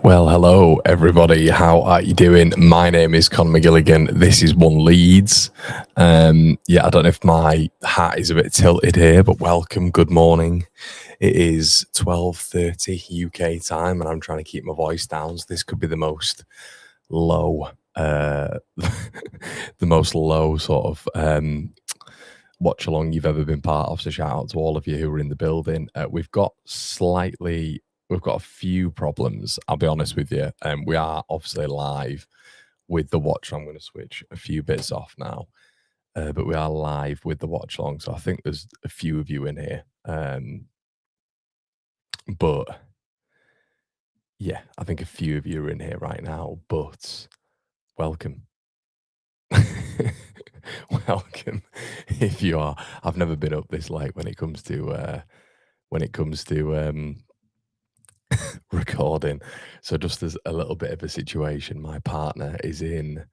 Well, hello everybody. How are you doing? My name is Conor McGilligan. This is One Leeds. Yeah, I don't know if my hat is a bit tilted here, but welcome. Good morning. It is 12:30 UK time, and I'm trying to keep my voice down. So this could be the most low, the most low sort of watch-along you've ever been part of. So shout out to all of you who are in the building. We've got a few problems, I'll be honest with you. We are obviously live with the watch. I'm going to switch a few bits off now, but we are live with the watch along. So I think there's a few of you in here. But yeah, I think a few of you are in here right now, but welcome. Welcome if you are. I've never been up this late when it comes to recording. So just as a little bit of a situation, my partner is in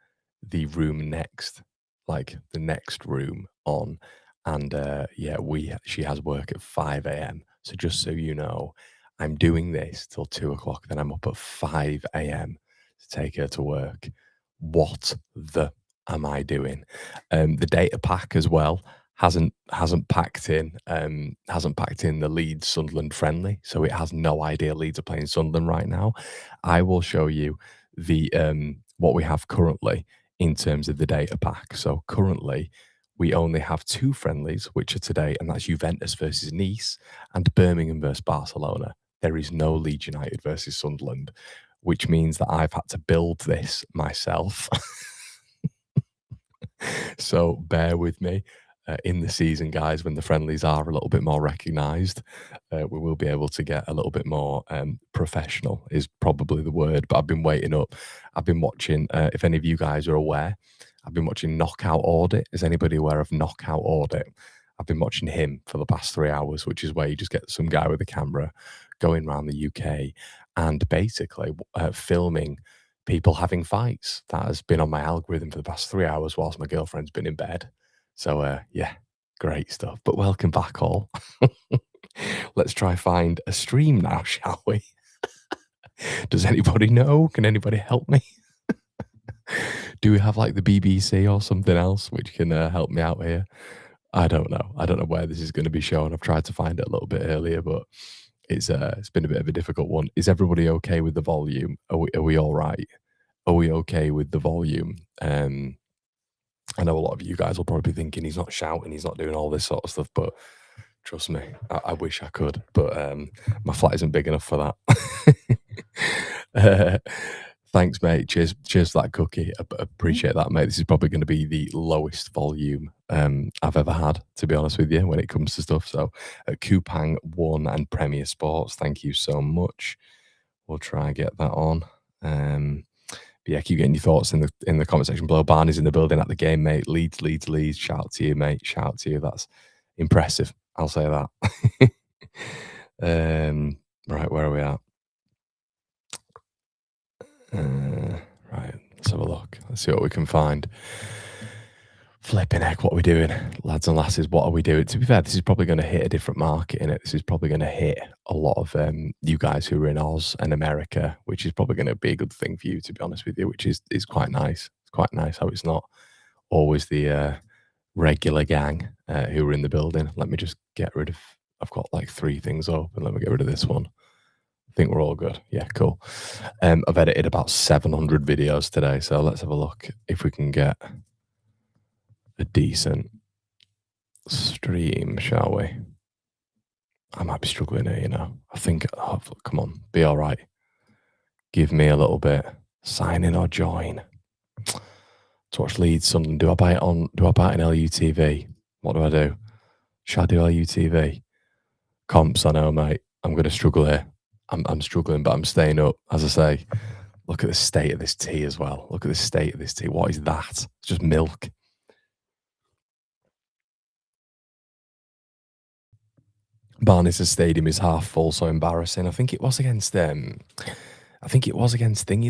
the room next, like the next room on, and yeah, she has work at 5 a.m. So just so you know, I'm doing this till 2 o'clock, then I'm up at 5 a.m. to take her to work. What the am I doing? The data pack as well hasn't packed in the Leeds Sunderland friendly, so it has no idea Leeds are playing Sunderland right now. I will show you the what we have currently in terms of the data pack. So currently we only have two friendlies, which are today, and that's Juventus versus Nice and Birmingham versus Barcelona. There is no Leeds United versus Sunderland, which means that I've had to build this myself. So bear with me. In the season, guys, when the friendlies are a little bit more recognised, we will be able to get a little bit more professional is probably the word. But I've been waiting up. I've been watching, if any of you guys are aware, I've been watching Knockout Audit. Is anybody aware of Knockout Audit? I've been watching him for the past 3 hours, which is where you just get some guy with a camera going around the UK and basically filming people having fights. That has been on my algorithm for the past 3 hours whilst my girlfriend's been in bed. So, yeah, great stuff. But welcome back all. Let's try find a stream now, shall we? Does anybody know? Can anybody help me? Do we have like the BBC or something else which can help me out here? I don't know. I don't know where this is going to be shown. I've tried to find it a little bit earlier, but it's been a bit of a difficult one. Is everybody okay with the volume? Are we all right? Are we okay with the volume? I know a lot of you guys will probably be thinking he's not shouting, he's not doing all this sort of stuff, but trust me, I wish I could, but my flat isn't big enough for that. Thanks, mate. Cheers for that cookie. I appreciate that, mate. This is probably going to be the lowest volume I've ever had, to be honest with you, when it comes to stuff. So, Kupang 1 and Premier Sports, thank you so much. We'll try and get that on. But yeah, keep getting your thoughts in the comment section below. Barney's in the building at the game, mate. Leeds. Shout out to you, mate. Shout out to you. That's impressive. I'll say that. Right, where are we at? Right, let's have a look. Let's see what we can find. Flipping heck, what are we doing? Lads and lasses, what are we doing? To be fair, this is probably going to hit a different market, innit? This is probably going to hit a lot of you guys who are in Oz and America, which is probably going to be a good thing for you, to be honest with you, which is quite nice. It's quite nice how it's not always the regular gang who are in the building. Let me just get rid of... I've got like 3 things open. Let me get rid of this one. I think we're all good. Yeah, cool. I've edited about 700 videos today, so let's have a look if we can get a decent stream, shall we? I might be struggling here, you know. I think, oh, come on, be all right. Give me a little bit. Sign in or join. To watch Leeds Sunderland. Do I buy it in LUTV? What do I do? Should I do LUTV? Comps, I know, mate. I'm going to struggle here. I'm struggling, but I'm staying up. As I say, look at the state of this tea as well. Look at the state of this tea. What is that? It's just milk. Barnes' stadium is half full, so embarrassing. I think it was against Thingy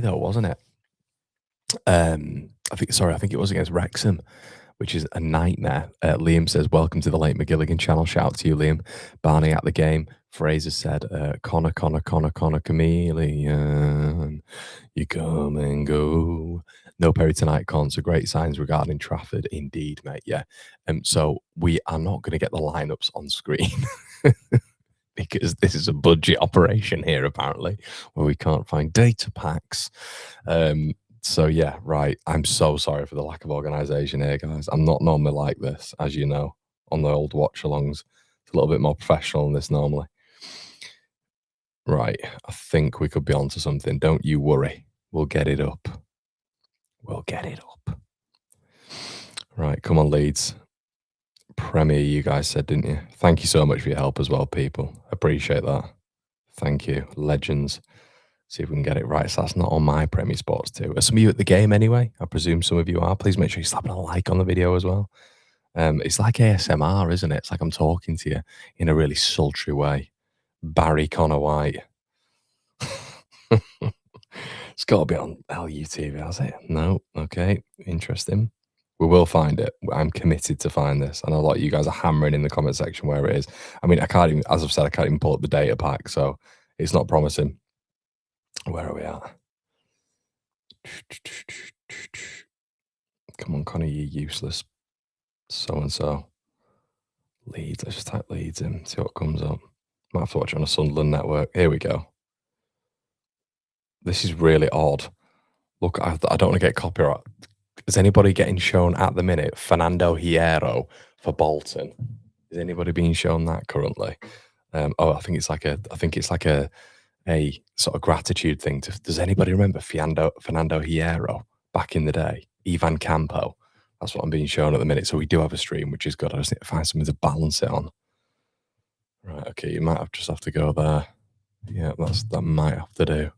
though, wasn't it? I think it was against Wrexham, which is a nightmare. Liam says, welcome to the Late McGilligan channel. Shout out to you, Liam. Barney at the game. Fraser said, Connor, chameleon. No Perry tonight, cons. So great signs regarding Trafford. Indeed, mate. Yeah. So we are not going to get the lineups on screen because this is a budget operation here, apparently, where we can't find data packs. So yeah, right. I'm so sorry for the lack of organisation here, guys. I'm not normally like this, as you know, on the old watch-alongs. It's a little bit more professional than this normally. Right, I think we could be onto something. Don't you worry. We'll get it up. We'll get it up. Right, come on, Leeds. Premier, you guys said, didn't you? Thank you so much for your help as well, people. Appreciate that. Thank you. Legends. See if we can get it right. So that's not on my Premier Sports too. Are some of you at the game anyway? I presume some of you are. Please make sure you're slapping a like on the video as well. It's like ASMR, isn't it? It's like I'm talking to you in a really sultry way. Barry Connor White. It's got to be on LUTV, has it? No. Okay. Interesting. We will find it. I'm committed to find this. And a lot of you guys are hammering in the comment section where it is. I mean, I can't even, as I've said, I can't even pull up the data pack. So it's not promising. Where are we at? Come on, Connor, you useless. So-and-so. Leeds. Let's just type Leeds in. See what comes up. Might have to watch it on a Sunderland network. Here we go. This is really odd. Look, I don't want to get copyright. Is anybody getting shown at the minute Fernando Hierro for Bolton? Is anybody being shown that currently? I think it's like a sort of gratitude thing. Does anybody remember Fernando Hierro back in the day? Ivan Campo. That's what I'm being shown at the minute. So we do have a stream, which is good. I just need to find something to balance it on. Right, okay, you might just have to go there. Yeah, that might have to do.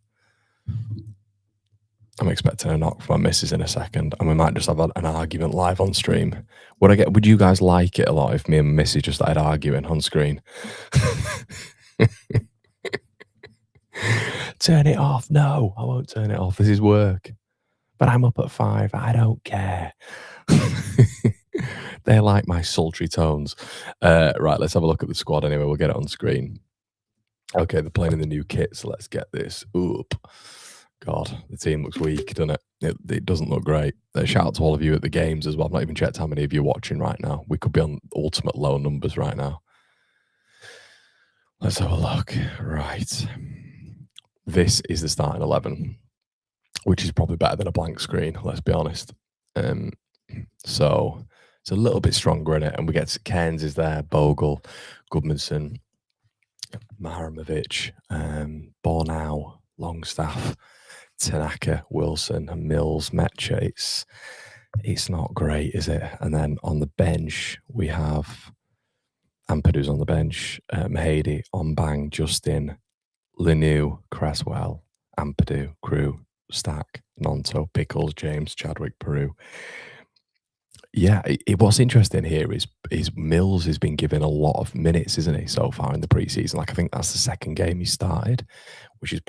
I'm expecting a knock from my missus in a second, and we might just have an argument live on stream. Would you guys like it a lot if me and Missy just started arguing on screen? Turn it off. No, I won't turn it off. This is work. But I'm up at 5. I don't care. They like my sultry tones. Right, let's have a look at the squad anyway. We'll get it on screen. Okay, they're playing in the new kit, so let's get this up. God, the team looks weak, doesn't it? It doesn't look great. Shout out to all of you at the games as well. I've not even checked how many of you are watching right now. We could be on ultimate low numbers right now. Let's have a look. Right. This is the starting 11, which is probably better than a blank screen, let's be honest. So it's a little bit stronger in it. And we get Cairns is there, Bogle, Goodmanson, Maramovic, Bornau, Longstaff, Tanaka, Wilson, and Mills, Metcha. It's not great, is it? And then on the bench, we have Ampadu's on the bench, Mahady, Ombang, Justin, Linu, Cresswell, Ampadu, Crew, Stack, Nonto, Pickles, James, Chadwick, Peru. Yeah, what's interesting here is Mills has been given a lot of minutes, isn't he, so far in the preseason? Like, I think that's the second game he started, which is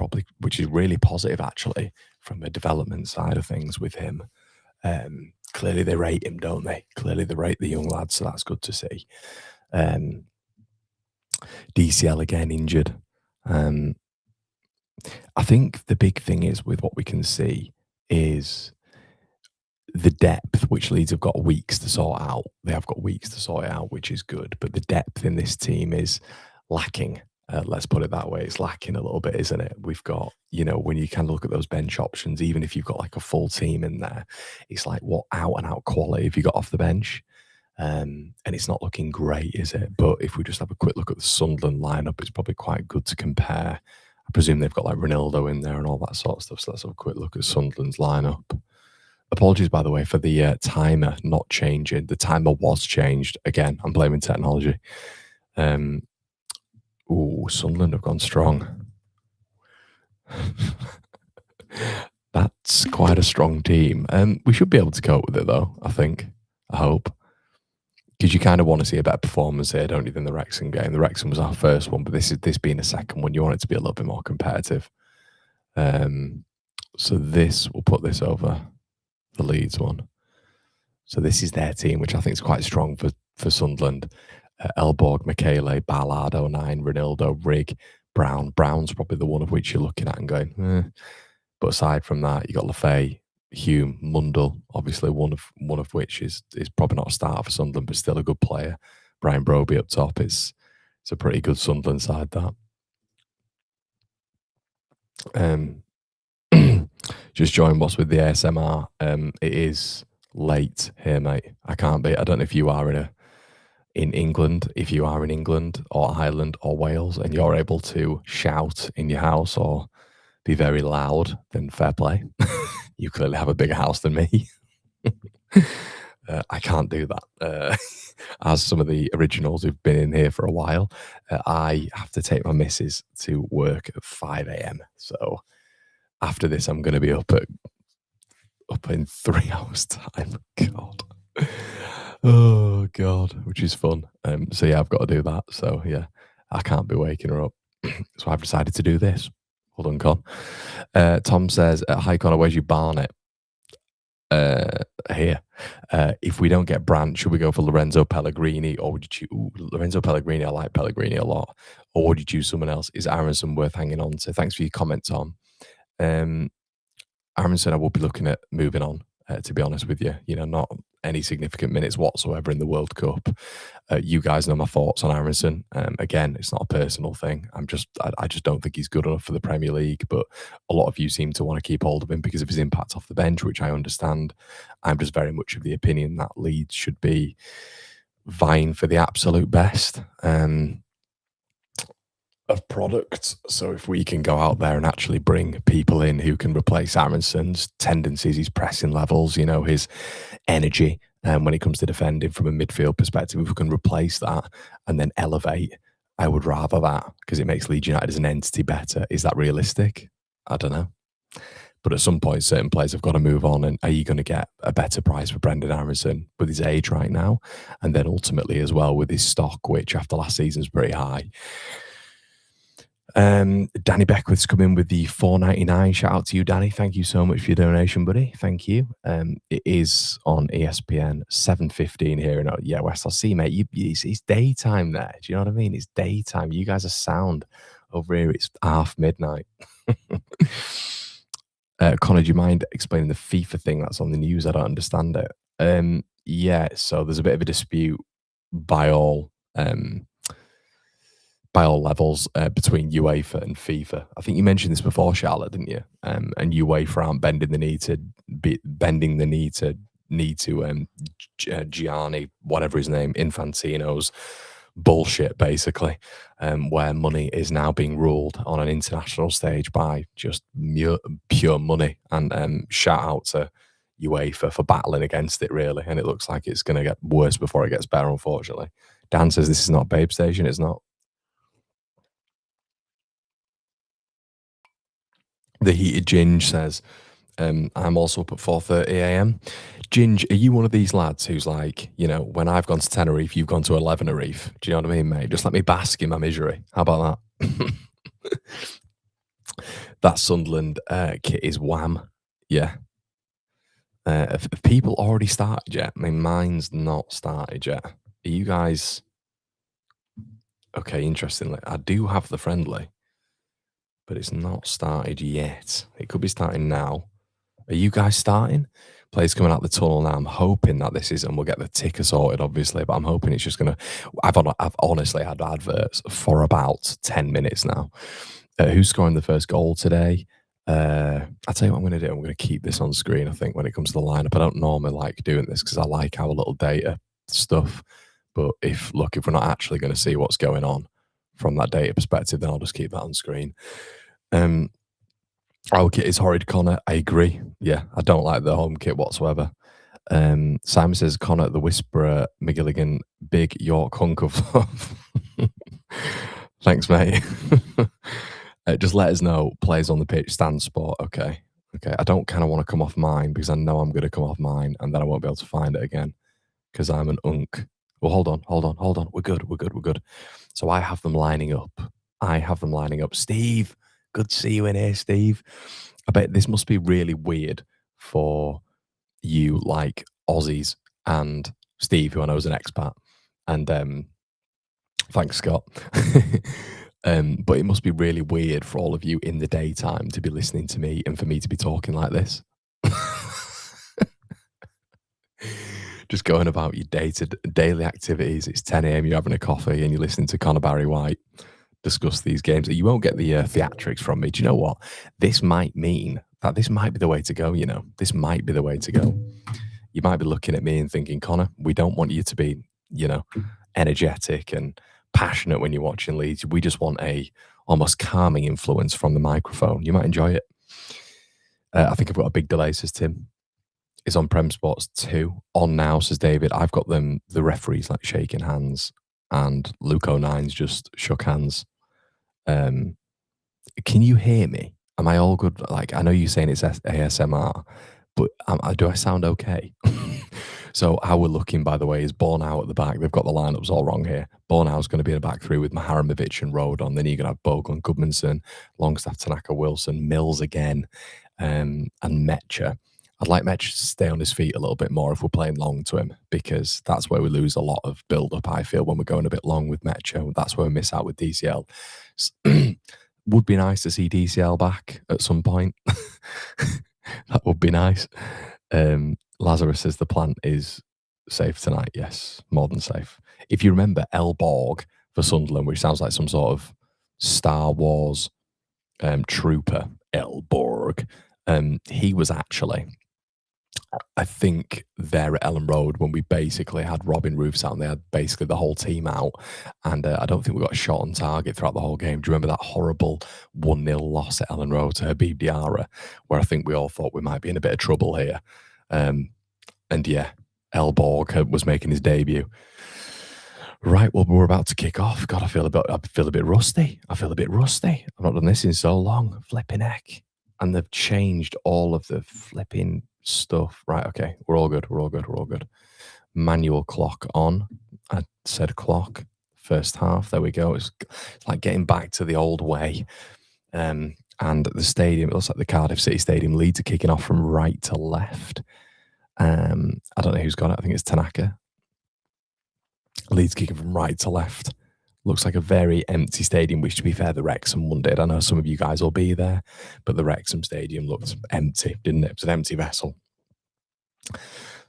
really positive actually from a development side of things with him. Clearly they rate him, don't they? Clearly they rate the young lad, so that's good to see. DCL again injured. I think the big thing is with what we can see is the depth, which Leeds have got weeks to sort out. They have got weeks to sort it out, which is good. But the depth in this team is lacking. Let's put it that way. It's lacking a little bit, isn't it? We've got, when you kind of look at those bench options, even if you've got like a full team in there, it's like what out and out quality have you got off the bench? And it's not looking great, is it? But if we just have a quick look at the Sunderland lineup, it's probably quite good to compare. I presume they've got like Ronaldo in there and all that sort of stuff. So let's have a quick look at Sunderland's lineup. Apologies, by the way, for the timer not changing. The timer was changed. Again, I'm blaming technology. Sunderland have gone strong. That's quite a strong team. We should be able to cope with it, though, I think. I hope. Because you kind of want to see a better performance here, don't you, than the Wrexham game. The Wrexham was our first one, but this being a second one, you want it to be a little bit more competitive. So we'll put this over the Leeds one. So this is their team, which I think is quite strong for Sunderland. Elborg, Michele, Ballard, 09, Ronaldo, Rigg, Brown. Brown's probably the one of which you're looking at and going, But aside from that, you got Lafay, Hume, Mundell, obviously one of which is probably not a starter for Sunderland, but still a good player. Brian Broby up top is it's a pretty good Sunderland side that. Um, just join what's with the ASMR. It is late here, mate. I can't be. I don't know if you are in England, if you are in England or Ireland or Wales, and you're able to shout in your house or be very loud, then fair play. You clearly have a bigger house than me. I can't do that. As some of the originals who've been in here for a while, I have to take my missus to work at 5 a.m. So after this, I'm going to be up in 3 hours' time. God. Oh God, which is fun. So yeah, I've got to do that. So yeah, I can't be waking her up. So I've decided to do this. Hold on, Con. Tom says, "Hi Connor, where's your Barnet?" Here. If we don't get Brandt, should we go for Lorenzo Pellegrini, or would you choose Lorenzo Pellegrini? I like Pellegrini a lot. Or would you choose someone else? Is Aronson worth hanging on to? Thanks for your comment, Tom. Aronson, I will be looking at moving on. To be honest with you, not any significant minutes whatsoever in the World Cup. You guys know my thoughts on Aronson. Again, it's not a personal thing. I just don't think he's good enough for the Premier League. But a lot of you seem to want to keep hold of him because of his impact off the bench, which I understand. I'm just very much of the opinion that Leeds should be vying for the absolute best of products. So if we can go out there and actually bring people in who can replace Aronson's tendencies, his pressing levels, his energy, when it comes to defending from a midfield perspective, if we can replace that and then elevate, I would rather that because it makes Leeds United as an entity better. Is that realistic? I don't know. But at some point, certain players have got to move on. And are you going to get a better price for Brendan Aronson with his age right now? And then ultimately as well with his stock, which after last season's pretty high. Danny Beckwith's come in with the $4.99. Shout out to you, Danny. Thank you so much for your donation, buddy. Thank you. It is on ESPN 7:15 here. And yeah, West, I'll see, mate. It's daytime there. Do you know what I mean? It's daytime. You guys are sound. Over here, it's half midnight. Connor, do you mind explaining the FIFA thing that's on the news? I don't understand it. Yeah, so there's a bit of a dispute by all levels between UEFA and FIFA. I think you mentioned this before, Charlotte, didn't you? And UEFA aren't bending the knee to Gianni, whatever his name, Infantino's bullshit, basically, where money is now being ruled on an international stage by just pure money. And shout out to UEFA for battling against it, really. And it looks like it's going to get worse before it gets better, unfortunately. Dan says this is not Babe Station. It's not. The Heated Ginge says, I'm also up at 4:30 a.m. Ginge, are you one of these lads who's like, when I've gone to Tenerife, you've gone to 11 Reef? Do you know what I mean, mate? Just let me bask in my misery. How about that? That Sunderland kit is wham. Yeah. Have people already started yet? I mean, mine's not started yet. Are you guys... Okay, interestingly, I do have the friendly, but it's not started yet. It could be starting now. Are you guys starting? Players coming out the tunnel now. I'm hoping that this is, and we'll get the ticker sorted, obviously, but I'm hoping it's just going to... I've honestly had adverts for about 10 minutes now. Who's scoring the first goal today? I'll tell you what I'm going to do. I'm going to keep this on screen, I think, when it comes to the lineup. I don't normally like doing this because I like our little data stuff. But if we're not actually going to see what's going on from that data perspective, then I'll just keep that on screen. Our kit is horrid, Connor. I agree. Yeah, I don't like the home kit whatsoever. Simon says, Connor, the Whisperer, McGilligan, big York hunk of love. Thanks, mate. Just let us know. Players on the pitch, stand spot. Okay. I don't kind of want to come off mine because I know I'm going to come off mine and then I won't be able to find it again because I'm an unk. Well, hold on. We're good. So I have them lining up. Steve, good to see you in here, Steve. I bet this must be really weird for you, like Aussies and Steve, who I know is an expat. And thanks, Scott. But it must be really weird for all of you in the daytime to be listening to me and for me to be talking like this. Just going about your daily activities. It's 10 a.m. You're having a coffee and you're listening to Conor Barry White discuss these games. You won't get the theatrics from me. Do you know what? This might mean that this might be the way to go. You know, this might be the way to go. You might be looking at me and thinking, Connor, we don't want you to be, you know, energetic and passionate when you're watching Leeds. We just want a almost calming influence from the microphone. You might enjoy it. I think I've got a big delay, says Tim. Is on Prem Sports 2. On now, says David. I've got them, the referees like shaking hands, and Luke O'Nine's just shook hands. Can you hear me? Am I all good? Like, I know you're saying it's ASMR, but do I sound okay? So how we're looking, by the way, is Bornau at the back. They've got the lineups all wrong here. Bornau's going to be in the back three with Maharimovic and Rodon. Then you're going to have Bogle, Goodmanson, Longstaff, Tanaka, Wilson, Mills again, and Metcher. I'd like Metcher to stay on his feet a little bit more if we're playing long to him, because that's where we lose a lot of build-up, I feel, when we're going a bit long with Metcher. That's where we miss out with DCL. Would be nice to see DCL back at some point. That would be nice. Lazarus says the plant is safe tonight. Yes, more than safe. If you remember El Borg for Sunderland, which sounds like some sort of Star Wars trooper, El Borg, he was actually, I think, there at Ellen Road when we basically had Robin Roofs out and they had basically the whole team out. And I don't think we got a shot on target throughout the whole game. Do you remember that horrible 1-0 loss at Ellen Road to Habib Diarra, where I think we all thought we might be in a bit of trouble here? And yeah, El Borg was making his debut. Right, well, we're about to kick off. God, I feel a bit rusty. I've not done this in so long. Flipping heck. And they've changed all of the flipping stuff. Right, okay, we're all good. Manual clock on. I said clock. First half, there we go. It's like getting back to the old way. And the stadium, it looks like the Cardiff City Stadium. Leeds are kicking off from right to left. I don't know who's got it. I think it's Tanaka. Leeds kicking from right to left. Looks like a very empty stadium, which, to be fair, the Wrexham one did. I know some of you guys will be there, but the Wrexham stadium looked empty, didn't it? It was an empty vessel.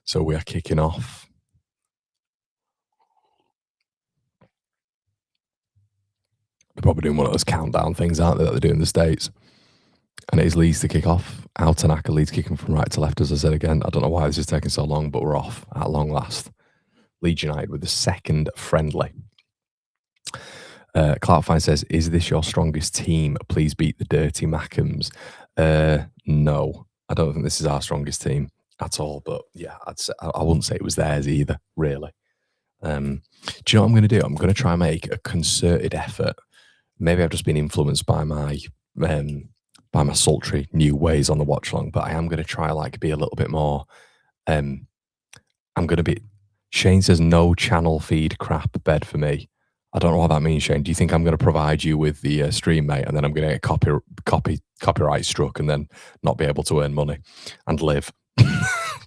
So we are kicking off. They're probably doing one of those countdown things, aren't they, that they do in the States? And it is Leeds to kick off. Al Tanaka, Leeds kicking from right to left, as I said again. I don't know why this is taking so long, but we're off at long last. Leeds United with the second friendly. Clark Fine says, is this your strongest team? Please beat the Dirty Mackhams. No, I don't think this is our strongest team at all. But yeah, I wouldn't say it was theirs either, really. Do you know what I'm going to do? I'm going to try and make a concerted effort. Maybe I've just been influenced by my sultry new ways on the Watchalong, but I am going to try be a little bit more. I'm going to be. Shane says no channel feed crap bed for me. I don't know what that means, Shane. Do you think I'm going to provide you with the stream, mate, and then I'm going to get copyright struck and then not be able to earn money and live?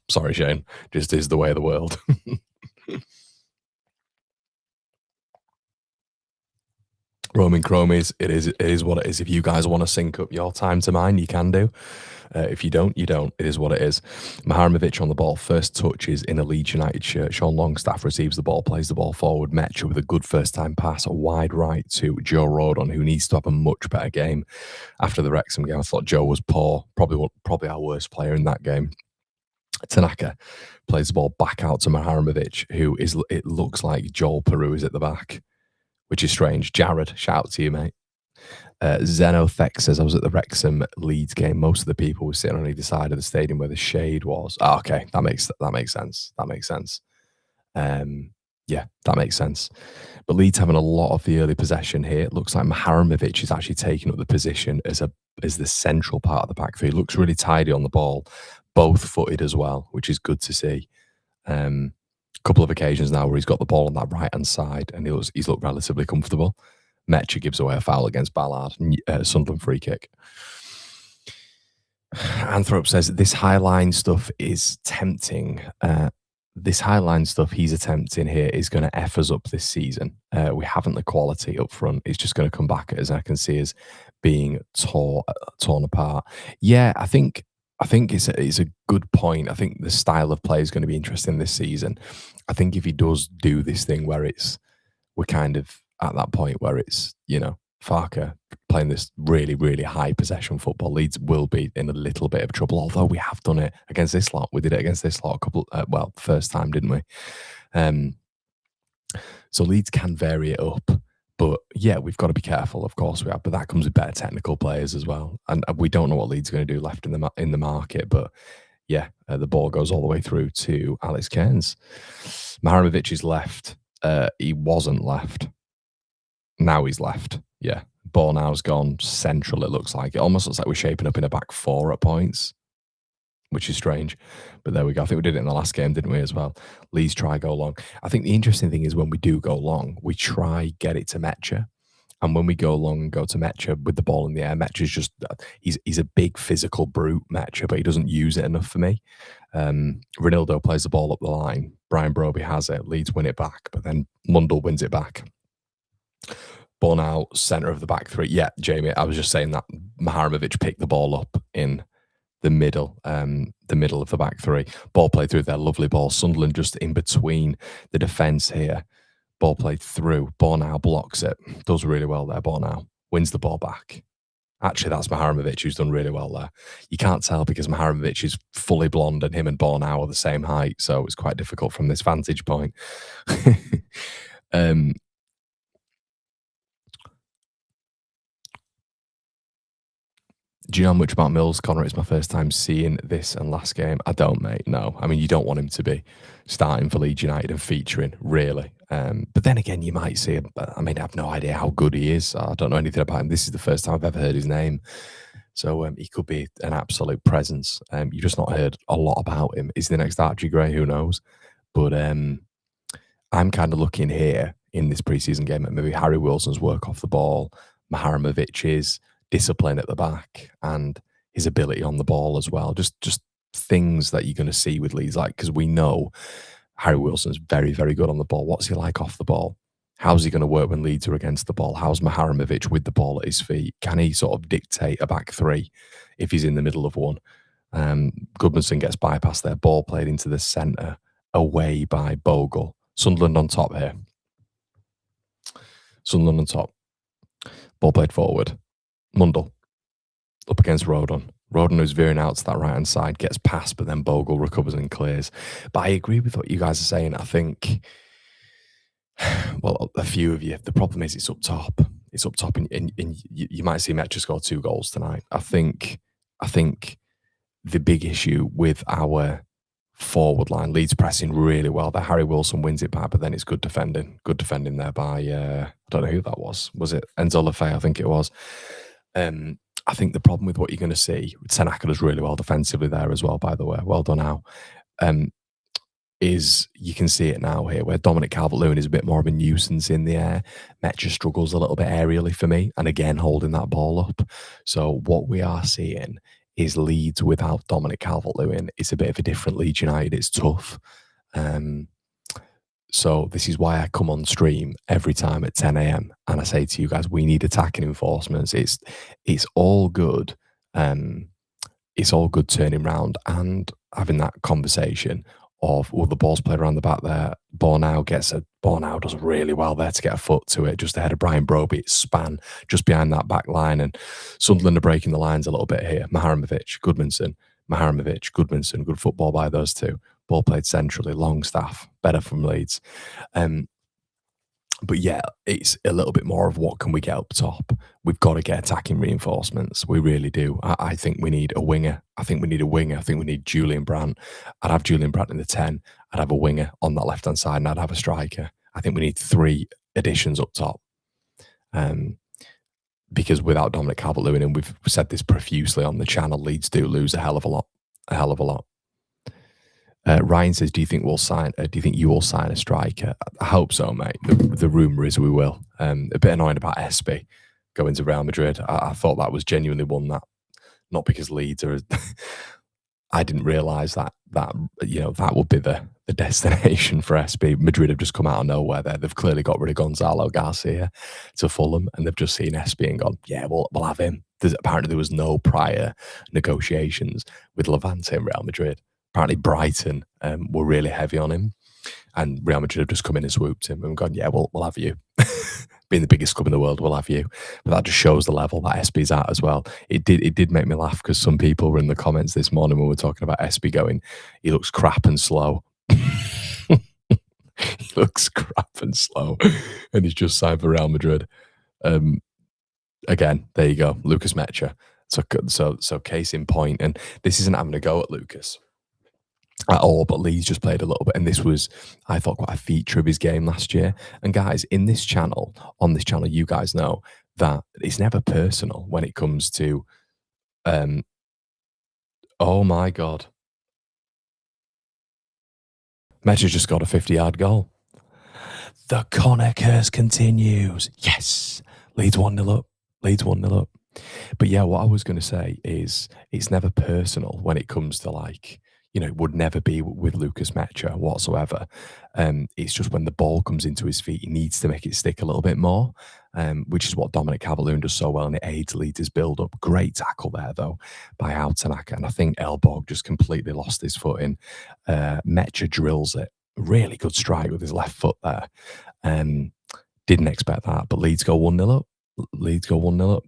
Sorry, Shane. Just is the way of the world. Roaming Chromies, it is what it is. If you guys want to sync up your time to mine, you can do. If you don't, you don't. It is what it is. Maharimovic on the ball. First touches in a Leeds United shirt. Sean Longstaff receives the ball, plays the ball forward. Metcher with a good first-time pass, a wide right to Joe Rodon, who needs to have a much better game after the Wrexham game. I thought Joe was poor. Probably our worst player in that game. Tanaka plays the ball back out to Maharimovic, who is, it looks like Joel Peru is at the back, which is strange. Jared, shout out to you, mate. Zenothex says, I was at the Wrexham Leeds game. Most of the people were sitting on either side of the stadium where the shade was. Oh, okay, that makes sense. Yeah, that makes sense. But Leeds having a lot of the early possession here. It looks like Maharimovic is actually taking up the position as the central part of the back three. He looks really tidy on the ball, both footed as well, which is good to see. Couple of occasions now where he's got the ball on that right hand side and he's looked relatively comfortable. Metcher gives away a foul against Ballard, Sunderland free kick. Anthrop says this highline stuff is tempting. This highline stuff he's attempting here is going to F us up this season. We haven't the quality up front. It's just going to come back at us. I can see us being torn apart. Yeah, I think I think it's a good point. I think the style of play is going to be interesting this season. I think if he does do this thing where we're kind of at that point where it's, Farke playing this really, really high possession football, Leeds will be in a little bit of trouble. Although we have done it against this lot. We did it against this lot a couple, first time, didn't we? Um, so Leeds can vary it up. But yeah, we've got to be careful, of course we have. But that comes with better technical players as well. And we don't know what Leeds are going to do left in the market. But yeah, the ball goes all the way through to Alex Cairns. Maharamovic is left. He wasn't left. Now he's left. Yeah. Ball now's gone central, it looks like. It almost looks like we're shaping up in a back four at points, which is strange. But there we go. I think we did it in the last game, didn't we, as well? Leeds try go long. I think the interesting thing is when we do go long, we try get it to Mecha. And when we go long and go to Mecha with the ball in the air, Mecha's just, he's a big physical brute, Mecha, but he doesn't use it enough for me. Ronaldo plays the ball up the line. Brian Broby has it. Leeds win it back, but then Mundle wins it back. Ball now, centre of the back three. Yeah, Jamie, I was just saying that Maharamovic picked the ball up in the middle of the back three. Ball played through there, lovely ball. Sunderland just in between the defence here. Ball played through. Bornau blocks it. Does really well there, Bornau. Wins the ball back. Actually, that's Maharamovic who's done really well there. You can't tell because Maharamovic is fully blonde and him and Bornau are the same height, so it's quite difficult from this vantage point. Do you know much about Mills, Connor? It's my first time seeing this and last game. I don't, mate. No. I mean, you don't want him to be starting for Leeds United and featuring, really. But then again, you might see him. I mean, I have no idea how good he is. I don't know anything about him. This is the first time I've ever heard his name. So he could be an absolute presence. You've just not heard a lot about him. Is he the next Archie Gray? Who knows? But I'm kind of looking here in this preseason game at maybe Harry Wilson's work off the ball, Maharamovic's discipline at the back, and his ability on the ball as well. Just things that you're going to see with Leeds, like, because we know Harry Wilson's very, very good on the ball. What's he like off the ball? How's he going to work when Leeds are against the ball? How's Maharamovic with the ball at his feet? Can he sort of dictate a back three if he's in the middle of one? Goodmanson gets bypassed there. Ball played into the centre, away by Bogle. Sunderland on top here. Sunderland on top. Ball played forward. Mundle up against Rodon. Rodon, who's veering out to that right-hand side, gets past, but then Bogle recovers and clears. But I agree with what you guys are saying. I think, well, a few of you, the problem is it's up top. It's up top, and you might see Metcha score 2 goals tonight. I think the big issue with our forward line, Leeds pressing really well there. Harry Wilson wins it back, but then it's good defending. Good defending there by, I don't know who that was. Was it Enzo Lefebvre? I think it was. I think the problem with what you're going to see, Tanaka does really well defensively there as well, by the way. Well done, Al. Is you can see it now here where Dominic Calvert-Lewin is a bit more of a nuisance in the air. Metcha struggles a little bit aerially for me, and again, holding that ball up. So what we are seeing is Leeds without Dominic Calvert-Lewin. It's a bit of a different Leeds United. It's tough. So this is why I come on stream every time at 10 a.m. and I say to you guys, we need attacking enforcements. It's all good. It's all good turning round and having that conversation of, well, the ball's played around the back there. Bornau does really well there to get a foot to it, just ahead of Brian Broby. It's span just behind that back line. And Sunderland are breaking the lines a little bit here. Maharamovic, Goodmanson, Goodmanson, good football by those two. Ball played centrally, Longstaff, better from Leeds. But yeah, it's a little bit more of what can we get up top. We've got to get attacking reinforcements. We really do. I think we need a winger. I think we need Julian Brandt. I'd have Julian Brandt in the 10. I'd have a winger on that left-hand side, and I'd have a striker. I think we need 3 additions up top. Because without Dominic Calvert-Lewin, and we've said this profusely on the channel, Leeds do lose a hell of a lot. A hell of a lot. Ryan says, do you think you will sign a striker? I hope so, mate. The rumour is we will. A bit annoyed about Espy going to Real Madrid. I thought that was genuinely one that, not because Leeds are I didn't realise that that would be the destination for SB. Madrid have just come out of nowhere there. They've clearly got rid of Gonzalo Garcia to Fulham, and they've just seen SB and gone, yeah, we'll have him. Apparently there was no prior negotiations with Levante and Real Madrid. Apparently Brighton were really heavy on him, and Real Madrid have just come in and swooped him and gone, yeah, we'll have you. Being the biggest club in the world, we'll have you. But that just shows the level that SB's at as well. It did make me laugh because some people were in the comments this morning when we were talking about SB going, he looks crap and slow. He looks crap and slow. And he's just signed for Real Madrid. Again, there you go. Lucas Mecha. So case in point, and this isn't having a go at Lucas at all, but Leeds just played a little bit, and this was, I thought, quite a feature of his game last year. And guys, on this channel, you guys know that it's never personal when it comes to, oh my God, Mecha's just got a 50-yard goal. The Connor curse continues. Yes, Leeds 1-0 up. Leeds 1-0 up. But yeah, what I was going to say is it's never personal when it comes to, like, it would never be with Lucas Mecha whatsoever. It's just when the ball comes into his feet, he needs to make it stick a little bit more, which is what Dominic Calvert-Lewin does so well, and it aids Leeds' build-up. Great tackle there, though, by Altanaka, and I think Elborg just completely lost his footing. Mecha drills it. Really good strike with his left foot there. Didn't expect that, but Leeds go 1-0 up. Leeds go 1-0 up.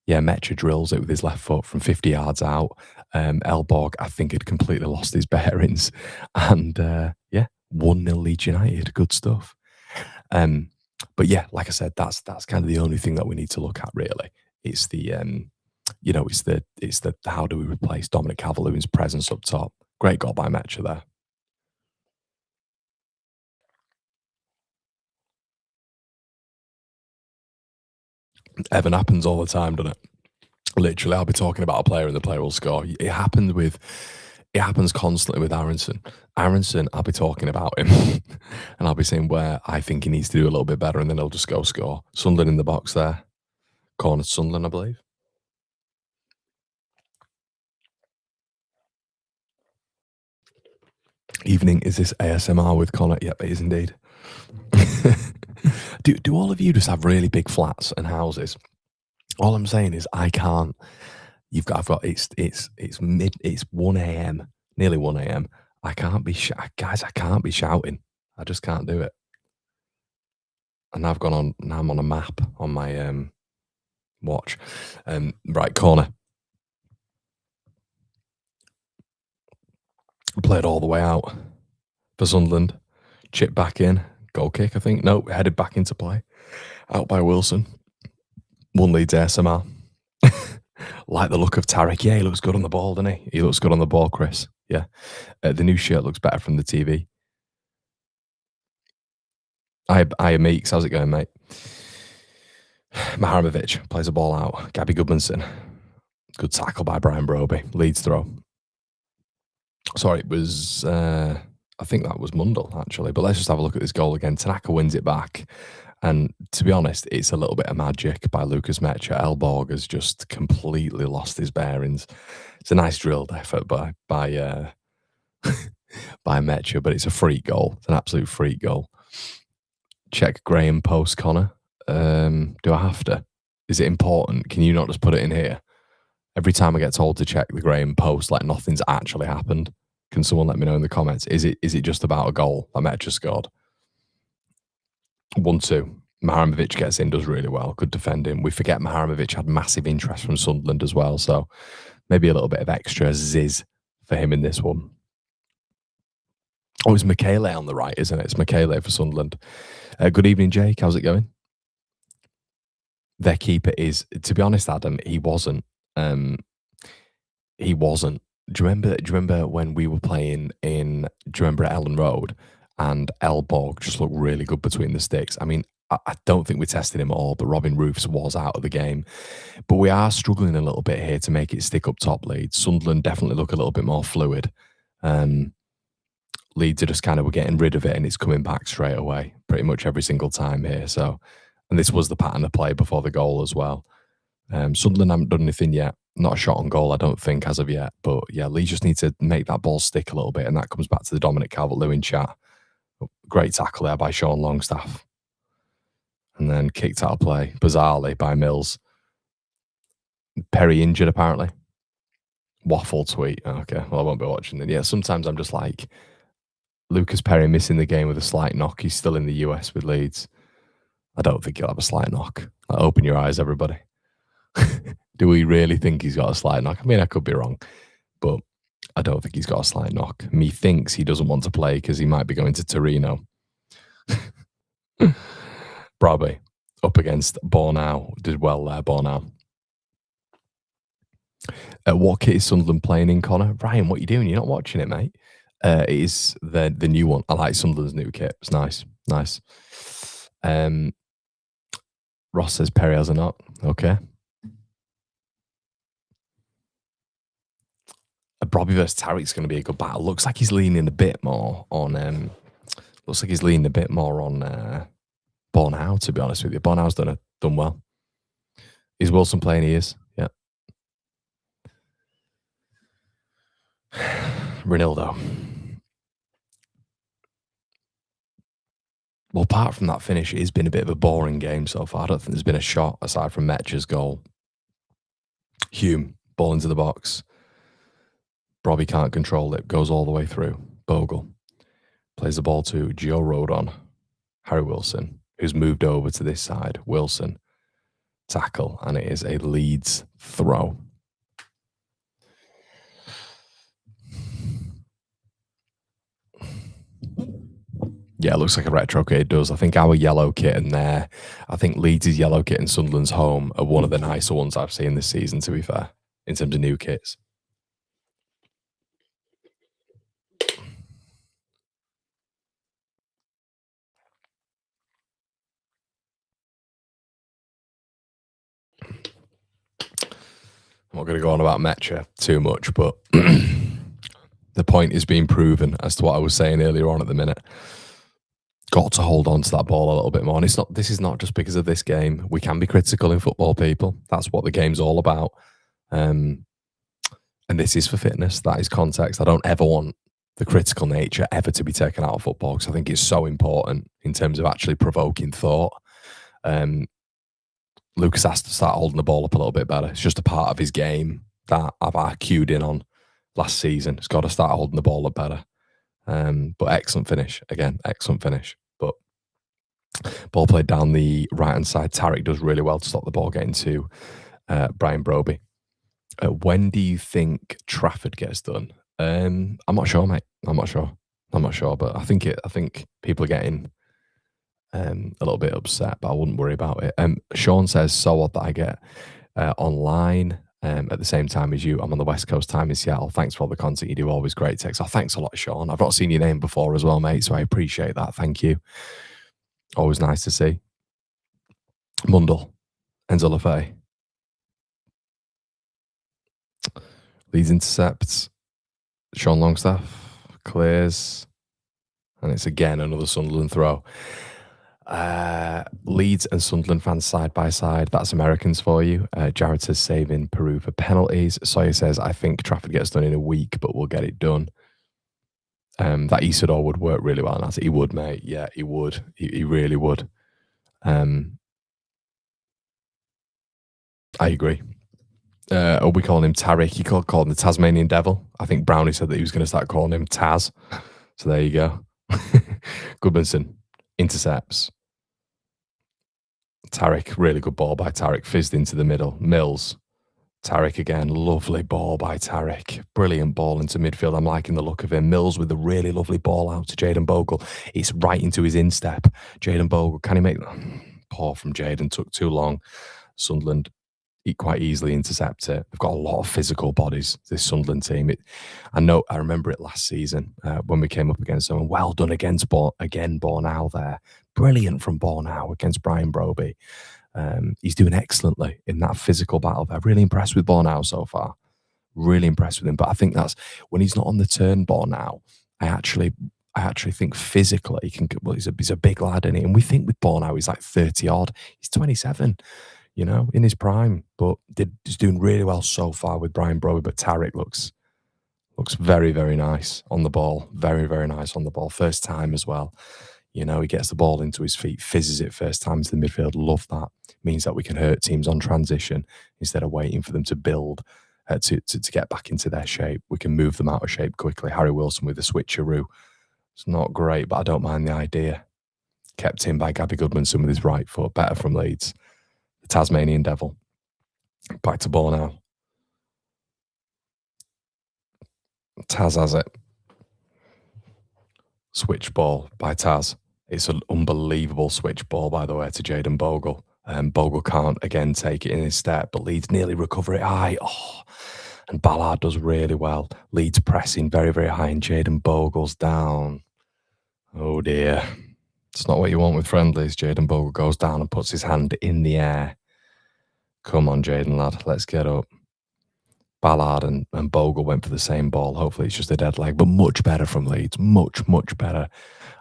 Yeah, Mecha drills it with his left foot from 50 yards out. Elborg, I think, had completely lost his bearings. And yeah, 1-0 Leeds United. Good stuff. But yeah, like I said, that's kind of the only thing that we need to look at, really. It's the it's the how do we replace Dominic Calvert-Lewin's presence up top. Great goal by Mecha there. Evan happens all the time, doesn't it? Literally, I'll be talking about a player and the player will score. It happens constantly with Aronson. Aronson, I'll be talking about him and I'll be saying where I think he needs to do a little bit better, and then he'll just go score. Sunderland in the box there. Corner Sunderland, I believe. Evening, is this ASMR with Connor? Yep, it is indeed. do all of you just have really big flats and houses? All I'm saying is I can't. I've got it's 1 a.m. nearly 1 a.m. I can't be guys. I can't be shouting. I just can't do it. And now I'm on a map on my watch. Right corner. Played all the way out for Sunderland. Chip back in. Goal kick, I think. No, headed back into play. Out by Wilson. 1 Leeds ASMR. Like the look of Tarek. Yeah, he looks good on the ball, doesn't he? He looks good on the ball, Chris. Yeah. The new shirt looks better from the TV. I Meeks. How's it going, mate? Maharamovic plays a ball out. Gabby Goodmanson. Good tackle by Brian Broby. Leeds throw. Sorry, it was... I think that was Mundell, actually. But let's just have a look at this goal again. Tanaka wins it back. And to be honest, it's a little bit of magic by Lucas Mecha. Elborg has just completely lost his bearings. It's a nice drilled effort by by Mecha, but it's a freak goal. It's an absolute freak goal. Check Graham post, Connor. Do I have to? Is it important? Can you not just put it in here? Every time I get told to check the Graham post, like nothing's actually happened. Can someone let me know in the comments? Is it just about a goal that Mecha scored? 1-2. Maharamovic gets in, does really well. Good defending. We forget Maharamovic had massive interest from Sunderland as well, so maybe a little bit of extra ziz for him in this one. Oh, it's Michele on the right, isn't it? It's Michele for Sunderland. Good evening, Jake. How's it going? Their keeper is, to be honest, Adam, he wasn't. He wasn't. Do you remember when we were playing in, do you remember at Ellen Road? And Elborg just looked really good between the sticks. I mean, I don't think we tested him at all, but Robin Roofs was out of the game. But we are struggling a little bit here to make it stick up top, Leeds. Sunderland definitely look a little bit more fluid. Leeds are just kind of, we're getting rid of it and it's coming back straight away pretty much every single time here. So, and this was the pattern of play before the goal as well. Sunderland haven't done anything yet. Not a shot on goal, I don't think, as of yet. But yeah, Leeds just need to make that ball stick a little bit, and that comes back to the Dominic Calvert-Lewin chat. Great tackle there by Sean Longstaff. And then kicked out of play, bizarrely, by Mills. Perry injured, apparently. Waffle tweet. Okay, well, I won't be watching then. Yeah, sometimes I'm just like, Lucas Perry missing the game with a slight knock. He's still in the US with Leeds. I don't think he'll have a slight knock. Like, open your eyes, everybody. Do we really think he's got a slight knock? I mean, I could be wrong, but I don't think he's got a slight knock. Methinks he doesn't want to play because he might be going to Torino. Brobby up against Bornau. Did well there, Bornau. What kit is Sunderland playing in, Connor? Ryan, what are you doing? You're not watching it, mate. It is the new one. I like Sunderland's new kit. It's nice. Nice. Ross says Perry has a knock. Okay. Brobby versus Tarik's going to be a good battle. Looks like he's leaning a bit more on. Bornau, to be honest with you. Bornau's done well. Is Wilson playing? He is. Yeah. Ronaldo. Well, apart from that finish, it has been a bit of a boring game so far. I don't think there's been a shot aside from Metch's goal. Hume, ball into the box. Brobby can't control it. Goes all the way through. Bogle plays the ball to Joe Rodon. Harry Wilson, who's moved over to this side. Wilson, tackle, and it is a Leeds throw. Yeah, it looks like a retro kit. It does. I think our yellow kit and there, I think Leeds' yellow kit and Sunderland's home are one of the nicer ones I've seen this season, to be fair, in terms of new kits. I'm not going to go on about Metcha too much, but the point is being proven as to what I was saying earlier on at the minute. Got to hold on to that ball a little bit more. And this is not just because of this game. We can be critical in football, people. That's what the game's all about. And this is for fitness. That is context. I don't ever want the critical nature ever to be taken out of football because I think it's so important in terms of actually provoking thought. Lucas has to start holding the ball up a little bit better. It's just a part of his game that I've cued in on last season. He's got to start holding the ball up better. But excellent finish. Again, excellent finish. But ball played down the right-hand side. Tarik does really well to stop the ball getting to Brian Broby. When do you think Trafford gets done? I'm not sure, mate. I'm not sure, but I think people are getting a little bit upset, but I wouldn't worry about it. Sean says, so odd that I get online at the same time as you. I'm on the West Coast time in Seattle. Thanks for all the content you do. Always great text. Oh, thanks a lot, Sean. I've not seen your name before as well, mate, so I appreciate that. Thank you. Always nice to see. Mundell, Enzo Lefebvre. Leeds intercepts. Sean Longstaff clears. And it's again another Sunderland throw. Leeds and Sunderland fans side by side. That's Americans for you. Jared says saving Peru for penalties. Sawyer says, I think Trafford gets done in a week, but we'll get it done. That Isidore would work really well. And he would, mate. Yeah, he would. He really would. I agree. Are we calling him Tarik? He called him the Tasmanian Devil. I think Brownie said that he was going to start calling him Taz. So there you go. Goodmanson intercepts. Tarik, really good ball by Tarik. Fizzed into the middle. Mills. Tarik again. Lovely ball by Tarik. Brilliant ball into midfield. I'm liking the look of him. Mills with a really lovely ball out to Jayden Bogle. It's right into his instep. Jayden Bogle. Can he make... Poor from Jayden. Took too long. Sunderland quite easily intercept it. They've got a lot of physical bodies, this Sunderland team. I remember it last season when we came up against them. Well done against Bornau there. Brilliant from Bornau against Brian Broby. He's doing excellently in that physical battle there. Really impressed with Bornau so far. Really impressed with him. But I think that's when he's not on the turn, Bornau. I actually think physically he's a big lad, isn't he? And we think with Bornau he's like 30 odd. He's 27. you know, in his prime, but he's doing really well so far with Brian Broby. But Tarek looks very, very nice on the ball. Very, very nice on the ball. First time as well. You know, he gets the ball into his feet, fizzes it first time to the midfield. Love that. Means that we can hurt teams on transition instead of waiting for them to build to get back into their shape. We can move them out of shape quickly. Harry Wilson with the switcheroo. It's not great, but I don't mind the idea. Kept in by Gabby Goodmanson with his right foot. Better from Leeds. The Tasmanian Devil. Back to ball now. Taz has it. Switch ball by Taz. It's an unbelievable switch ball, by the way, to Jayden Bogle. Bogle can't, again, take it in his step, but Leeds nearly recover it high. Oh, and Ballard does really well. Leeds pressing very, very high, and Jayden Bogle's down. Oh, dear. It's not what you want with friendlies. Jayden Bogle goes down and puts his hand in the air. Come on, Jayden, lad. Let's get up. Ballard and Bogle went for the same ball. Hopefully it's just a dead leg, but much better from Leeds. Much, much better.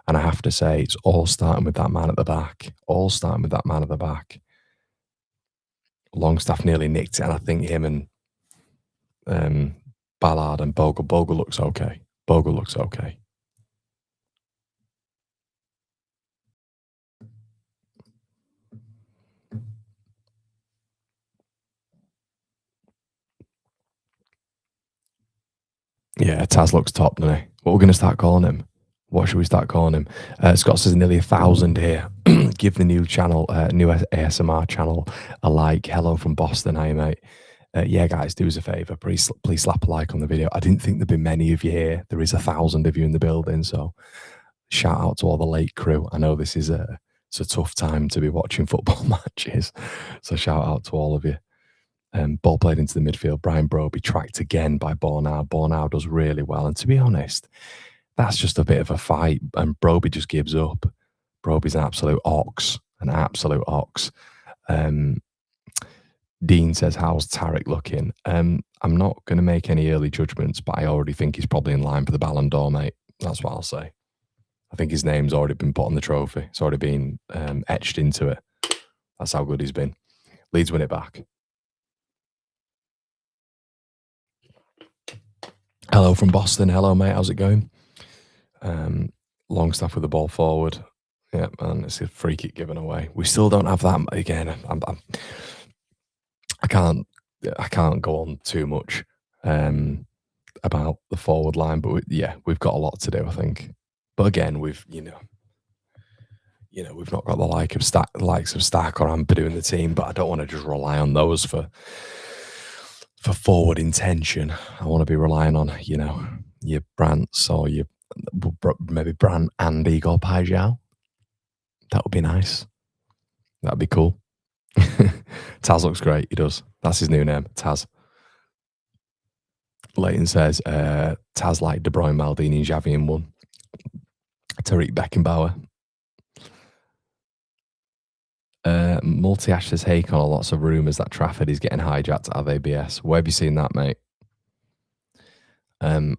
And I have to say, it's all starting with that man at the back. All starting with that man at the back. Longstaff nearly nicked it, and I think him and Ballard and Bogle looks okay. Bogle looks okay. Yeah, Taz looks top, doesn't he? What we're going to start calling him? What should we start calling him? Scott says nearly 1,000 here. Give the new channel, new ASMR channel, a like. Hello from Boston. Hi, mate. Yeah, guys, do us a favour. Please slap a like on the video. I didn't think there'd be many of you here. There is 1,000 of you in the building, so shout out to all the late crew. I know this is it's a tough time to be watching football matches, so shout out to all of you. Ball played into the midfield. Brian Broby tracked again by Bornau. Bornau does really well. And to be honest, that's just a bit of a fight. And Broby just gives up. Broby's an absolute ox. An absolute ox. Dean says, how's Tarek looking? I'm not going to make any early judgments, but I already think he's probably in line for the Ballon d'Or, mate. That's what I'll say. I think his name's already been put on the trophy. It's already been etched into it. That's how good he's been. Leeds win it back. Hello from Boston. Hello, mate. How's it going? Longstaff with the ball forward. Yeah, and it's a free kick given away. We still don't have that. Again, I can't go on too much about the forward line, but we've got a lot to do, I think. But again, we've not got the likes of Stark or Ampadu in the team, but I don't want to just rely on those for forward intention. I want to be relying on, your Brants or maybe Brant and Igor Pajau. That would be nice. That'd be cool. Taz looks great. He does. That's his new name, Taz. Leighton says, Taz like De Bruyne, Maldini, and Xavi in one. Tariq Beckenbauer. Multi-Ash says, hey, Connor, lots of rumours that Trafford is getting hijacked at ABS. Where have you seen that, mate? And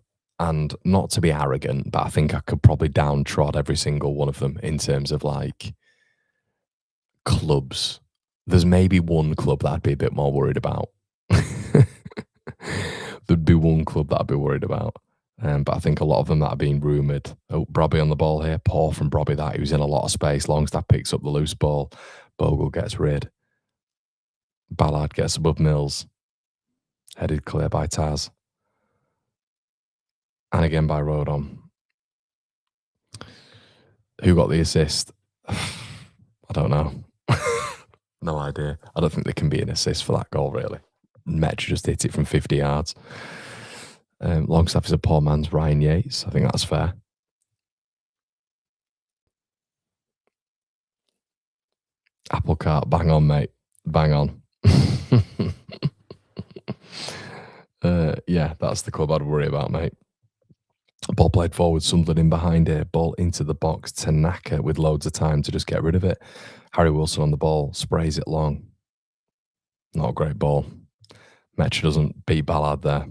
not to be arrogant, but I think I could probably downtrod every single one of them in terms of like clubs. There's maybe one club that I'd be a bit more worried about. There'd be one club that I'd be worried about. But I think a lot of them that are being rumoured. Oh, Brobby on the ball here. Poor from Brobby that. He was in a lot of space. Longstaff picks up the loose ball. Bogle gets rid. Ballard gets above Mills. Headed clear by Taz. And again by Rodon. Who got the assist? I don't know. No idea. I don't think there can be an assist for that goal, really. Metch just hit it from 50 yards. Longstaff is a poor man's Ryan Yates. I think that's fair. Apple cart, bang on, mate. Bang on. Yeah, that's the club I'd worry about, mate. Ball played forward, Sunderland in behind here. Ball into the box. Tanaka with loads of time to just get rid of it. Harry Wilson on the ball, sprays it long. Not a great ball. Metch doesn't beat Ballard there.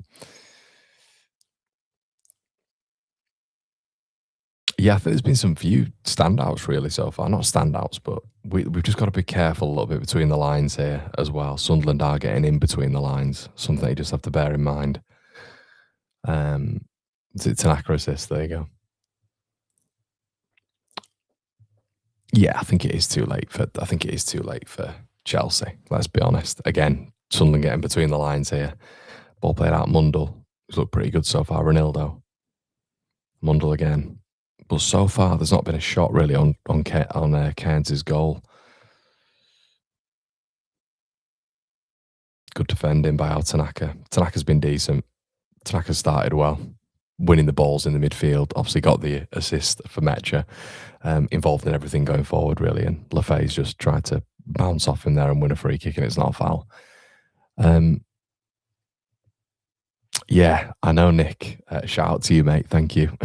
Yeah, I think there's been some few standouts really so far. Not standouts, but we've just got to be careful a little bit between the lines here as well. Sunderland are getting in between the lines, something you just have to bear in mind. Um, it's an accurate assist. There you go. Yeah, I think it is too late for. I think it is too late for Chelsea. Let's be honest. Again, Sunderland getting between the lines here. Ball played out Mundle. He's looked pretty good so far. Ronaldo, Mundle again. But so far, there's not been a shot really on Cairns' goal. Good defending by Al Tanaka. Tanaka's been decent. Tanaka started well, winning the balls in the midfield. Obviously got the assist for Mecha. Involved in everything going forward, really. And Lefay's just tried to bounce off him there and win a free kick, and it's not a foul. Yeah, I know, Nick. Shout out to you, mate. Thank you.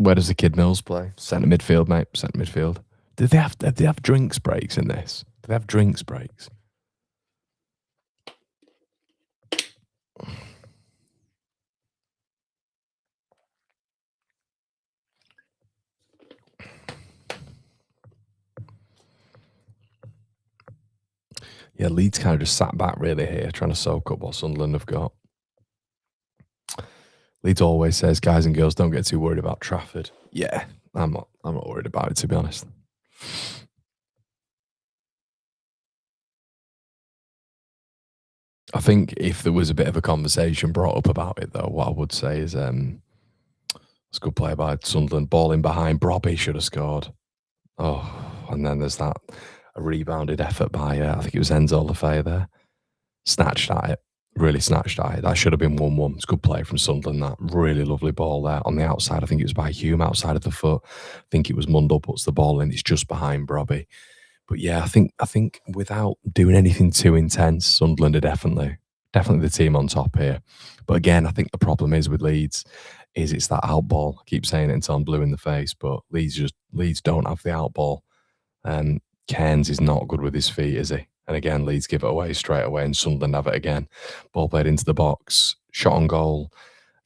Where does the Kid Mills play? Centre midfield, mate. Centre midfield. Do they have drinks breaks in this? Do they have drinks breaks? Yeah, Leeds kind of just sat back really here, trying to soak up what Sunderland have got. Leeds always says, guys and girls, don't get too worried about Trafford. Yeah, I'm not. I'm not worried about it, to be honest. I think if there was a bit of a conversation brought up about it, though, what I would say is, it's a good play by Sunderland. Ball in behind. Brobby should have scored. Oh, and then there's that a rebounded effort by I think it was Enzo Lefebvre there. Snatched at it. Really snatched at it. That should have been 1-1. It's a good play from Sunderland. That really lovely ball there on the outside. I think it was by Hume outside of the foot. I think it was Mundle puts the ball in. It's just behind Brobby. But yeah, I think without doing anything too intense, Sunderland are definitely the team on top here. But again, I think the problem is with Leeds is it's that out ball. I keep saying it until I'm blue in the face, but Leeds don't have the out ball. Cairns is not good with his feet, is he? And again, Leeds give it away straight away, and Sunderland have it again. Ball played into the box, shot on goal.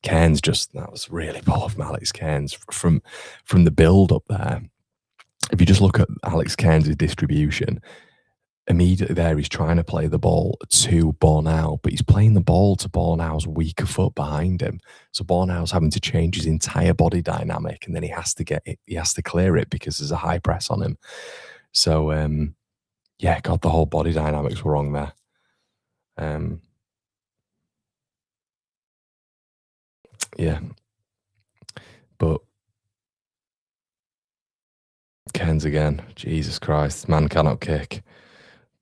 Cairns that was really poor from Alex Cairns from the build up there. If you just look at Alex Cairns' distribution, immediately there he's trying to play the ball to Bornau, but he's playing the ball to Bornau's weaker foot behind him. So Bornau's having to change his entire body dynamic, and then he has to clear it because there's a high press on him. So yeah, God, the whole body dynamics were wrong there. Yeah, but Cairns again. Jesus Christ, man cannot kick.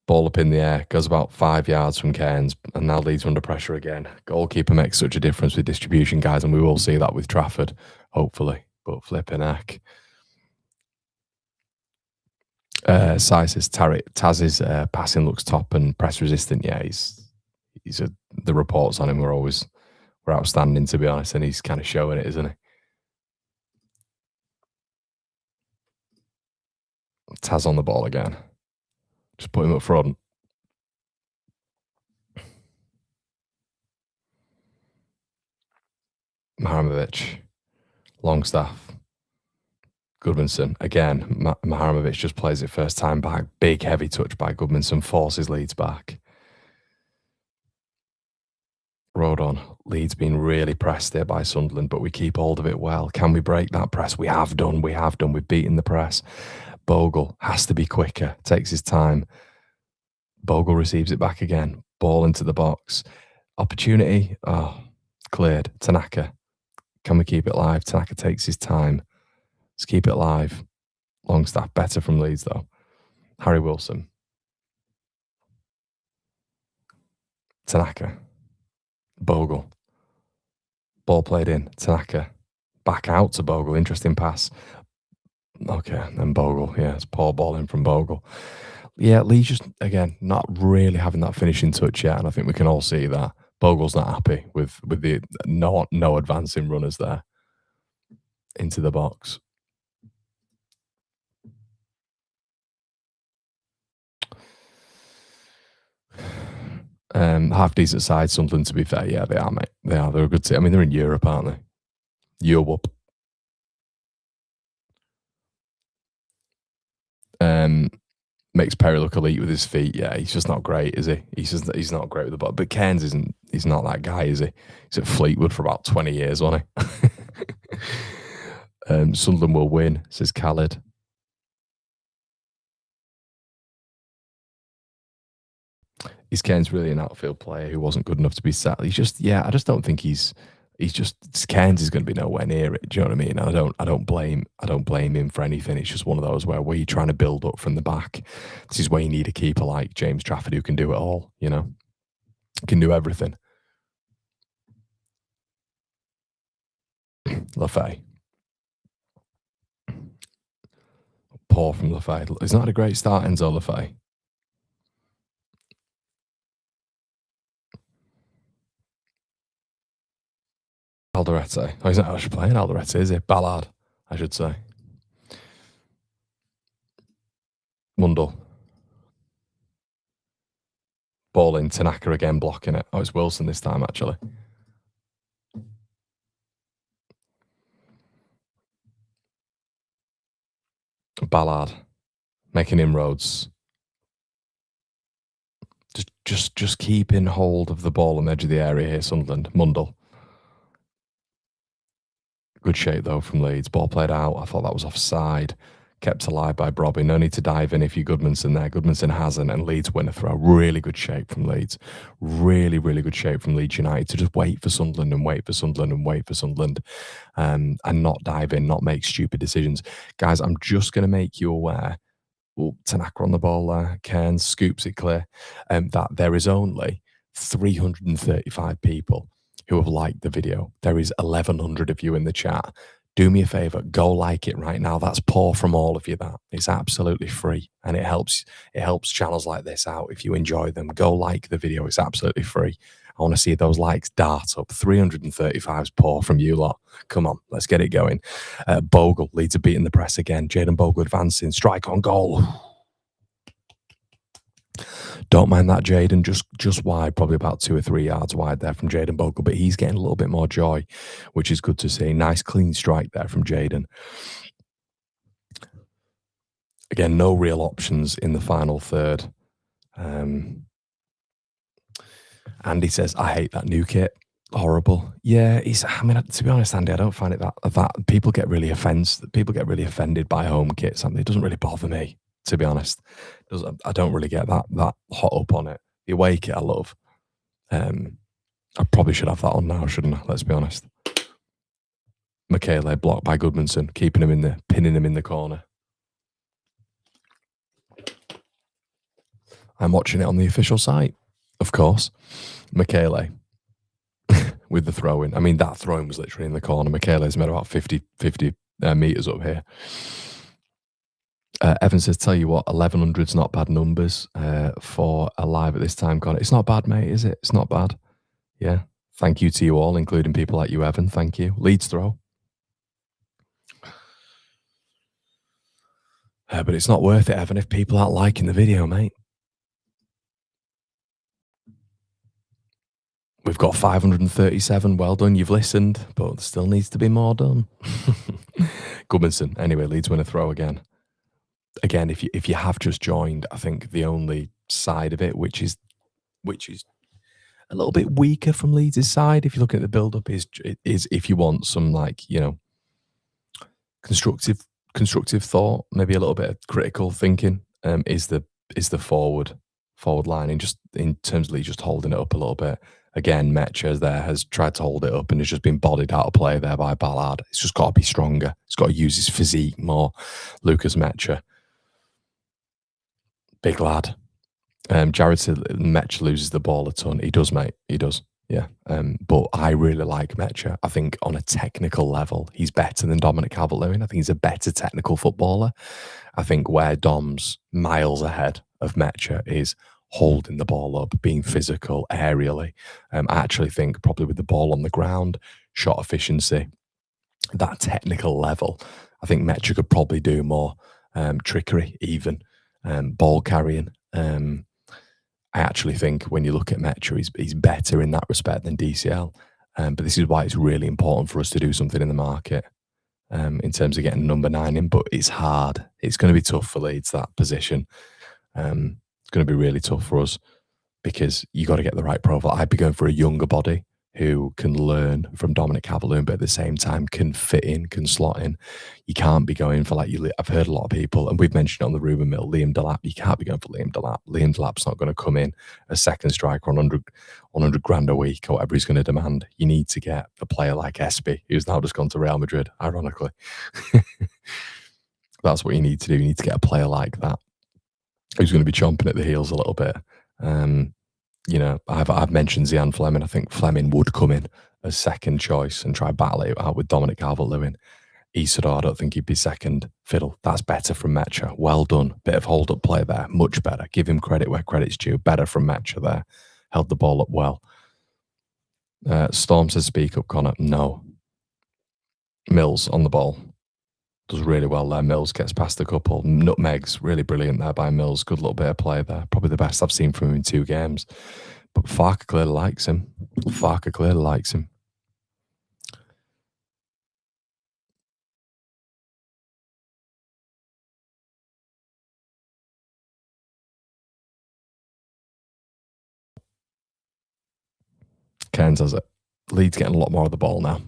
Ball up in the air, goes about 5 yards from Cairns, and now Leeds under pressure again. Goalkeeper makes such a difference with distribution, guys, and we will see that with Trafford, hopefully. But flipping heck. Taz's passing looks top and press resistant. Yeah, the reports on him were outstanding, to be honest, and he's kind of showing it, isn't he? Taz on the ball again. Just put him up front. Maharamovic, Longstaff, Goodmanson. Again, Maharamovic just plays it first time back. Big heavy touch by Goodmanson, forces Leeds back. Rodon. Leeds being really pressed here by Sunderland, but we keep hold of it well. Can we break that press? We have done. We've beaten the press. Bogle has to be quicker, takes his time. Bogle receives it back again. Ball into the box. Opportunity. Oh, cleared. Tanaka. Can we keep it live? Tanaka takes his time. Let's keep it live. Longstaff better from Leeds, though. Harry Wilson. Tanaka. Bogle. Ball played in. Tanaka. Back out to Bogle. Interesting pass. Okay, then Bogle. Yeah, it's poor ball in from Bogle. Yeah, Leeds just, again, not really having that finishing touch yet, and I think we can all see that. Bogle's not happy with the no advancing runners there into the box. Half decent side, Sunderland, to be fair. Yeah, they are, mate. They are. They're a good team. I mean, they're in Europe, aren't they? Europe. Um, Makes Perry look elite with his feet. Yeah, he's just not great, is he? He's not great with the ball. But Cairns isn't. He's not that guy, is he? He's at Fleetwood for about 20 years, wasn't he? Sunderland will win, says Khaled. Is Cairns really an outfield player who wasn't good enough to be sat? He's just, yeah. I just don't think he's just Cairns is going to be nowhere near it. Do you know what I mean? I don't blame him for anything. It's just one of those where you're trying to build up from the back. This is where you need a keeper like James Trafford who can do it all. You know, can do everything. Lafay, poor from Lafay. He's not had a great start, Enzo Lafay. Alderete. Oh, he's not actually playing Alderete, is he? Ballard, I should say. Mundle. Ball in, Tanaka again blocking it. Oh, it's Wilson this time, actually. Ballard making inroads. Just keeping hold of the ball on the edge of the area here, Sunderland. Mundle. Good shape, though, from Leeds. Ball played out. I thought that was offside. Kept alive by Brobby. No need to dive in if you're Goodmanson there. Goodmanson hasn't, and Leeds win a throw. Really good shape from Leeds. Really, really good shape from Leeds United to just wait for Sunderland and wait for Sunderland and wait for Sunderland and not dive in, not make stupid decisions. Guys, I'm just going to make you aware. Oh, Tanaka on the ball there. Cairns scoops it clear. That there is only 335 people who have liked the video. There is 1,100 of you in the chat. Do me a favor, go like it right now. That's poor from all of you. That it's absolutely free, and it helps channels like this out. If you enjoy them, go like the video. It's absolutely free. I want to see those likes dart up. 335 is poor from you lot. Come on, let's get it going. Bogle leads a beat in the press again. Jayden Bogle advancing, strike on goal. Don't mind that, Jayden. Just wide, probably about 2 or 3 yards wide there from Jayden Bogle, but he's getting a little bit more joy, which is good to see. Nice clean strike there from Jayden. Again, no real options in the final third. Andy says, I hate that new kit. Horrible. Yeah, I mean, to be honest, Andy, I don't find it that people get really offended by home kits. I mean, it doesn't really bother me, to be honest. I don't really get that hot up on it. The away kit I love. I probably should have that on now, shouldn't I? Let's be honest. Michele blocked by Goodmanson, pinning him in the corner. I'm watching it on the official site, of course. Michele with the throw-in. I mean, that throw-in was literally in the corner. Michele's made about 50 metres up here. Evan says, tell you what, 1,100's not bad numbers for a live at this time, Connor. It's not bad, mate, is it? It's not bad. Yeah. Thank you to you all, including people like you, Evan. Thank you. Leeds throw. But it's not worth it, Evan, if people aren't liking the video, mate. We've got 537. Well done, you've listened, but there still needs to be more done. Goodmanson. Anyway, Leeds win a throw again. Again, if you have just joined, I think the only side of it, which is a little bit weaker from Leeds' side, if you look at the build-up, is if you want some, like, you know, constructive thought, maybe a little bit of critical thinking, is the forward line, and just in terms of Leeds just holding it up a little bit. Again, Mecha has tried to hold it up and has just been bodied out of play there by Ballard. It's just got to be stronger. It's got to use his physique more. Lucas Mecha. Big lad. Jared said Mecha loses the ball a ton. He does, mate. He does. Yeah. But I really like Mecha. I think on a technical level, he's better than Dominic Calvert-Lewin. I think he's a better technical footballer. I think where Dom's miles ahead of Mecha is holding the ball up, being physical, aerially. I actually think probably with the ball on the ground, shot efficiency, that technical level, I think Mecha could probably do more. Trickery, even. Ball carrying. I actually think when you look at Metro, he's better in that respect than DCL. But this is why it's really important for us to do something in the market in terms of getting number 9 in. But it's hard. It's going to be tough for Leeds, that position. It's going to be really tough for us because you got to get the right profile. I'd be going for a younger body who can learn from Dominic Calvert-Lewin, but at the same time can fit in, can slot in. You can't be going for I've heard a lot of people, and we've mentioned it on the rumour mill, Liam Delap. You can't be going for Liam Delap. Liam Delap's not going to come in as second striker on 100 grand a week or whatever he's going to demand. You need to get a player like Espy, who's now just gone to Real Madrid, ironically. That's what you need to do. You need to get a player like that who's going to be chomping at the heels a little bit. You know, I've mentioned Zian Fleming. I think Fleming would come in as second choice and try battle it out with Dominic Calvert-Lewin. Isidore, I don't think he'd be second fiddle. That's better from Metro. Well done. Bit of hold-up play there. Much better. Give him credit where credit's due. Better from Metro there. Held the ball up well. Storm says, speak up, Connor. No. Mills on the ball. Does really well there. Mills gets past a couple. Nutmegs, really brilliant there by Mills. Good little bit of play there. Probably the best I've seen from him in 2 games. But Farke clearly likes him. Farke clearly likes him. Cairns has it. Leeds getting a lot more of the ball now.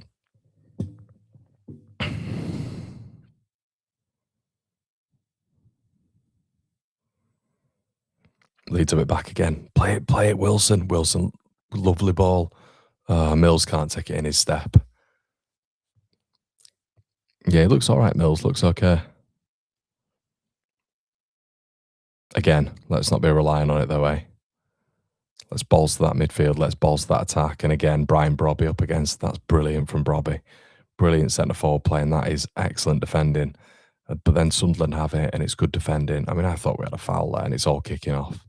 Leeds a bit back again. Play it, Wilson. Wilson, lovely ball. Mills can't take it in his step. Yeah, it looks all right, Mills. Looks okay. Again, let's not be relying on it though, eh? Let's bolster that midfield. Let's bolster that attack. And again, Brian Brobby up against. That's brilliant from Brobby. Brilliant centre forward play, and that is excellent defending. But then Sunderland have it, and it's good defending. I mean, I thought we had a foul there, and it's all kicking off.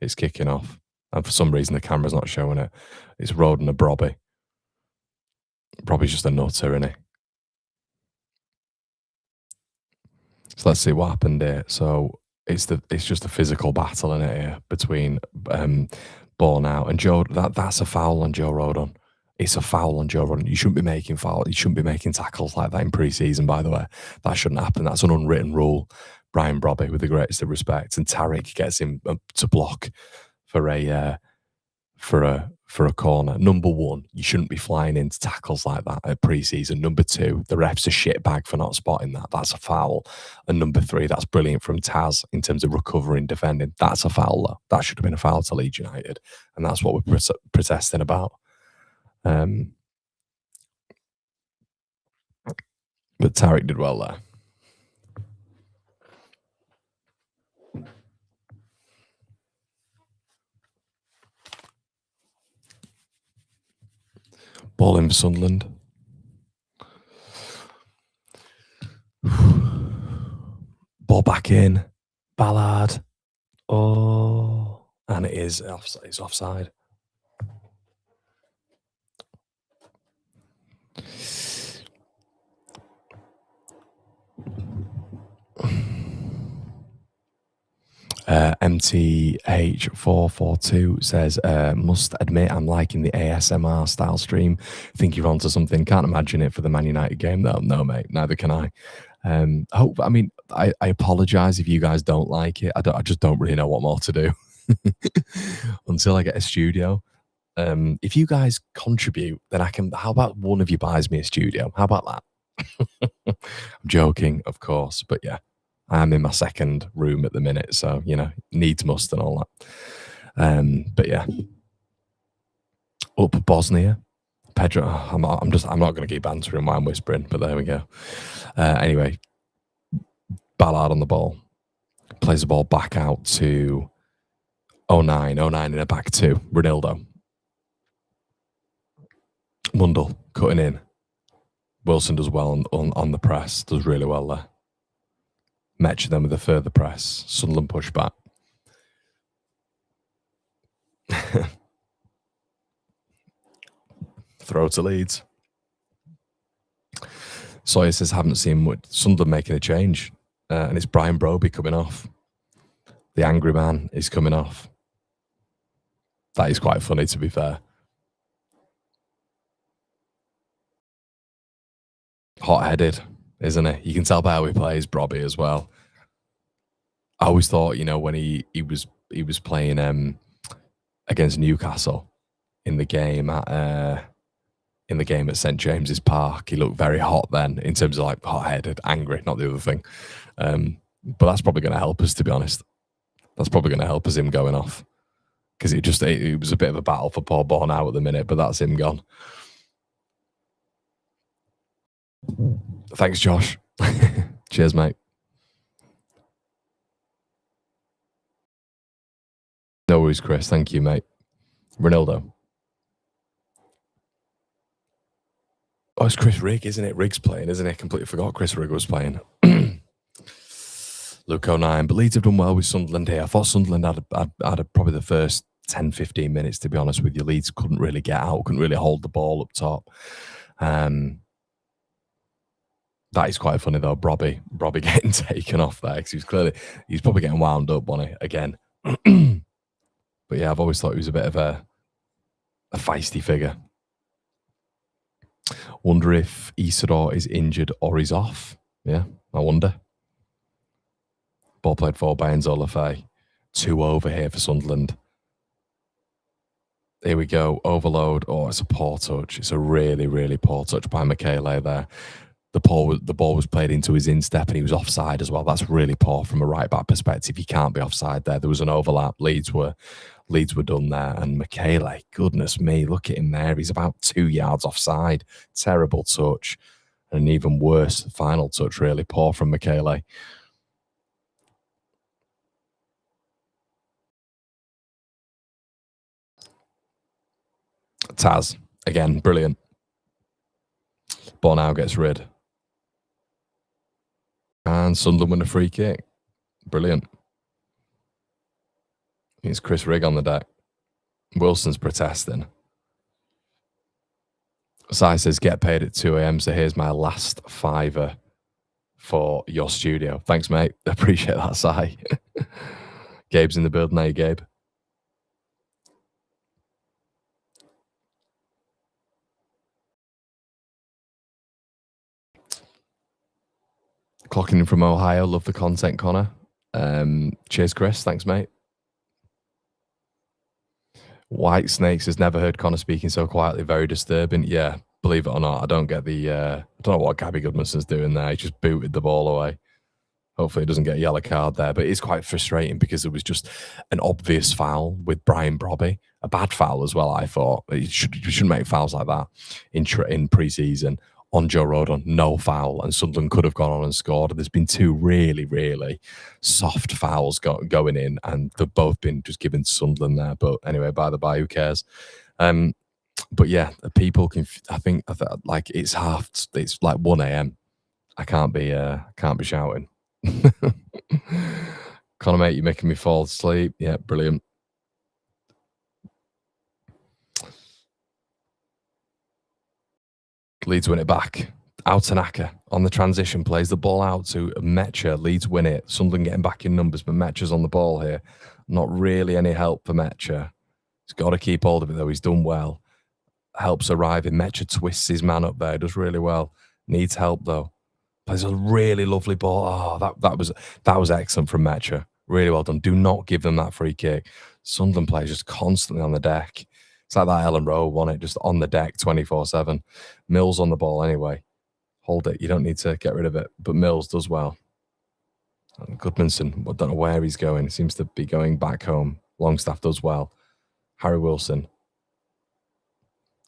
It's kicking off. And for some reason, the camera's not showing it. It's Roden to Brobby. Brobby's just a nutter, isn't he? So let's see what happened here. So it's just a physical battle in it here between Bornout and Joe. That's a foul on Joe Rodon. It's a foul on Joe Rodon. You shouldn't be making fouls. You shouldn't be making tackles like that in pre-season, by the way. That shouldn't happen. That's an unwritten rule. Brian Brobby, with the greatest of respect, and Tariq gets him to block for a corner. Number 1, you shouldn't be flying into tackles like that at pre-season. Number 2, the ref's a shitbag for not spotting that. That's a foul. And number 3, that's brilliant from Taz in terms of recovering, defending. That's a foul, though. That should have been a foul to Leeds United. And that's what we're protesting about. But Tariq did well there. Ball in for Sunderland. Ball back in. Ballard. Oh. And it is offside. It's offside. MTH442 says, must admit I'm liking the ASMR style stream. Think you're onto something. Can't imagine it for the Man United game though. No, mate, neither can I. I apologise if you guys don't like it. I just don't really know what more to do until I get a studio. If you guys contribute, then I can. How about one of you buys me a studio? How about that? I'm joking, of course, but yeah. I'm in my second room at the minute, so, you know, needs must and all that. But yeah. Up Bosnia. Pedro, I'm not going to keep answering while I'm whispering, but there we go. Anyway, Ballard on the ball. Plays the ball back out to 09 in a back 2. Ronaldo. Mundle cutting in. Wilson does well on the press. Does really well there. Metch them with a further press. Sunderland push back. Throw to Leeds. Sawyer says, haven't seen much. Sunderland making a change. And it's Brian Brobby coming off. The angry man is coming off. That is quite funny, to be fair. Hot-headed, isn't he? You can tell by how he plays, Brobby, as well. I always thought, when he was playing against Newcastle in the game at St James's Park, he looked very hot then in terms of like hot-headed, angry, not the other thing. But that's probably going to help us, to be honest. That's probably going to help us him going off because it was a bit of a battle for Paul Bornau at the minute, but that's him gone. Thanks, Josh. Cheers, mate. No worries, Chris. Thank you, mate. Ronaldo. Oh, it's Chris Rigg, isn't it? Rigg's playing, isn't it? Completely forgot Chris Rigg was playing. Luke 09. But Leeds have done well with Sunderland here. I thought Sunderland had probably the first 10, 15 minutes, to be honest with you. Leeds couldn't really get out, couldn't really hold the ball up top. That is quite funny, though. Brobby getting taken off there because he's probably getting wound up on it again. But yeah, I've always thought he was a bit of a feisty figure. Wonder if Isidore is injured or he's off. Yeah, I wonder. Ball played for by Enzo Lafay. 2 over here for Sunderland. Here we go. Overload. Oh, it's a poor touch. It's a really, really poor touch by Michele there. The ball was played into his instep and he was offside as well. That's really poor from a right back perspective. You can't be offside there. There was an overlap. Leeds were done there. And Michele, goodness me, look at him there. He's about 2 yards offside. Terrible touch. And an even worse final touch, really poor from Michele. Taz, again, brilliant. Bornau gets rid. And Sunderland win a free kick. Brilliant. It's Chris Rigg on the deck. Wilson's protesting. Sai says, get paid at 2 a.m. So here's my last fiver for your studio. Thanks, mate. Appreciate that, Sai. Gabe's in the building. Now, Gabe. Clocking in from Ohio. Love the content, Connor. Cheers, Chris. Thanks, mate. White Snakes has never heard Connor speaking so quietly. Very disturbing. Yeah, believe it or not, I don't get the. I don't know what Gabby Goodmanson's doing there. He just booted the ball away. Hopefully, he doesn't get a yellow card there. But it's quite frustrating because it was just an obvious foul with Brian Brobby. A bad foul as well, I thought. You shouldn't make fouls like that in pre-season. On Joe Rodon, no foul, and Sunderland could have gone on and scored. There's been 2 really, really soft fouls going in, and they've both been just given to Sunderland there. But anyway, by the by, who cares? But yeah, people can. I think like it's like 1 a.m. I can't be shouting. Connor, mate, you're making me fall asleep. Yeah, brilliant. Leeds win it back. Out Tanaka on the transition, plays the ball out to Mecha. Leeds win it. Sunderland getting back in numbers, but Mecha's on the ball here. Not really any help for Mecha. He's got to keep hold of it, though. He's done well. Helps arriving. Mecha twists his man up there. Does really well. Needs help, though. Plays a really lovely ball. Oh, that was excellent from Mecha. Really well done. Do not give them that free kick. Sunderland players just constantly on the deck. It's like that Ellen Rowe won it, just on the deck 24/7. Mills on the ball anyway. Hold it. You don't need to get rid of it. But Mills does well. And Goodmanson, I don't know where he's going. He seems to be going back home. Longstaff does well. Harry Wilson.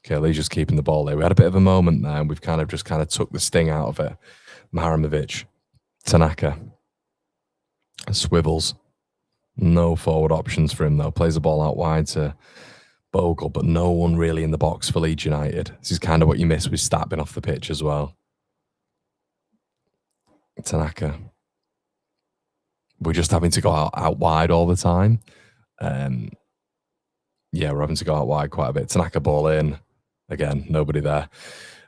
Okay, Lee's just keeping the ball there. We had a bit of a moment there, and we've kind of took the sting out of it. Maharamovic. Tanaka. Swivels. No forward options for him, though. Plays the ball out wide to Bogle, but no one really in the box for Leeds United. This is kind of what you miss with Stat being off the pitch as well. Tanaka. We're just having to go out wide all the time. Yeah, we're having to go out wide quite a bit. Tanaka ball in. Again, nobody there.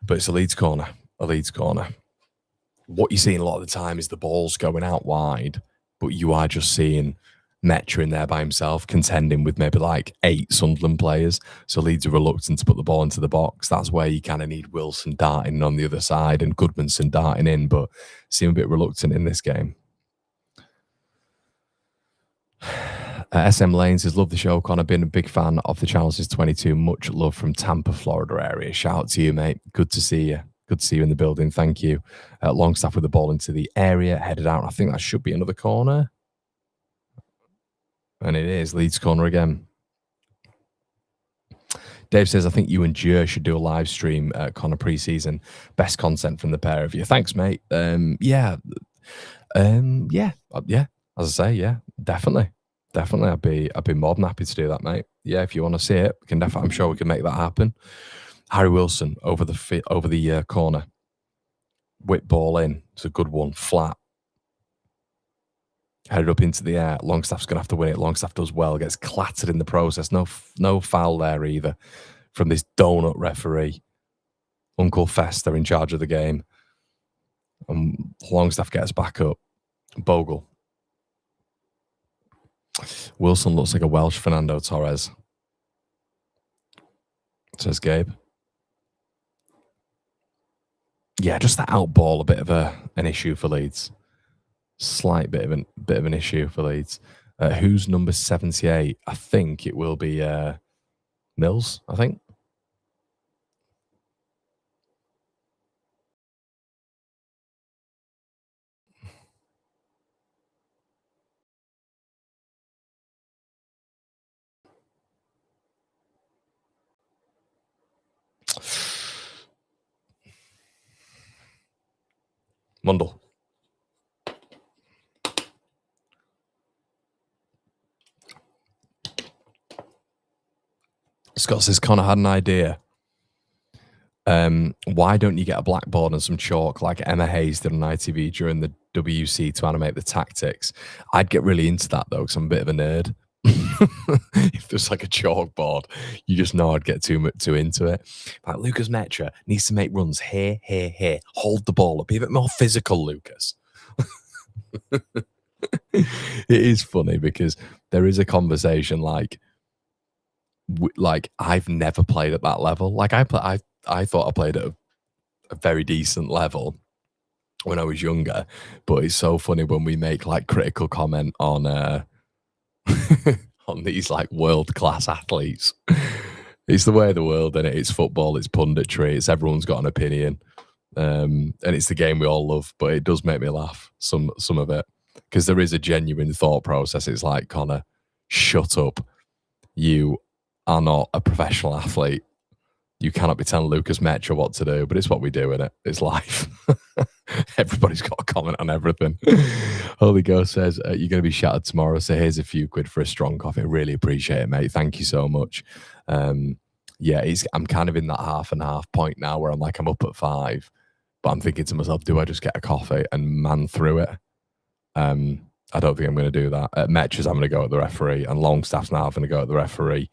But it's a Leeds corner. A Leeds corner. What you're seeing a lot of the time is the ball's going out wide, but you are just seeing Metra in there by himself, contending with maybe like 8 Sunderland players. So Leeds are reluctant to put the ball into the box. That's where you kind of need Wilson darting on the other side and Goodmanson darting in, but seem a bit reluctant in this game. SM Lane says, love the show, Connor. Been a big fan of the channel since 22. Much love from Tampa, Florida area. Shout out to you, mate. Good to see you. Good to see you in the building. Thank you. Longstaff with the ball into the area, headed out. I think that should be another corner. And it is Leeds corner again. Dave says, I think you and Jer should do a live stream, Connor, pre-season. Best content from the pair of you. Thanks, mate. Yeah. As I say, yeah, definitely. I'd be more than happy to do that, mate. Yeah, if you want to see it, we can definitely. I'm sure we can make that happen. Harry Wilson over the corner, whip ball in. It's a good one, flat. Headed up into the air. Longstaff's going to have to win it. Longstaff does well, gets clattered in the process. No foul there either from this donut referee. Uncle Fester in charge of the game. Longstaff gets back up. Bogle. Wilson looks like a Welsh Fernando Torres, says Gabe. Yeah, just that out ball, a bit of an issue for Leeds. Slight bit of an issue for Leeds. Who's number 78? I think it will be Mills, I think. Mundle. Scott says, Connor had an idea. Why don't you get a blackboard and some chalk like Emma Hayes did on ITV during the WC to animate the tactics? I'd get really into that, though, because I'm a bit of a nerd. If there's like a chalkboard, you just know I'd get too into it. Like Lucas Metra needs to make runs here. Hold the ball up. Be a bit more physical, Lucas. It is funny because there is a conversation like I've never played at that level. Like I thought I played at a very decent level when I was younger, but it's so funny when we make like critical comment on on these like world-class athletes. It's the way of the world, and it's football, it's punditry, it's everyone's got an opinion, and it's the game we all love. But it does make me laugh, some of it, because there is a genuine thought process. It's like, Connor, shut up. You are not a professional athlete. You cannot be telling Lucas Metra what to do, but it's what we do, innit? It's life. Everybody's got a comment on everything. Holy Ghost says, you're going to be shattered tomorrow, so here's a few quid for a strong coffee. I really appreciate it, mate. Thank you so much. Yeah, I'm kind of in that half and half point now where I'm up at 5, but I'm thinking to myself, do I just get a coffee and man through it? I don't think I'm going to do that. At Metra's, I'm going to go at the referee, and Longstaff's now going to go at the referee.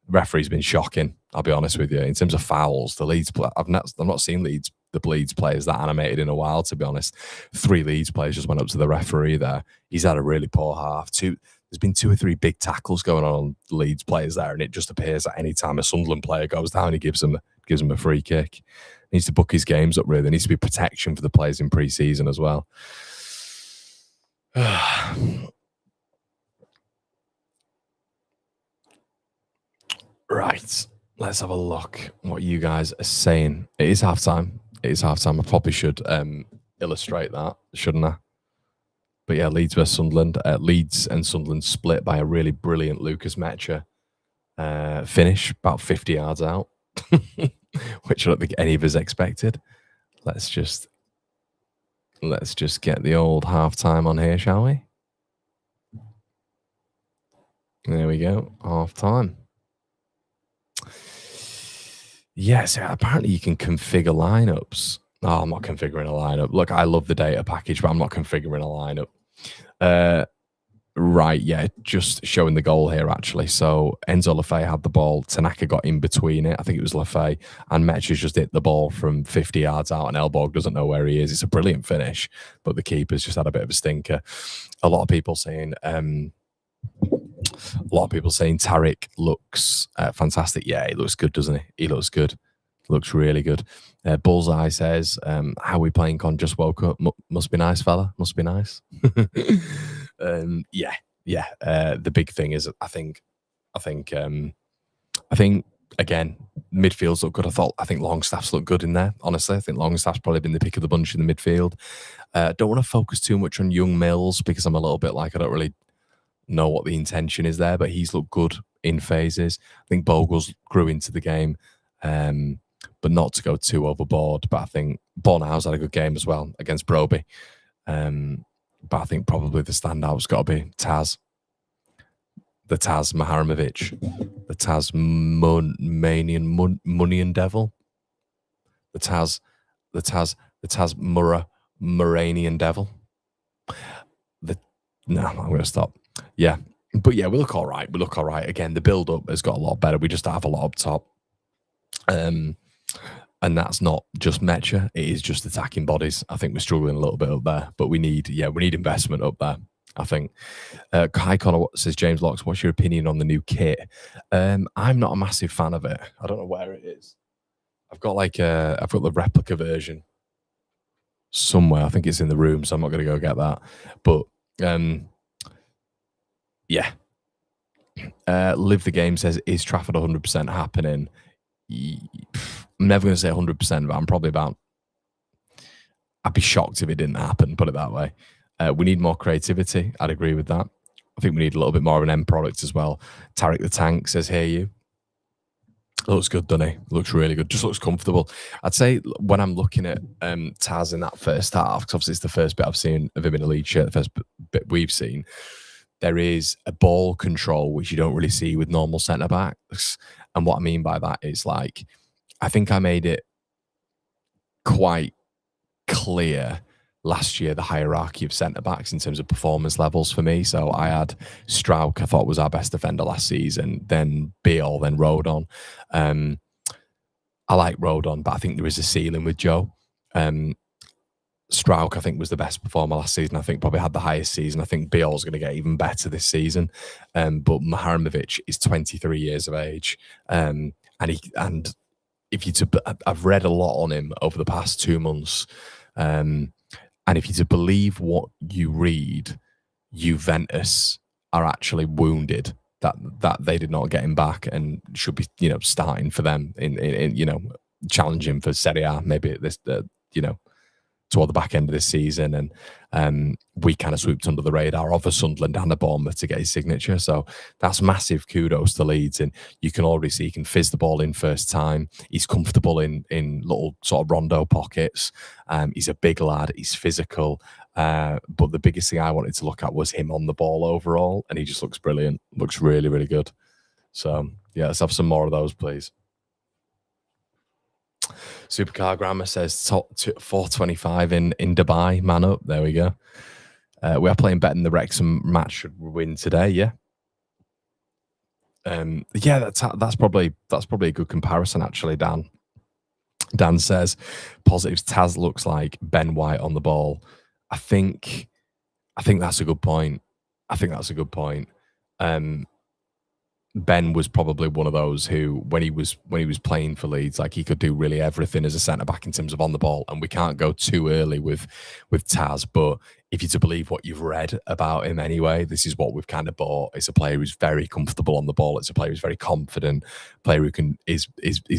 Referee's been shocking, I'll be honest with you. In terms of fouls, the Leeds I've not seen the Leeds players that animated in a while, to be honest. 3 Leeds players just went up to the referee there. He's had a really poor half. There's been 2 or 3 big tackles going on the Leeds players there, and it just appears that any time a Sunderland player goes down, he gives him a free kick. He needs to book his games up, really. There needs to be protection for the players in pre-season as well. Right, let's have a look what you guys are saying. It is halftime. I probably should illustrate that, shouldn't I? But yeah, Leeds versus Sunderland. Leeds and Sunderland split by a really brilliant Lucas Metra finish, about 50 yards out, which I don't think any of us expected. Let's just get the old halftime on here, shall we? There we go, halftime. Yes, apparently you can configure lineups. Oh, I'm not configuring a lineup. Look, I love the data package, but I'm not configuring a lineup. Right, yeah, just showing the goal here, actually. So Enzo Lefebvre had the ball. Tanaka got in between it. I think it was Lefebvre. And Metra's just hit the ball from 50 yards out, and Elborg doesn't know where he is. It's a brilliant finish, but the keeper's just had a bit of a stinker. A lot of people saying A lot of people saying Tarek looks fantastic. Yeah, he looks good, doesn't he? He looks good. Looks really good. Bullseye says, how we playing con? Just woke up. Must be nice, fella. Must be nice. Yeah. The big thing is, I think again, midfields look good. I think Longstaff's look good in there. Honestly, I think Longstaff's probably been the pick of the bunch in the midfield. Don't want to focus too much on young Mills because I'm a little bit like I don't really know what the intention is there, but he's looked good in phases. I think Bogle's grew into the game, but not to go too overboard. But I think Bornau's had a good game as well against Broby. But I think probably the standout's got to be Taz. The Taz Maharamovic. The Tasmanian Munian Devil. The Taz Moranian Devil. No, I'm going to stop. Yeah. But yeah, we look all right. Again, the build-up has got a lot better. We just have a lot up top. And that's not just Mecha. It is just attacking bodies. I think we're struggling a little bit up there. But we need investment up there, I think. Kai Connor says, James Locks, what's your opinion on the new kit? I'm not a massive fan of it. I don't know where it is. I've got the replica version somewhere. I think it's in the room, so I'm not going to go get that. But yeah. Live the Game says, is Trafford 100% happening? I'm never going to say 100%, but I'm probably I'd be shocked if it didn't happen, put it that way. We need more creativity. I'd agree with that. I think we need a little bit more of an end product as well. Tarek the Tank says, hear you. Looks good, doesn't he? Looks really good. Just looks comfortable. I'd say when I'm looking at Taz in that first half, because obviously it's the first bit I've seen of him in a Leeds shirt, the first bit we've seen, there is a ball control which you don't really see with normal centre-backs. And what I mean by that is, like, I think I made it quite clear last year the hierarchy of centre-backs in terms of performance levels for me. So I had Strauch, I thought was our best defender last season, then Beal, then Rodon. I like Rodon, but I think there is a ceiling with Joe. Strauch, I think, was the best performer last season. I think probably had the highest season. I think Beal's going to get even better this season. But Maharamovic is 23 years of age. And I've read a lot on him over the past 2 months. And if you're to believe what you read, Juventus are actually wounded that they did not get him back and should be, starting for them in challenging for Serie A maybe at this, toward the back end of this season. And we kind of swooped under the radar of a Sunderland and a Bournemouth to get his signature. So that's massive kudos to Leeds. And you can already see he can fizz the ball in first time. He's comfortable in little sort of rondo pockets. He's a big lad. He's physical. But the biggest thing I wanted to look at was him on the ball overall. And he just looks brilliant. Looks really, really good. So, yeah, let's have some more of those, please. Supercar Grammar says 425 in Dubai. Man up. There we go. We are playing better than the Wrexham match should win today. Yeah. Yeah, that's probably a good comparison actually, Dan. Dan says positives. Taz looks like Ben White on the ball. I think that's a good point. Ben was probably one of those who, when he was playing for Leeds, like, he could do really everything as a centre back in terms of on the ball. And we can't go too early with Taz, but if you're to believe what you've read about him anyway, this is what we've kind of bought. It's a player who's very comfortable on the ball. It's a player who's very confident. Player who is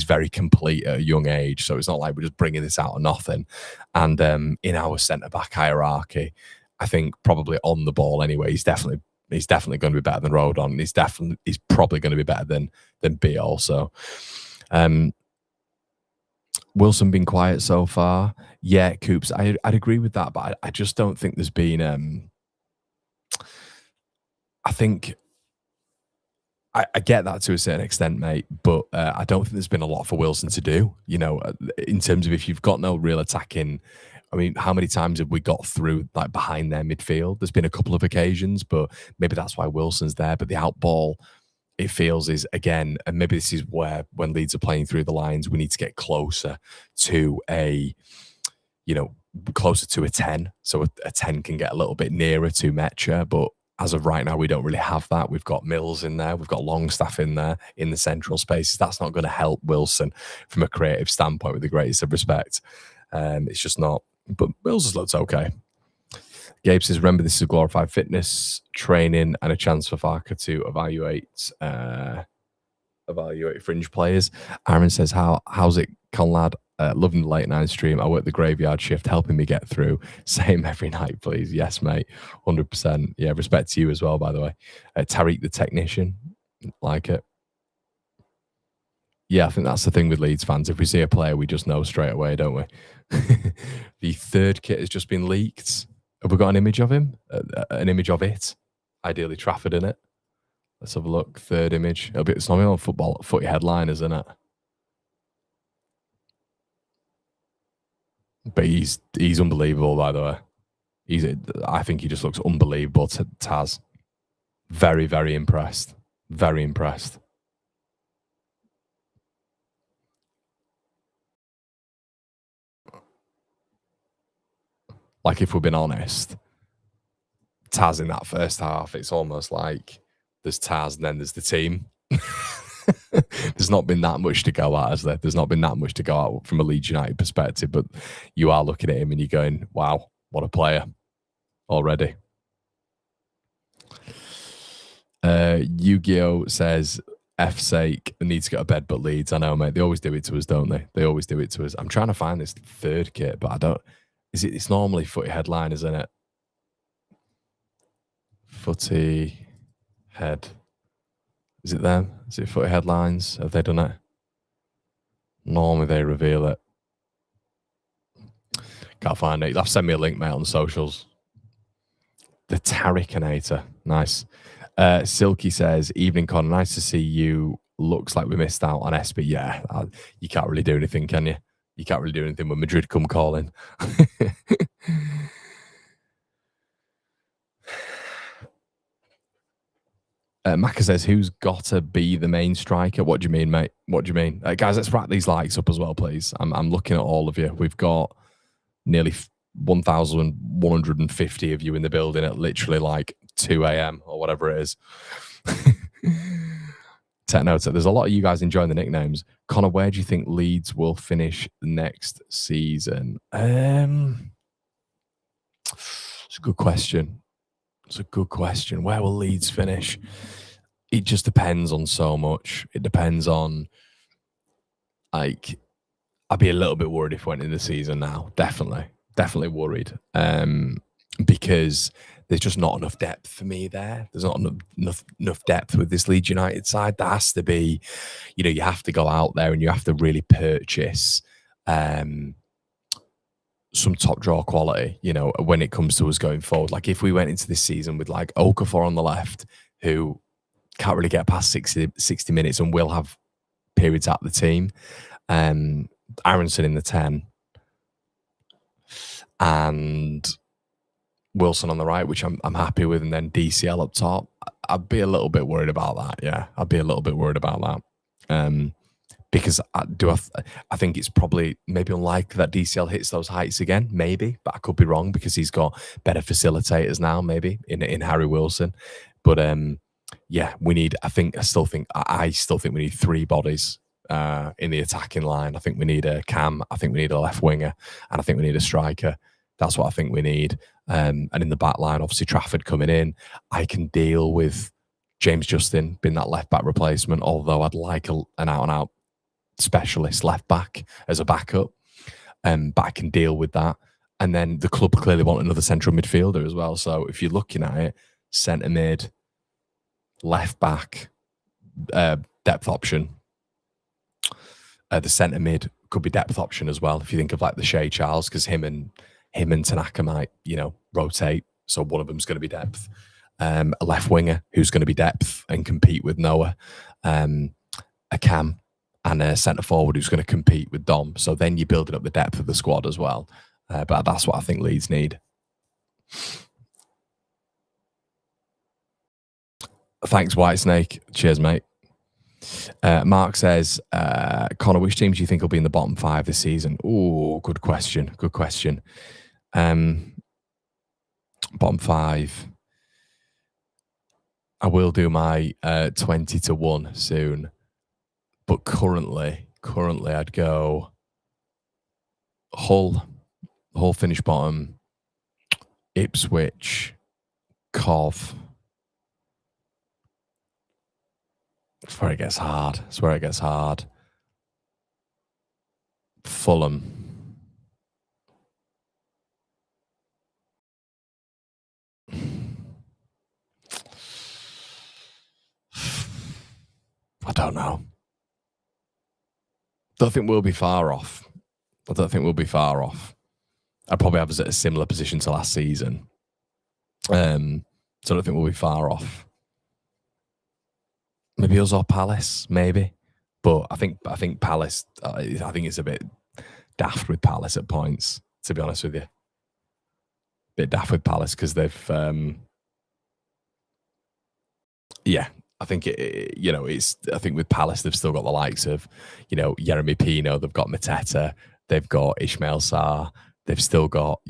very complete at a young age. So it's not like we're just bringing this out of nothing. And in our centre back hierarchy, I think probably on the ball anyway, he's definitely going to be better than Rodon. He's probably going to be better than B also. Wilson been quiet so far. Yeah, Coops, I'd agree with that, but I just don't think there's been. I think I get that to a certain extent, mate, but I don't think there's been a lot for Wilson to do. In terms of if you've got no real attacking. I mean, how many times have we got through, like, behind their midfield? There's been a couple of occasions, but maybe that's why Wilson's there. But the out ball, it feels, is, again, and maybe this is where, when Leeds are playing through the lines, we need to get closer to a 10. So a 10 can get a little bit nearer to Mecha, but as of right now, we don't really have that. We've got Mills in there. We've got Longstaff in there in the central spaces. That's not going to help Wilson from a creative standpoint, with the greatest of respect. It's just not. But Mills has looked okay. Gabe says, remember, this is a glorified fitness training and a chance for Farke to evaluate fringe players. Aaron says, how's it, Conlad? Loving the late night stream. I work the graveyard shift, helping me get through. Same every night, please. Yes, mate. 100%. Yeah, respect to you as well, by the way. Tariq the technician. Like it. Yeah, I think that's the thing with Leeds fans. If we see a player, we just know straight away, don't we? The third kit has just been leaked. Have we got an image of him? An image of it? Ideally Trafford in it. Let's have a look. Third image. It's not on footy headline, isn't it? But he's unbelievable, by the way. I think he just looks unbelievable. Taz. Very, very impressed. Very impressed. Like, if we've been honest, Taz in that first half, it's almost like there's Taz and then there's the team. There's not been that much to go at, has there? There's not been that much to go at from a Leeds United perspective, but you are looking at him and you're going, wow, what a player already. Yu-Gi-Oh says, F sake, I need to go to bed, but Leeds. I know, mate. They always do it to us, don't they? They always do it to us. I'm trying to find this third kit, but I don't. It's normally footy headline, isn't it? Footy head. Is it them? Is it footy headlines? Have they done it? Normally they reveal it. Can't find it. You'll have to send me a link, mate, on the socials. The Tarikinator. Nice. Silky says, evening, Con. Nice to see you. Looks like we missed out on SB. Yeah, you can't really do anything, can you? You can't really do anything when Madrid come calling. Maka says, who's got to be the main striker? What do you mean, mate? What do you mean? Guys, let's wrap these likes up as well, please. I'm looking at all of you. We've got nearly 1,150 of you in the building at literally like 2 a.m. or whatever it is. Techno, there's a lot of you guys enjoying the nicknames. Connor, where do you think Leeds will finish next season? It's a good question. It's a good question. Where will Leeds finish? It just depends on so much. It depends on, like, I'd be a little bit worried if we went in the season now. Definitely worried. Because there's just not enough depth for me there. There's not enough depth with this Leeds United side. There has to be, you have to go out there and you have to really purchase some top draw quality, when it comes to us going forward. Like, if we went into this season with like Okafor on the left, who can't really get past 60 minutes and will have periods at the team, Aronson in the 10, and Wilson on the right, which I'm happy with, and then DCL up top, I'd be a little bit worried about that. Yeah, I'd be a little bit worried about that. Because I think it's probably maybe unlikely that DCL hits those heights again, maybe, but I could be wrong because he's got better facilitators now, maybe in Harry Wilson. But yeah, I still think we need three bodies in the attacking line. I think we need a cam. I think we need a left winger, and I think we need a striker. That's what I think we need. And in the back line, obviously Trafford coming in. I can deal with James Justin being that left back replacement, although I'd like an out and out specialist left back as a backup, but I can deal with that. And then the club clearly want another central midfielder as well. So if you're looking at it, centre mid, left back, depth option. The centre mid could be depth option as well. If you think of like the Shea Charles, because him and Tanaka might rotate. So one of them's going to be depth. A left winger who's going to be depth and compete with Noah. A cam. And a centre forward who's going to compete with Dom. So then you're building up the depth of the squad as well. But that's what I think Leeds need. Thanks, Whitesnake. Cheers, mate. Mark says, Connor, which teams do you think will be in the bottom 5 this season? Oh, good question. Good question. Bottom 5. I will do my 20 to 1 soon. But currently, I'd go Hull, finish bottom, Ipswich, Cov. That's where it gets hard. That's where it gets hard. Fulham. I don't know. Don't think we'll be far off. I don't think we'll be far off. I'd probably have us at a similar position to last season. So I don't think we'll be far off. Maybe us or Palace, maybe. But I think Palace. I think it's a bit daft with Palace at points. To be honest with you, bit daft with Palace because they've. Yeah, I think it's. I think with Palace they've still got the likes of, Jeremy Pino. They've got Mateta. They've got Ismail Sarr. They've still got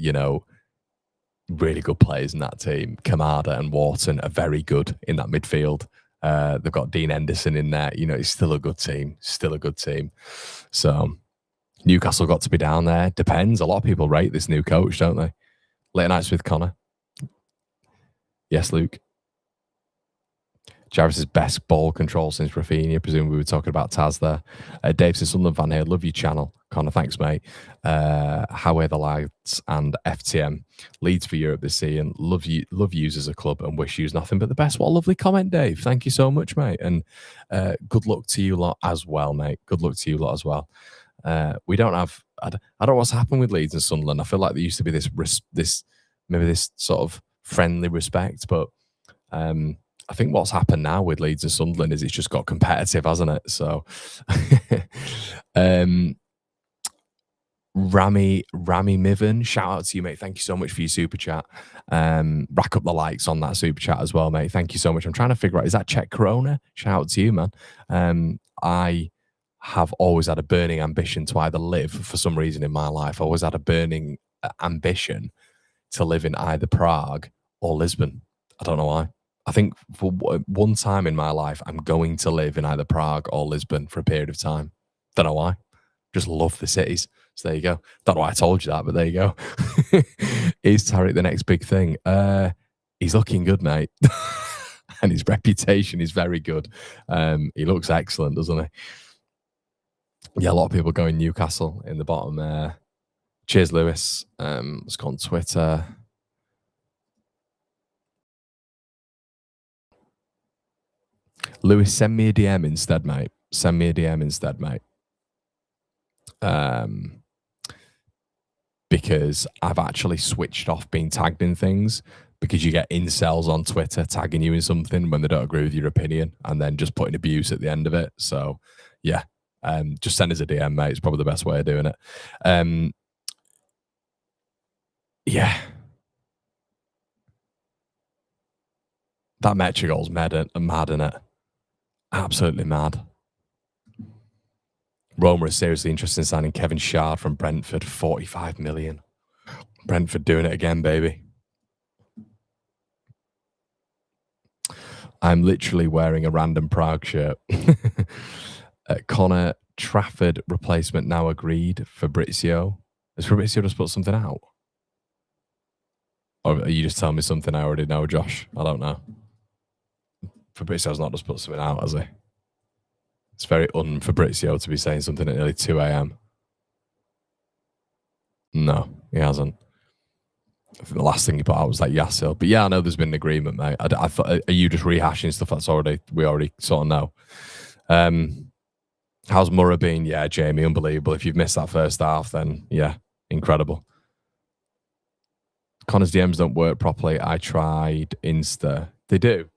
really good players in that team. Kamada and Wharton are very good in that midfield. They've got Dean Henderson in there. It's still a good team. Still a good team. So Newcastle got to be down there. Depends. A lot of people rate this new coach, don't they? Late nights with Connor. Yes, Luke. Jarvis's best ball control since Rafinha. Presume we were talking about Taz there. Dave's Sunderland fan here. Love your channel. Connor, thanks, mate. How are the lads and FTM? Leeds for Europe this season. Love yous as a club and wish yous nothing but the best. What a lovely comment, Dave. Thank you so much, mate. And good luck to you lot as well, mate. Good luck to you lot as well. We don't have... I don't know what's happened with Leeds and Sunderland. I feel like there used to be this sort of friendly respect, but... I think what's happened now with Leeds and Sunderland is it's just got competitive, hasn't it? So, Rami Mivan, shout out to you, mate. Thank you so much for your super chat. Rack up the likes on that super chat as well, mate. Thank you so much. I'm trying to figure out, is that Czech Corona? Shout out to you, man. I have always had a burning ambition to either live, for some reason in my life, I always had a burning ambition to live in either Prague or Lisbon. I don't know why. I think for one time in my life, I'm going to live in either Prague or Lisbon for a period of time. Don't know why. Just love the cities. So there you go. Don't know why I told you that, but there you go. Is Tariq the next big thing? He's looking good, mate. And his reputation is very good. He looks excellent, doesn't he? Yeah, a lot of people going Newcastle in the bottom there. Cheers, Lewis. Let's go on Twitter. Lewis, send me a DM instead, mate. Send me a DM instead, mate. Because I've actually switched off being tagged in things because you get incels on Twitter tagging you in something when they don't agree with your opinion and then just putting abuse at the end of it. So, yeah, just send us a DM, mate. It's probably the best way of doing it. Yeah. That Metro goal's mad, isn't it? Absolutely mad. Roma is seriously interested in signing Kevin Shard from Brentford, 45 million. Brentford doing it again, baby. I'm literally wearing a random Prague shirt. Connor, Trafford replacement now agreed. Fabrizio. Has Fabrizio just put something out? Or are you just telling me something I already know, Josh? I don't know. Fabrizio's not just put something out, has he? It's very un-Fabrizio to be saying something at nearly 2 a.m. No, he hasn't. I think the last thing he put out was like Yassil. But yeah, I know there's been an agreement, mate. I thought, are you just rehashing stuff we already sort of know? How's Murrah been? Yeah, Jamie, unbelievable. If you've missed that first half, then yeah, incredible. Connor's DMs don't work properly. I tried Insta. They do.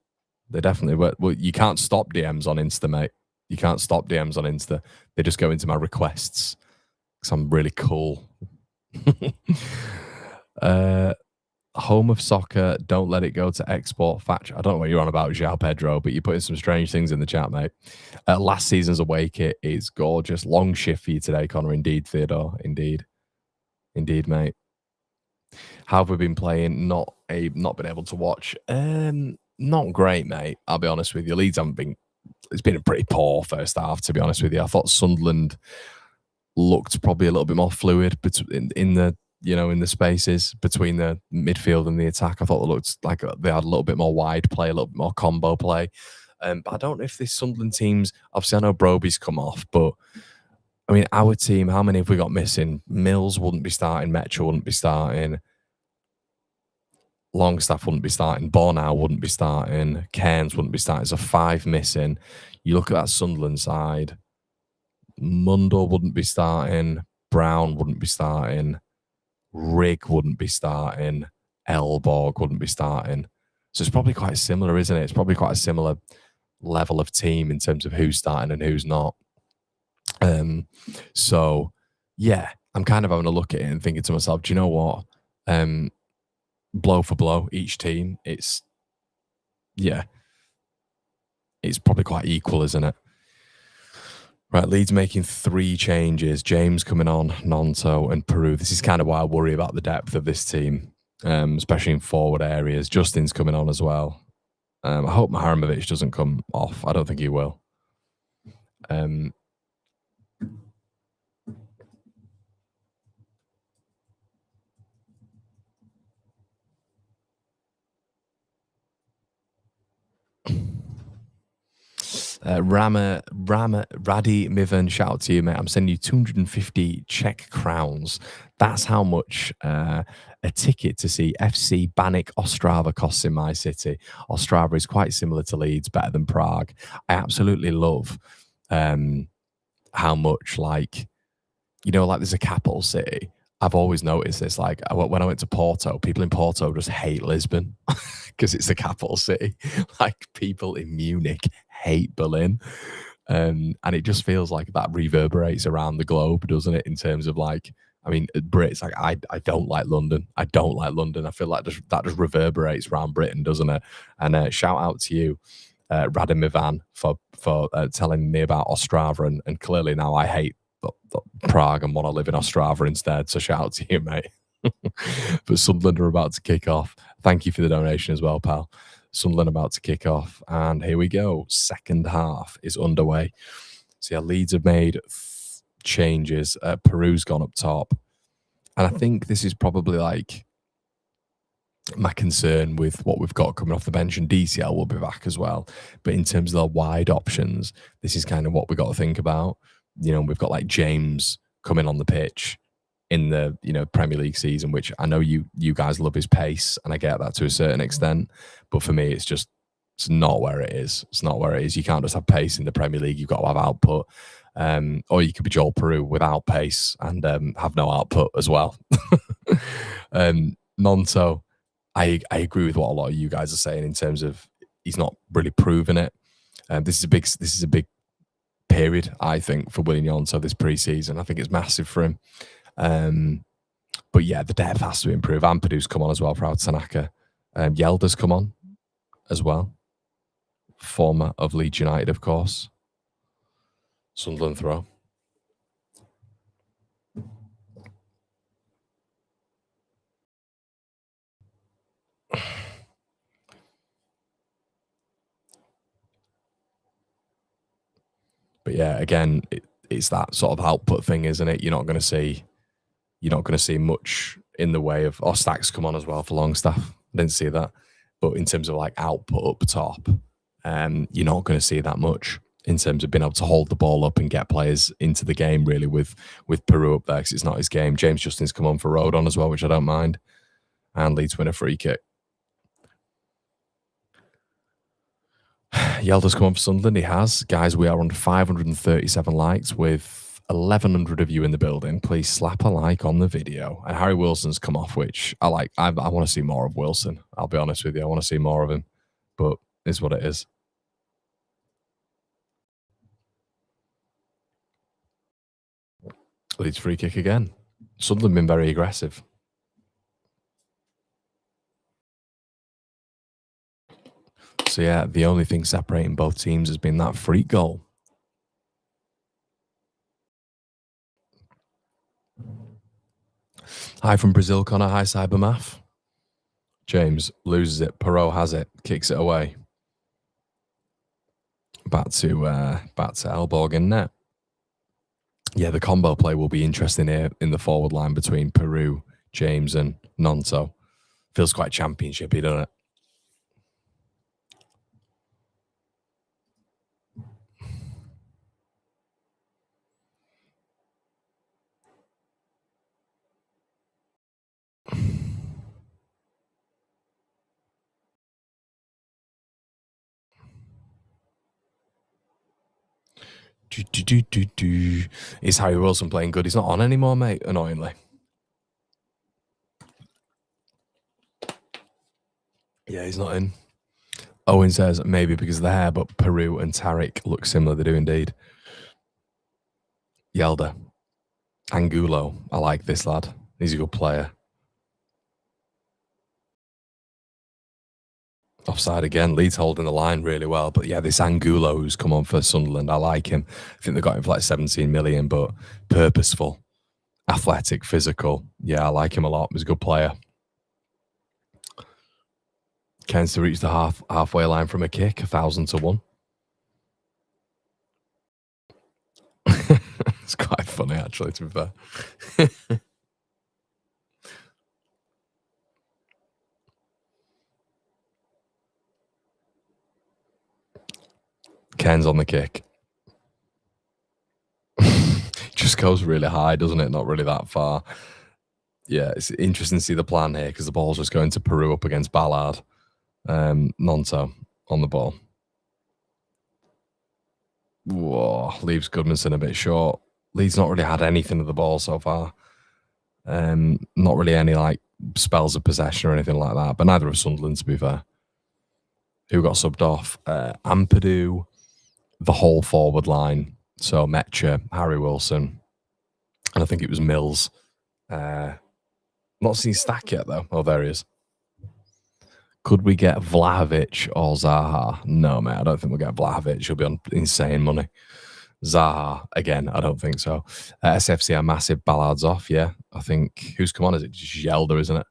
They definitely work. Well, you can't stop DMs on Insta, mate. You can't stop DMs on Insta. They just go into my requests because I'm really cool. Home of soccer, don't let it go to export fatch. I don't know what you're on about, João Pedro, but you're putting some strange things in the chat, mate. Last season's away kit is gorgeous. Long shift for you today, Connor. Indeed, Theodore. Indeed, mate. How have we been playing? Not been able to watch. Not great, mate. I'll be honest with you. Leeds haven't been. It's been a pretty poor first half, to be honest with you. I thought Sunderland looked probably a little bit more fluid in the in the spaces between the midfield and the attack. I thought they looked like they had a little bit more wide play, a little bit more combo play. But I don't know if this Sunderland teams. Obviously, I know Broby's come off, but I mean, our team. How many have we got missing? Mills wouldn't be starting. Metro wouldn't be starting. Longstaff wouldn't be starting. Bornow wouldn't be starting. Cairns wouldn't be starting. So 5 missing. You look at that Sunderland side. Mundle wouldn't be starting. Brown wouldn't be starting. Rig wouldn't be starting. Elborg wouldn't be starting. So it's probably quite similar, isn't it? It's probably quite a similar level of team in terms of who's starting and who's not. So yeah, I'm kind of having a look at it and thinking to myself, do you know what? Blow for blow, each team, it's probably quite equal, isn't it? Right, Leeds making 3 changes. James coming on, Nonto and Peru. This is kind of why I worry about the depth of this team, especially in forward areas. Justin's coming on as well. I hope Maharamovic doesn't come off. I don't think he will. Radi Mivan, shout out to you, mate. I'm sending you 250 Czech crowns. That's how much a ticket to see FC Baník Ostrava costs in my city. Ostrava is quite similar to Leeds, better than Prague. I absolutely love how much, like, like there's a capital city. I've always noticed this. Like when I went to Porto, people in Porto just hate Lisbon because it's the capital city. Like people in Munich hate Berlin. And it just feels like that reverberates around the globe, doesn't it? In terms of like, I mean, Brits, like I don't like London. I don't like London. I feel like that just reverberates around Britain, doesn't it? And shout out to you, Radim Ivan, for telling me about Ostrava, and clearly now I hate Prague and want to live in Ostrava instead. So shout out to you, mate. But Sunderland are about to kick off. Thank you for the donation as well, pal. Sunderland about to kick off, and here we go. Second half is underway. So yeah, Leeds have made changes. Peru's gone up top, and I think this is probably like my concern with what we've got coming off the bench, and DCL will be back as well. But in terms of the wide options, this is kind of what we've got to think about. We've got like James coming on the pitch in the Premier League season, which I know you guys love his pace, and I get that to a certain extent. But for me, it's not where it is. It's not where it is. You can't just have pace in the Premier League. You've got to have output. Or you could be Joel Peru without pace and have no output as well. Nonto, I agree with what a lot of you guys are saying in terms of he's not really proven it. This is a big period, I think, for Willian Nonto this pre-season. I think it's massive for him. But yeah, the depth has to improve. Ampadu's come on as well, Proud Tanaka. Yelda's come on as well. Former of Leeds United, of course. Sunderland throw. But yeah, again, it's that sort of output thing, isn't it? You're not going to see much in the way of. Stacks come on as well for Longstaff. I didn't see that, but in terms of like output up top, you're not going to see that much in terms of being able to hold the ball up and get players into the game. Really, with Peru up there, because it's not his game. James Justin's come on for Rodon as well, which I don't mind, and Leeds win a free kick. Yelda's come on for Sunderland. He has. Guys, we are on 537 likes with 1,100 of you in the building. Please slap a like on the video. And Harry Wilson's come off, which I like. I want to see more of Wilson. I'll be honest with you. I want to see more of him. But it's what it is. Leeds free kick again. Sunderland been very aggressive. So yeah, the only thing separating both teams has been that free goal. Hi from Brazil, Connor. Hi, Cybermath. James loses it. Perot has it. Kicks it away. Back to Elborg in net. Yeah, the combo play will be interesting here in the forward line between Peru, James, and Nonto. Feels quite championshipy, doesn't it? Is Harry Wilson playing good? He's not on anymore, mate, annoyingly. Yeah, he's not in. Owen says maybe because of the hair, but Peru and Tariq look similar. They do indeed. Yelda. Angulo. I like this lad. He's a good player. Offside again. Leeds holding the line really well. But yeah, this Angulo who's come on for Sunderland, I like him. I think they got him for like 17 million, but purposeful, athletic, physical. Yeah, I like him a lot. He's a good player. Kens to reach the halfway line from a kick, 1,000 to 1. It's quite funny, actually, to be fair. Ken's on the kick. Just goes really high, doesn't it? Not really that far. Yeah, it's interesting to see the plan here because the ball's just going to Peru up against Ballard. Nonto on the ball. Whoa, leaves Goodmanson a bit short. Leeds not really had anything of the ball so far. Not really any like spells of possession or anything like that, but neither of Sunderland, to be fair. Who got subbed off? Ampadu, the whole forward line. So Metcha, Harry Wilson, and I think it was Mills. Not seen Stack yet, though. Oh, there he is. Could we get Vlahovic or Zaha? No, mate, I don't think we'll get Vlahovic. He'll be on insane money. Zaha, again, I don't think so. SFC are massive. Ballard's off, yeah. I think, who's come on? Is it just Yelda, isn't it?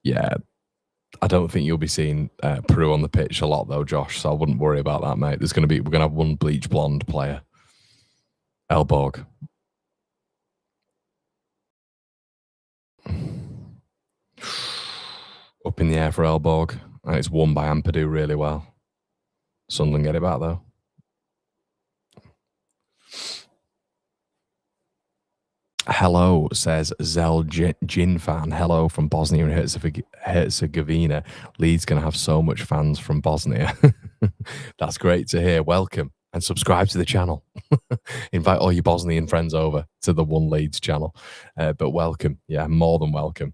Yeah. I don't think you'll be seeing Peru on the pitch a lot, though, Josh, so I wouldn't worry about that, mate. We're going to have one bleach blonde player. Elborg. Up in the air for Elborg. And it's won by Ampadu really well. Sunderland get it back, though. Hello, says Zel Jin fan. Hello from Bosnia and Herzegovina. Leeds going to have so much fans from Bosnia. That's great to hear. Welcome and subscribe to the channel. Invite all your Bosnian friends over to the One Leeds channel. But welcome. Yeah, more than welcome.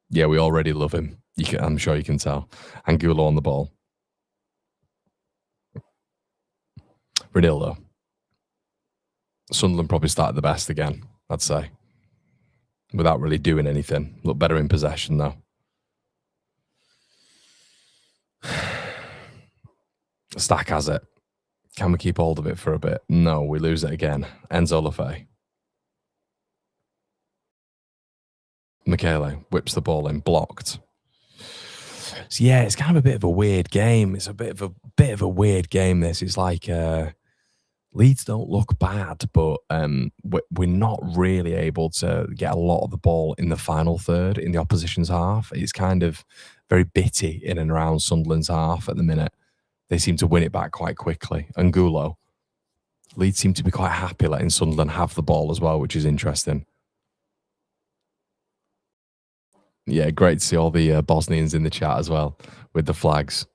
Yeah, we already love him. I'm sure you can tell. Angulo on the ball. Ronaldo. Sunderland probably started the best again, I'd say. Without really doing anything. Look better in possession, though. Stack has it. Can we keep hold of it for a bit? No, we lose it again. Enzo Lefebvre. Michele whips the ball in, blocked. So yeah, it's kind of a bit of a weird game. It's a bit of a weird game, this. It's like Leeds don't look bad, but we're not really able to get a lot of the ball in the final third in the opposition's half. It's kind of very bitty in and around Sunderland's half at the minute. They seem to win it back quite quickly. Angulo. Leeds seem to be quite happy letting Sunderland have the ball as well, which is interesting. Yeah, great to see all the Bosnians in the chat as well with the flags.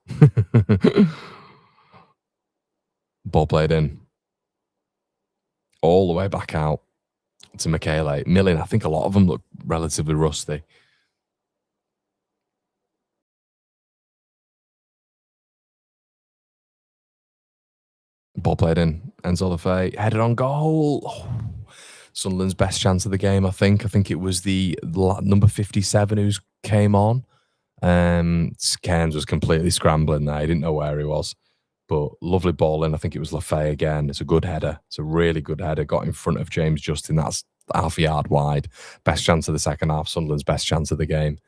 Ball played in. All the way back out to Michele. Millen, I think a lot of them look relatively rusty. Ball played in. Enzo Lefebvre headed on goal. Oh. Sunderland's best chance of the game, I think. I think it was the number 57 who came on. Cairns was completely scrambling there. He didn't know where he was. But lovely ball in. I think it was Lefebvre again. It's a good header. It's a really good header. Got in front of James Justin. That's half a yard wide. Best chance of the second half, Sunderland's best chance of the game.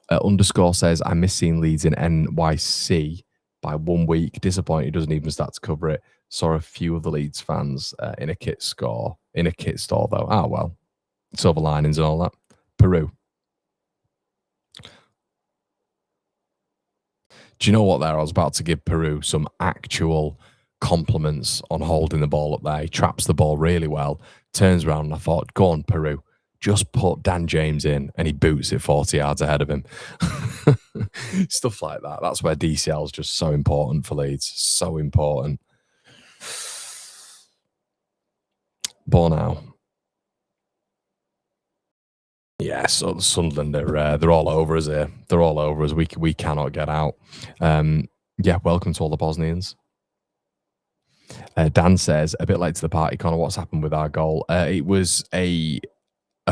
Underscore says, I miss seeing Leeds in NYC by 1 week. Disappointed he doesn't even start to cover it. Saw a few of the Leeds fans in a kit store, though. Ah, well, silver linings and all that. Peru. Do you know what there? I was about to give Peru some actual compliments on holding the ball up there. He traps the ball really well, turns around, and I thought, go on, Peru. Just put Dan James in, and he boots it 40 yards ahead of him. Stuff like that. That's where DCL is just so important for Leeds. So important. Bornau. Yeah, so Sunderland, they're all over us here. They're all over us. We cannot get out. Yeah, welcome to all the Bosnians. Dan says, a bit late to the party, Connor, what's happened with our goal? It was a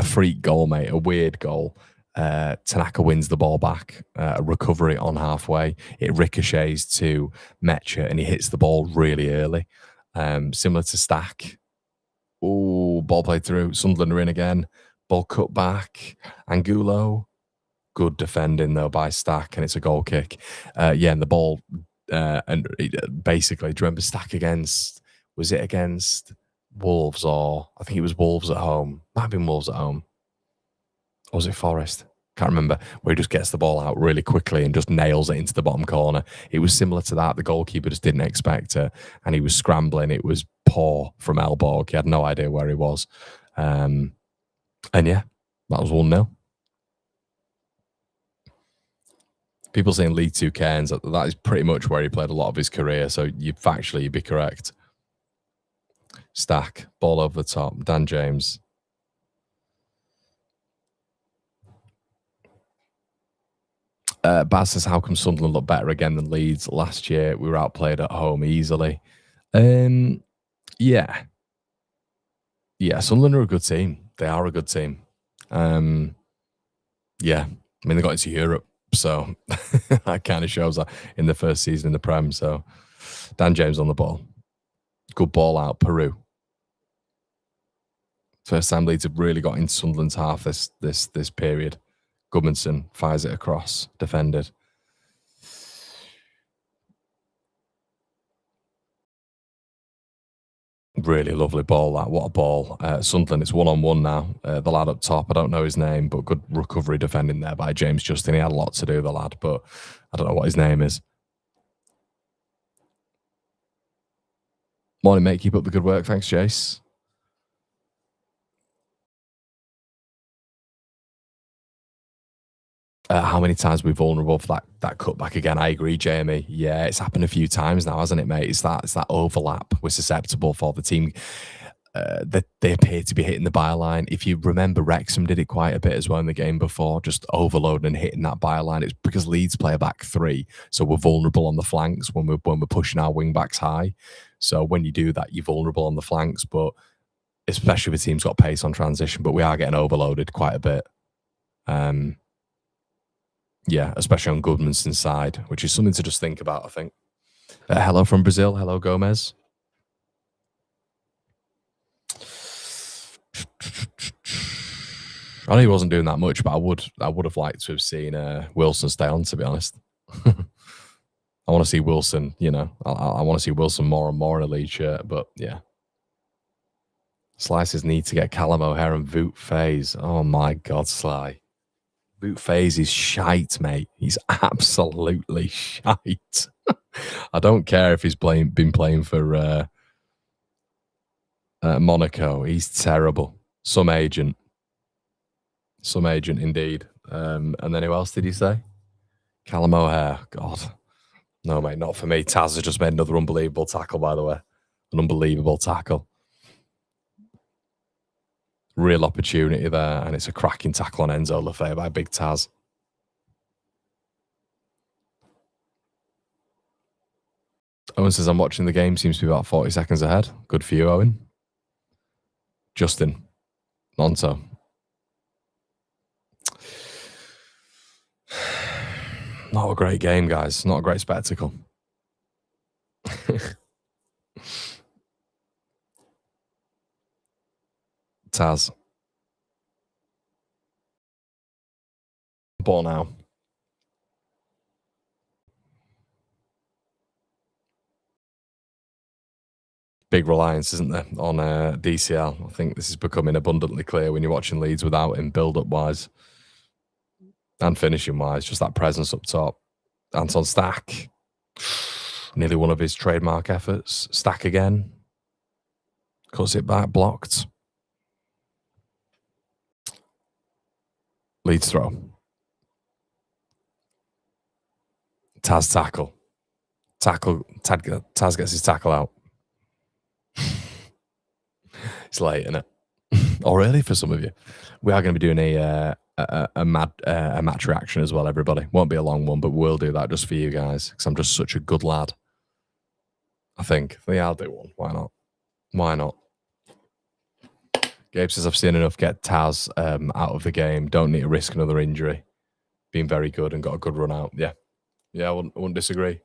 freak goal, mate, a weird goal. Tanaka wins the ball back, a recovery on halfway. It ricochets to Mecha, and he hits the ball really early. Similar to Stack. Oh, ball played through. Sunderland are in again. Ball cut back. Angulo. Good defending, though, by Stack, and it's a goal kick. Yeah, and the ball, basically, do you remember Stack against, was it against Wolves, or I think it was Wolves at home. Might have been Wolves at home. Or was it Forest? Can't remember. Where he just gets the ball out really quickly and just nails it into the bottom corner. It was similar to that. The goalkeeper just didn't expect it, and he was scrambling. It was poor from Elborg. He had no idea where he was. And yeah, that was 1-0. People saying Lee 2 Cairns, that is pretty much where he played a lot of his career. So you'd be correct. Stack, ball over the top. Dan James. Baz says, how come Sunderland look better again than Leeds? Last year, we were outplayed at home easily. Yeah. Yeah, Sunderland are a good team. They are a good team. Yeah. I mean, they got into Europe, so that kind of shows that in the first season in the Prem. So Dan James on the ball. Good ball out, Peru. First time Leeds have really got into Sunderland's half this period. Gudmundsson fires it across, defended. Really lovely ball, that. What a ball. Sunderland, it's 1-on-1 now. The lad up top, I don't know his name, but good recovery defending there by James Justin. He had a lot to do, the lad, but I don't know what his name is. Morning, mate. Keep up the good work. Thanks, Jace. How many times we're vulnerable for that cutback again? I agree, Jamie. Yeah, it's happened a few times now, hasn't it, mate? It's that overlap. We're susceptible for the team. That they appear to be hitting the byline. If you remember, Wrexham did it quite a bit as well in the game before, just overloading and hitting that byline. It's because Leeds play a back three, so we're vulnerable on the flanks when we're pushing our wing backs high. So when you do that, you're vulnerable on the flanks, but especially if the team's got pace on transition. But we are getting overloaded quite a bit. Yeah, especially on Gudmundsson's side, which is something to just think about, I think. Hello from Brazil. Hello, Gomez. I know he wasn't doing that much, but I would have liked to have seen Wilson stay on, to be honest. I want to see Wilson, I want to see Wilson more and more in a lead shirt, but yeah. Slices need to get Callum O'Hare and Voot Faze. Oh my God, Sly. Voot Faze is shite, mate. He's absolutely shite. I don't care if he's been playing for Monaco. He's terrible. Some agent indeed. And then who else did he say? Callum O'Hare. God. No, mate, not for me. Taz has just made another unbelievable tackle, by the way. An unbelievable tackle. Real opportunity there, and it's a cracking tackle on Enzo Lefebvre by Big Taz. Owen says, I'm watching the game. Seems to be about 40 seconds ahead. Good for you, Owen. Justin. Monto. Not a great game, guys. Not a great spectacle. Taz. Ball now. Big reliance, isn't there, on DCL? I think this is becoming abundantly clear when you're watching Leeds without him, build-up wise and finishing wise. Just that presence up top. Anton Stack, nearly one of his trademark efforts. Stack again, cuts it back, blocked. Leeds throw. Taz tackle. Taz gets his tackle out. It's late, isn't it? Or early for some of you. We are going to be doing a match reaction as well, everybody. Won't be a long one, but we'll do that just for you guys because I'm just such a good lad. I think. Yeah, I'll do one. Why not? Why not? Gabe says, I've seen enough get Taz out of the game. Don't need to risk another injury. Been very good and got a good run out. Yeah. Yeah, I wouldn't disagree.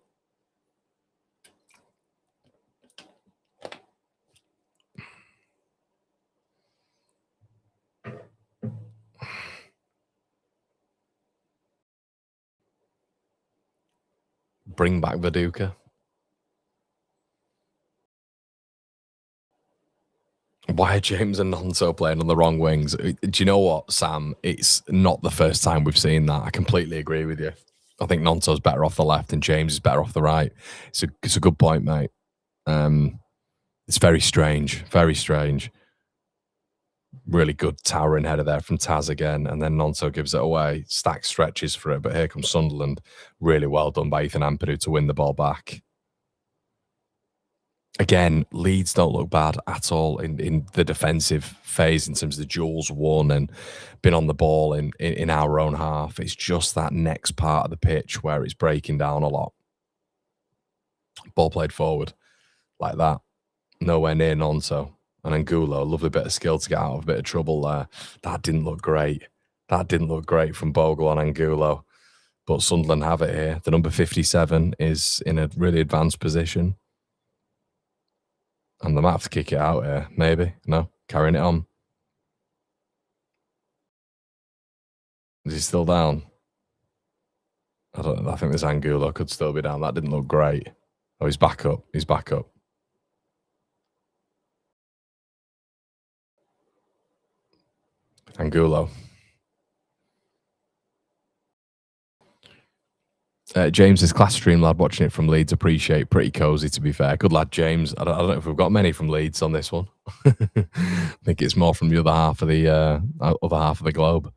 Bring back Viduka. Why are James and Nonso playing on the wrong wings? Do you know what, Sam? It's not the first time we've seen that. I completely agree with you. I think Nonso's better off the left and James is better off the right. It's a good point, mate. It's very strange. Very strange. Really good towering header there from Taz again, and then Nonso gives it away. Stack stretches for it, but here comes Sunderland. Really well done by Ethan Ampadu to win the ball back. Again, Leeds don't look bad at all in the defensive phase in terms of the duels won and been on the ball in our own half. It's just that next part of the pitch where it's breaking down a lot. Ball played forward like that. Nowhere near Nonso. And Angulo, a lovely bit of skill to get out of a bit of trouble there. That didn't look great. That didn't look great from Bogle on Angulo. But Sunderland have it here. The number 57 is in a really advanced position. And they might have to kick it out here, maybe. No, carrying it on. Is he still down? I think this Angulo could still be down. That didn't look great. Oh, he's back up. He's back up. Angulo. James is class stream lad watching it from Leeds. Appreciate. Pretty cozy, to be fair. Good lad, James. I don't know if we've got many from Leeds on this one. I think it's more from the other half of the globe.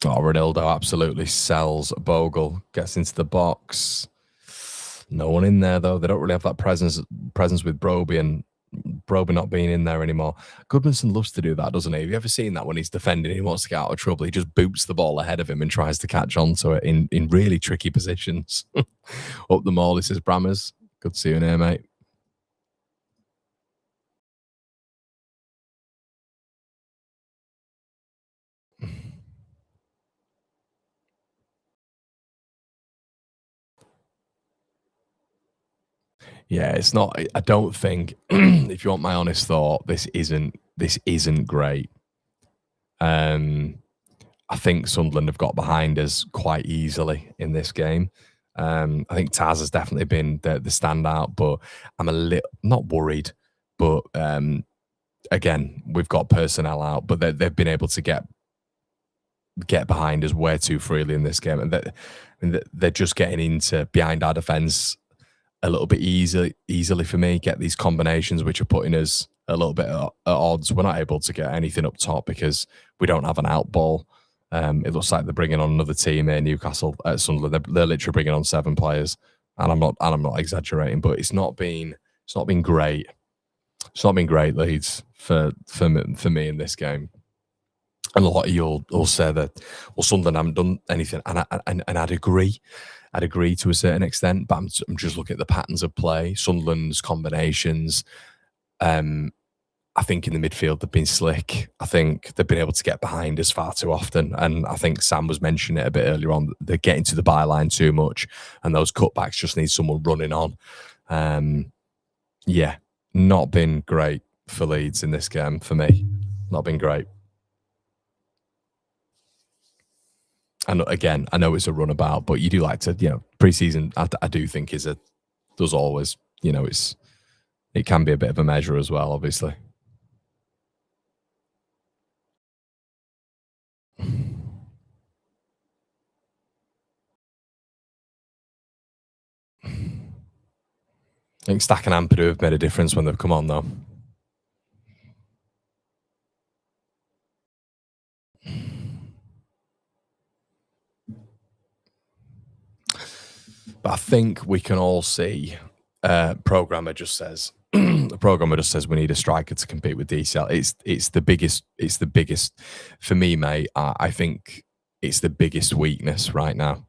Oh, Ronaldo absolutely sells Bogle. Gets into the box. No one in there though. They don't really have that presence with Broby and Broby not being in there anymore. Goodmanson loves to do that, doesn't he? Have you ever seen that when he's defending and he wants to get out of trouble? He just boots the ball ahead of him and tries to catch onto it in really tricky positions. Up the mall, this is Brammers. Good to see you in here, mate. Yeah, it's not. I don't think, if you want my honest thought, this isn't great. I think Sunderland have got behind us quite easily in this game. I think Taz has definitely been the standout, but I'm a little not worried. But again, we've got personnel out, but they've been able to get behind us way too freely in this game, and they're just getting into behind our defence a little bit easily for me. Get these combinations which are putting us a little bit at odds. We're not able to get anything up top because we don't have an out ball. It looks like they're bringing on another team here, Newcastle at Sunderland. They're literally bringing on 7 players, and I'm not exaggerating, but it's not been great. It's not been great, Leeds, for me in this game. And a lot of you will say that, well, Sunderland haven't done anything, and I'd agree. I'd agree to a certain extent, but I'm just looking at the patterns of play, Sunderland's combinations. I think in the midfield they've been slick. I think they've been able to get behind us far too often. And I think Sam was mentioning it a bit earlier on. They're getting to the byline too much, and those cutbacks just need someone running on. Um, yeah, not been great for Leeds in this game for me. Not been great. And again, I know it's a runabout, but you do like to, pre-season. I do think is a does always, it can be a bit of a measure as well, obviously. I think Stack and Ampadu have made a difference when they've come on, though. But I think we can all see. Programmer just says the programmer just says we need a striker to compete with DCL. It's the biggest. It's the biggest for me, mate. I think it's the biggest weakness right now.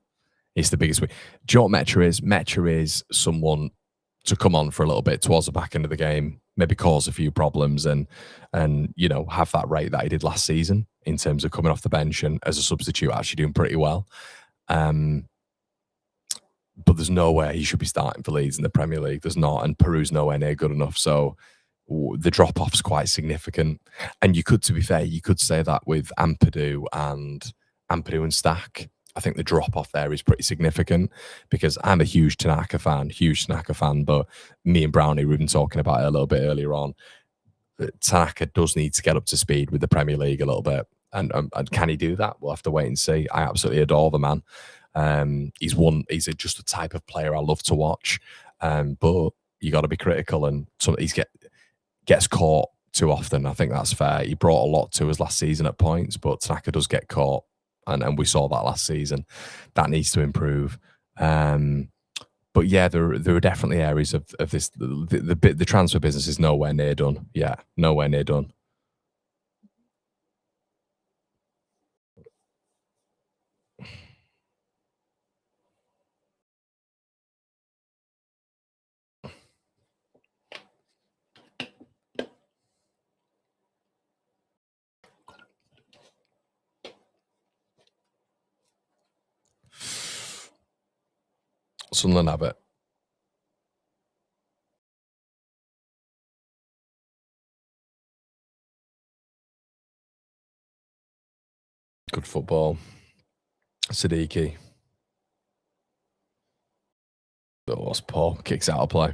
It's the biggest. Do you know what Metra is? Metra is someone to come on for a little bit towards the back end of the game, maybe cause a few problems, and have that rate that he did last season in terms of coming off the bench and as a substitute actually doing pretty well. But there's no way he should be starting for Leeds in the Premier League. There's not, and Peru's nowhere near good enough. So the drop off's quite significant. And to be fair, you could say that with Ampadu and Stack. I think the drop off there is pretty significant because I'm a huge Tanaka fan, but me and Brownie were even talking about it a little bit earlier on. Tanaka does need to get up to speed with the Premier League a little bit. And can he do that? We'll have to wait and see. I absolutely adore the man. He's just a type of player I love to watch. But you got to be critical, and he gets caught too often. I think that's fair. He brought a lot to us last season at points, but Tanaka does get caught. And we saw that last season. That needs to improve. But yeah, there are definitely areas of this. The transfer business is nowhere near done. Yeah, nowhere near done. Sunderland have it. Good football. Siddiqui. Oh, what's Paul? Kicks out of play.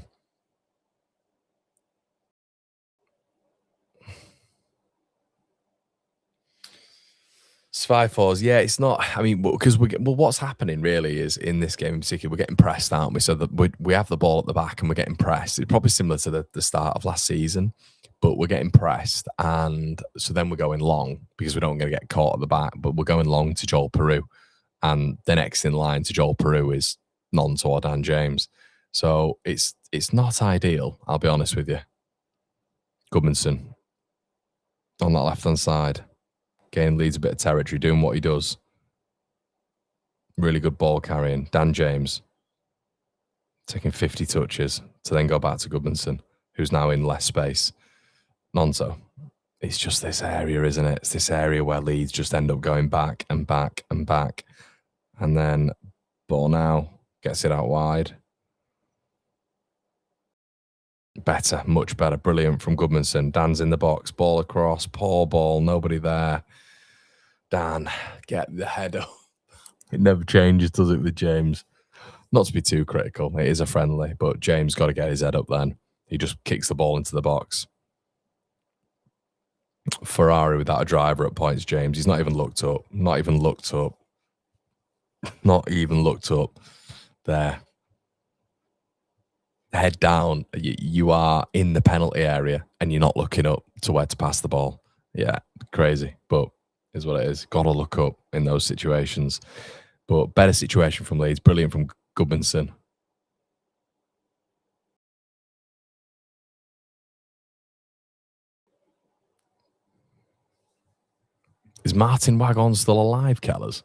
Five fours, yeah, it's not. I mean, because what's happening really is in this game in particular, we're getting pressed, aren't we? So that we have the ball at the back and we're getting pressed. It's probably similar to the start of last season, but we're getting pressed, and so then we're going long because we don't want to get caught at the back. But we're going long to Joel Peru, and the next in line to Joel Peru is Nonto or Dan James. So it's not ideal. I'll be honest with you. Goodmanson on that left hand side. Gain leads a bit of territory, doing what he does. Really good ball carrying. Dan James taking 50 touches to then go back to Goodmanson, who's now in less space. Nonso. It's just this area, isn't it? It's this area where Leeds just end up going back and back and back. And then ball now gets it out wide. Better, much better. Brilliant from Goodmanson. Dan's in the box. Ball across. Poor ball. Nobody there. Dan, get the head up. It never changes, does it, with James? Not to be too critical. It is a friendly, but James got to get his head up then. He just kicks the ball into the box. Ferrari without a driver at points, James. He's not even looked up. Not even looked up. Not even looked up. There. Head down. You are in the penalty area and you're not looking up to where to pass the ball. Yeah, crazy. But is what it is. Got to look up in those situations. But better situation from Leeds. Brilliant from Goodmanson. Is Martin Wagon still alive, Kellers?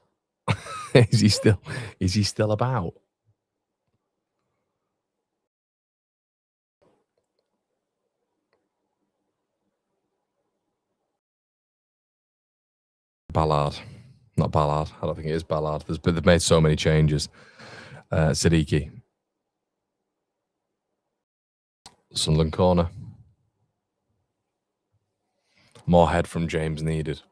Is he still about? Ballard. Not Ballard. I don't think it is Ballard. They've made so many changes. Siddiqui. Sunderland corner. More head from James needed.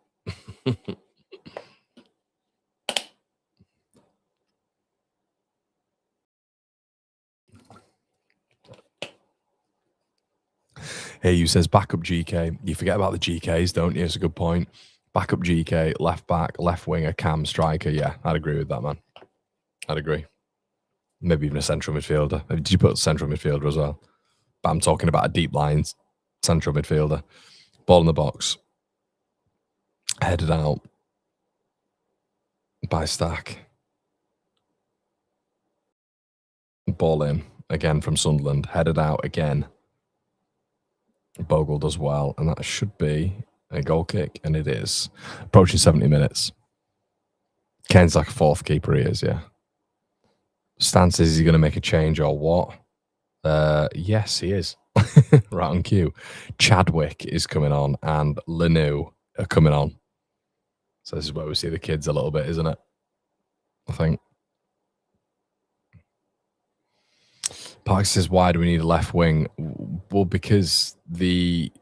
Hey, you says backup GK. You forget about the GKs, don't you? It's a good point. Backup GK, left back, left winger, cam, striker. Yeah, I'd agree with that, man. I'd agree. Maybe even a central midfielder. Did you put central midfielder as well? But I'm talking about a deep line central midfielder. Ball in the box. Headed out by Stack. Ball in again from Sunderland. Headed out again. Bogle does well, and that should be a goal kick, and it is. Approaching 70 minutes. Ken's like a fourth keeper, he is, yeah. Stance is he going to make a change or what? Yes, he is. Right on cue. Chadwick is coming on, and Lenu are coming on. So this is where we see the kids a little bit, isn't it? I think. Park says, why do we need a left wing? Well, because the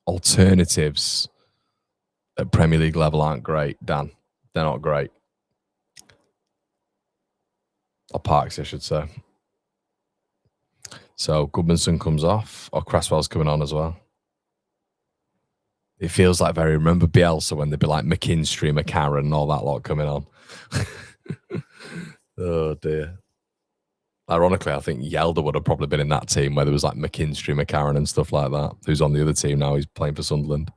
alternatives at Premier League level aren't great, Dan. They're not great. Or Parks, I should say. So Goodmanson comes off, or Cresswell's coming on as well. It feels like very, remember Bielsa when they'd be like McKinstry, McCarran, and all that lot coming on. Oh, dear. Ironically, I think Yelder would have probably been in that team where there was like McKinstry, McCarran and stuff like that. Who's on the other team now? He's playing for Sunderland.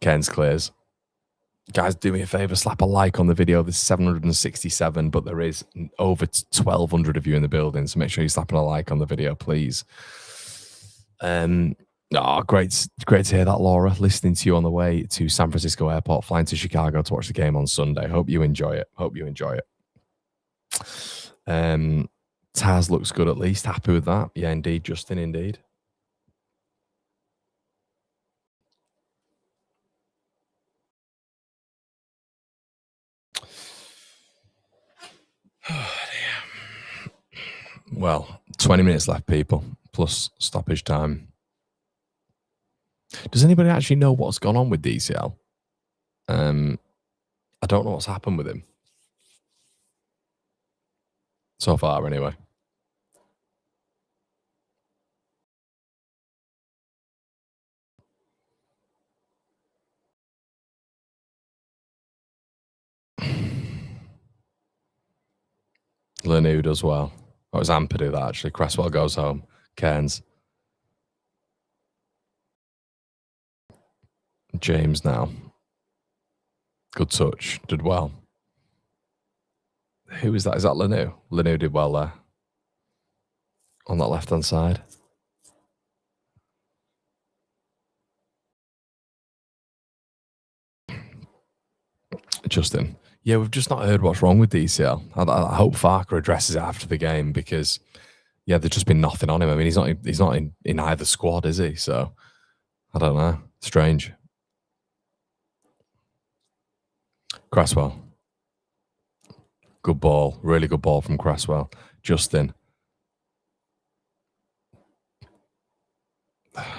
Ken's clears. Guys, do me a favour, slap a like on the video. There's 767, but there is over 1,200 of you in the building, so make sure you're slapping a like on the video, please. Great to hear that, Laura. Listening to you on the way to San Francisco Airport, flying to Chicago to watch the game on Sunday. Hope you enjoy it. Taz looks good at least. Happy with that. Yeah, indeed, Justin, indeed. Well, 20 minutes left, people, plus stoppage time. Does anybody actually know what's gone on with DCL? I don't know what's happened with him. So far, anyway. Lenu does well. Oh, it was Ampadu that actually. Cresswell goes home. Cairns. James now. Good touch. Did well. Who is that? Is that Lenu? Lenu did well there. On that left-hand side. Justin. Yeah, we've just not heard what's wrong with DCL. I hope Farke addresses it after the game because, yeah, there's just been nothing on him. I mean, he's not in either squad, is he? So, I don't know. Strange. Cresswell. Good ball. Really good ball from Cresswell. Justin.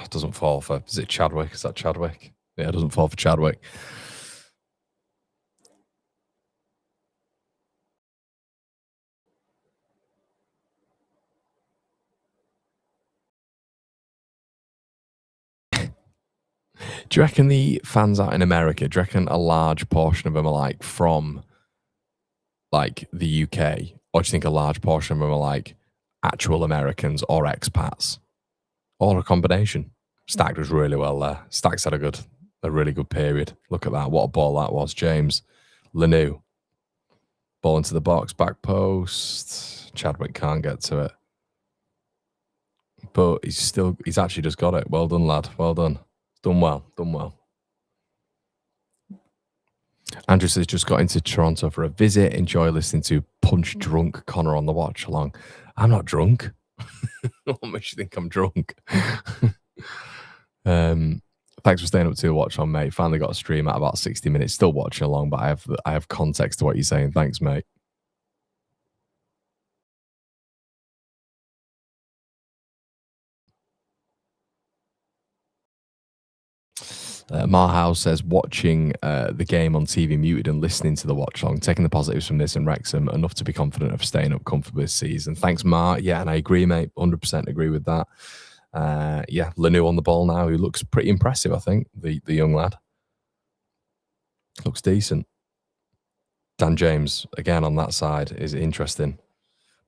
Doesn't fall for... Is it Chadwick? Is that Chadwick? Yeah, it doesn't fall for Chadwick. Do you reckon the fans out in America, do you reckon a large portion of them are like from like the UK? Or do you think a large portion of them are like actual Americans or expats? Or a combination? Stack does really well there. Stack's had a really good period. Look at that. What a ball that was. James. Lenu. Ball into the box. Back post. Chadwick can't get to it. But he's actually just got it. Well done, lad. Well done. Done well. Andrew says, just got into Toronto for a visit. Enjoy listening to Punch Drunk Connor on the watch along. I'm not drunk. What makes you think I'm drunk? um, Thanks for staying up to the watch on, mate. Finally got a stream at about 60 minutes. Still watching along, but I have context to what you're saying. Thanks, mate. Marhouse says, watching the game on TV muted and listening to the watch long, taking the positives from this and Wrexham, enough to be confident of staying up comfortably this season. Thanks, Mark. Yeah, and I agree, mate. 100% agree with that. Yeah, Lanu on the ball now, who looks pretty impressive, I think, the young lad. Looks decent. Dan James, again, on that side, is interesting.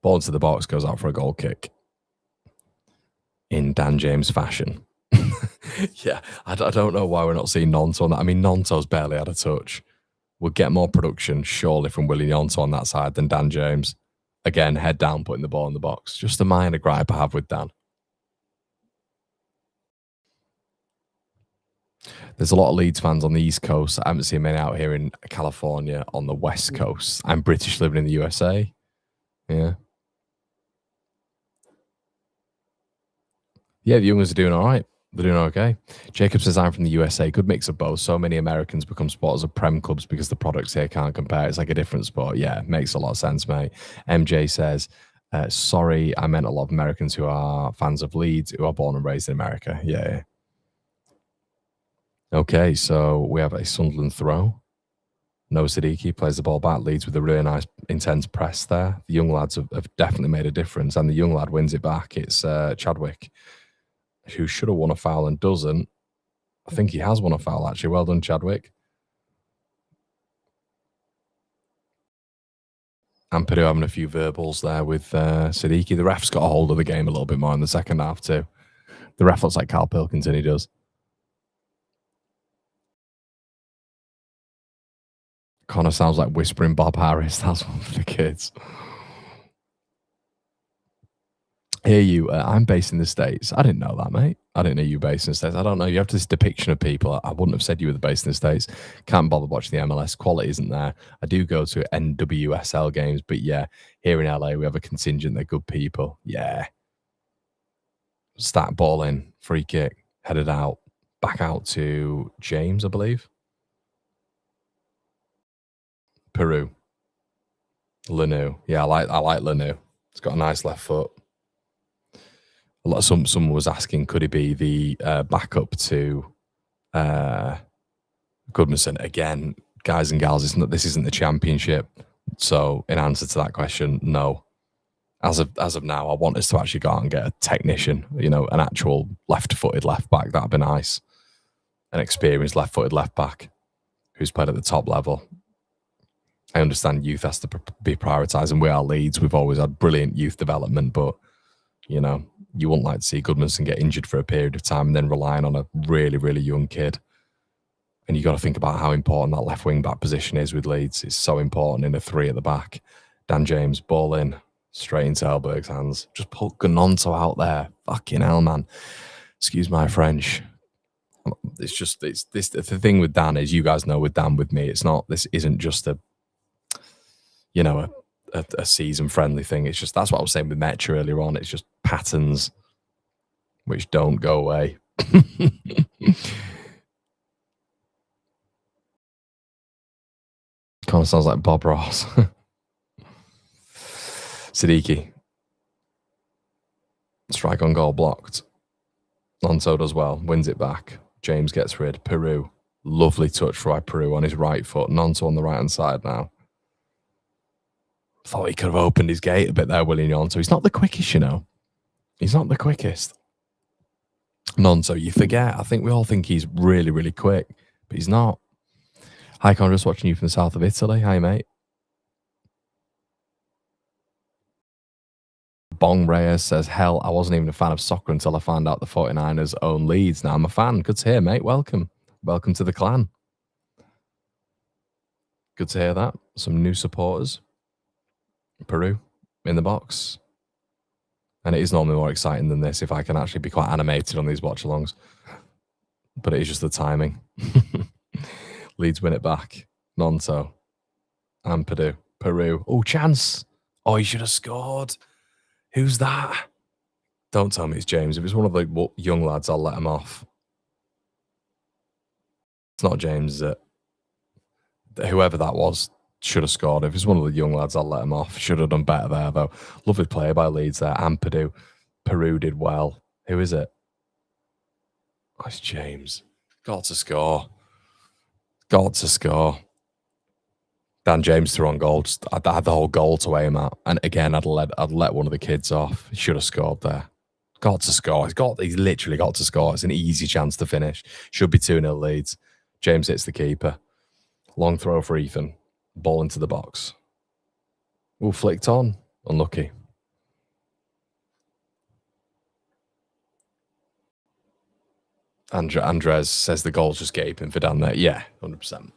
Ball into the box, goes out for a goal kick. In Dan James fashion. Yeah, I don't know why we're not seeing Nonto on that. I mean, Nonto's barely had a touch. We'll get more production, surely, from Willie Nonto on that side than Dan James. Again, head down, putting the ball in the box. Just a minor gripe I have with Dan. There's a lot of Leeds fans on the East Coast. I haven't seen many out here in California on the West Coast. I'm British living in the USA. Yeah. Yeah, the youngers are doing all right. They're doing okay. Jacob says, I'm from the USA. Good mix of both. So many Americans become supporters of Prem clubs because the products here can't compare. It's like a different sport. Yeah, makes a lot of sense, mate. MJ says, sorry, I meant a lot of Americans who are fans of Leeds who are born and raised in America. Yeah. Okay, so we have a Sunderland throw. No Siddiqui plays the ball back, leads with a really nice, intense press there. The young lads have definitely made a difference, and the young lad wins it back. It's Chadwick, who should have won a foul and doesn't. I think he has won a foul, actually. Well done, Chadwick. And Purdue having a few verbals there with Siddiqui. The ref's got a hold of the game a little bit more in the second half, too. The ref looks like Carl Pilkington, he does. Connor sounds like whispering Bob Harris. That's one for the kids. Hear you. I'm based in the States. I didn't know that, mate. I didn't know you were based in the States. I don't know. You have this depiction of people. I wouldn't have said you were based in the States. Can't bother watching the MLS. Quality isn't there. I do go to NWSL games, but yeah, here in LA, we have a contingent. They're good people. Yeah. Stack ball in, free kick, headed out, back out to James, I believe. Peru. Lanu. Yeah, I like Lanu. It's got a nice left foot. Someone was asking, could he be the backup to Goodmanson? Again, guys and gals, this isn't the championship. So in answer to that question, no. As of now, I want us to actually go out and get a technician, an actual left-footed left back. That'd be nice. An experienced left-footed left back who's played at the top level. I understand youth has to be prioritised, and we are Leeds. We've always had brilliant youth development, but you wouldn't like to see Goodmanson get injured for a period of time and then relying on a really, really young kid. And you got to think about how important that left wing back position is with Leeds. It's so important in a three at the back. Dan James, ball in, straight into Hellberg's hands. Just put Ganonto out there. Fucking hell, man. Excuse my French. The thing with Dan is, you guys know with Dan, with me, this isn't just a season friendly thing. It's just, that's what I was saying with Metro earlier on. It's just patterns which don't go away. Kind of sounds like Bob Ross. Siddiqui. Strike on goal blocked. Nonto does well. Wins it back. James gets rid. Peru. Lovely touch by Peru on his right foot. Nonto on the right hand side now. Thought he could have opened his gate a bit there, Willie Nonto. He's not the quickest, He's not the quickest. Nonto, you forget. I think we all think he's really, really quick, but he's not. Hi, Con, just watching you from the south of Italy. Hi, mate. Bong Reyes says, hell, I wasn't even a fan of soccer until I found out the 49ers own Leeds. Now I'm a fan. Good to hear, mate. Welcome. Welcome to the clan. Good to hear that. Some new supporters. Peru in the box. And it is normally more exciting than this if I can actually be quite animated on these watch-alongs. But it is just the timing. Leeds win it back. Nonto. And Purdue. Peru. Oh, chance. Oh, he should have scored. Who's that? Don't tell me it's James. If it's one of the young lads, I'll let him off. It's not James, is it? Whoever that was should have scored. If it's one of the young lads, I'll let him off. Should have done better there, though. Lovely play by Leeds there. Ampadu. Peru did well. Who is it? Oh, it's James. Got to score. Got to score. Dan James threw on goal. I had the whole goal to aim at. And again, I'd let one of the kids off. He should have scored there. Got to score. He's literally got to score. It's an easy chance to finish. Should be 2-0 Leeds. James hits the keeper. Long throw for Ethan. Ball into the box. Ooh, flicked on. Unlucky. Andres says the goal's just gaping for Dan there. Yeah, 100%.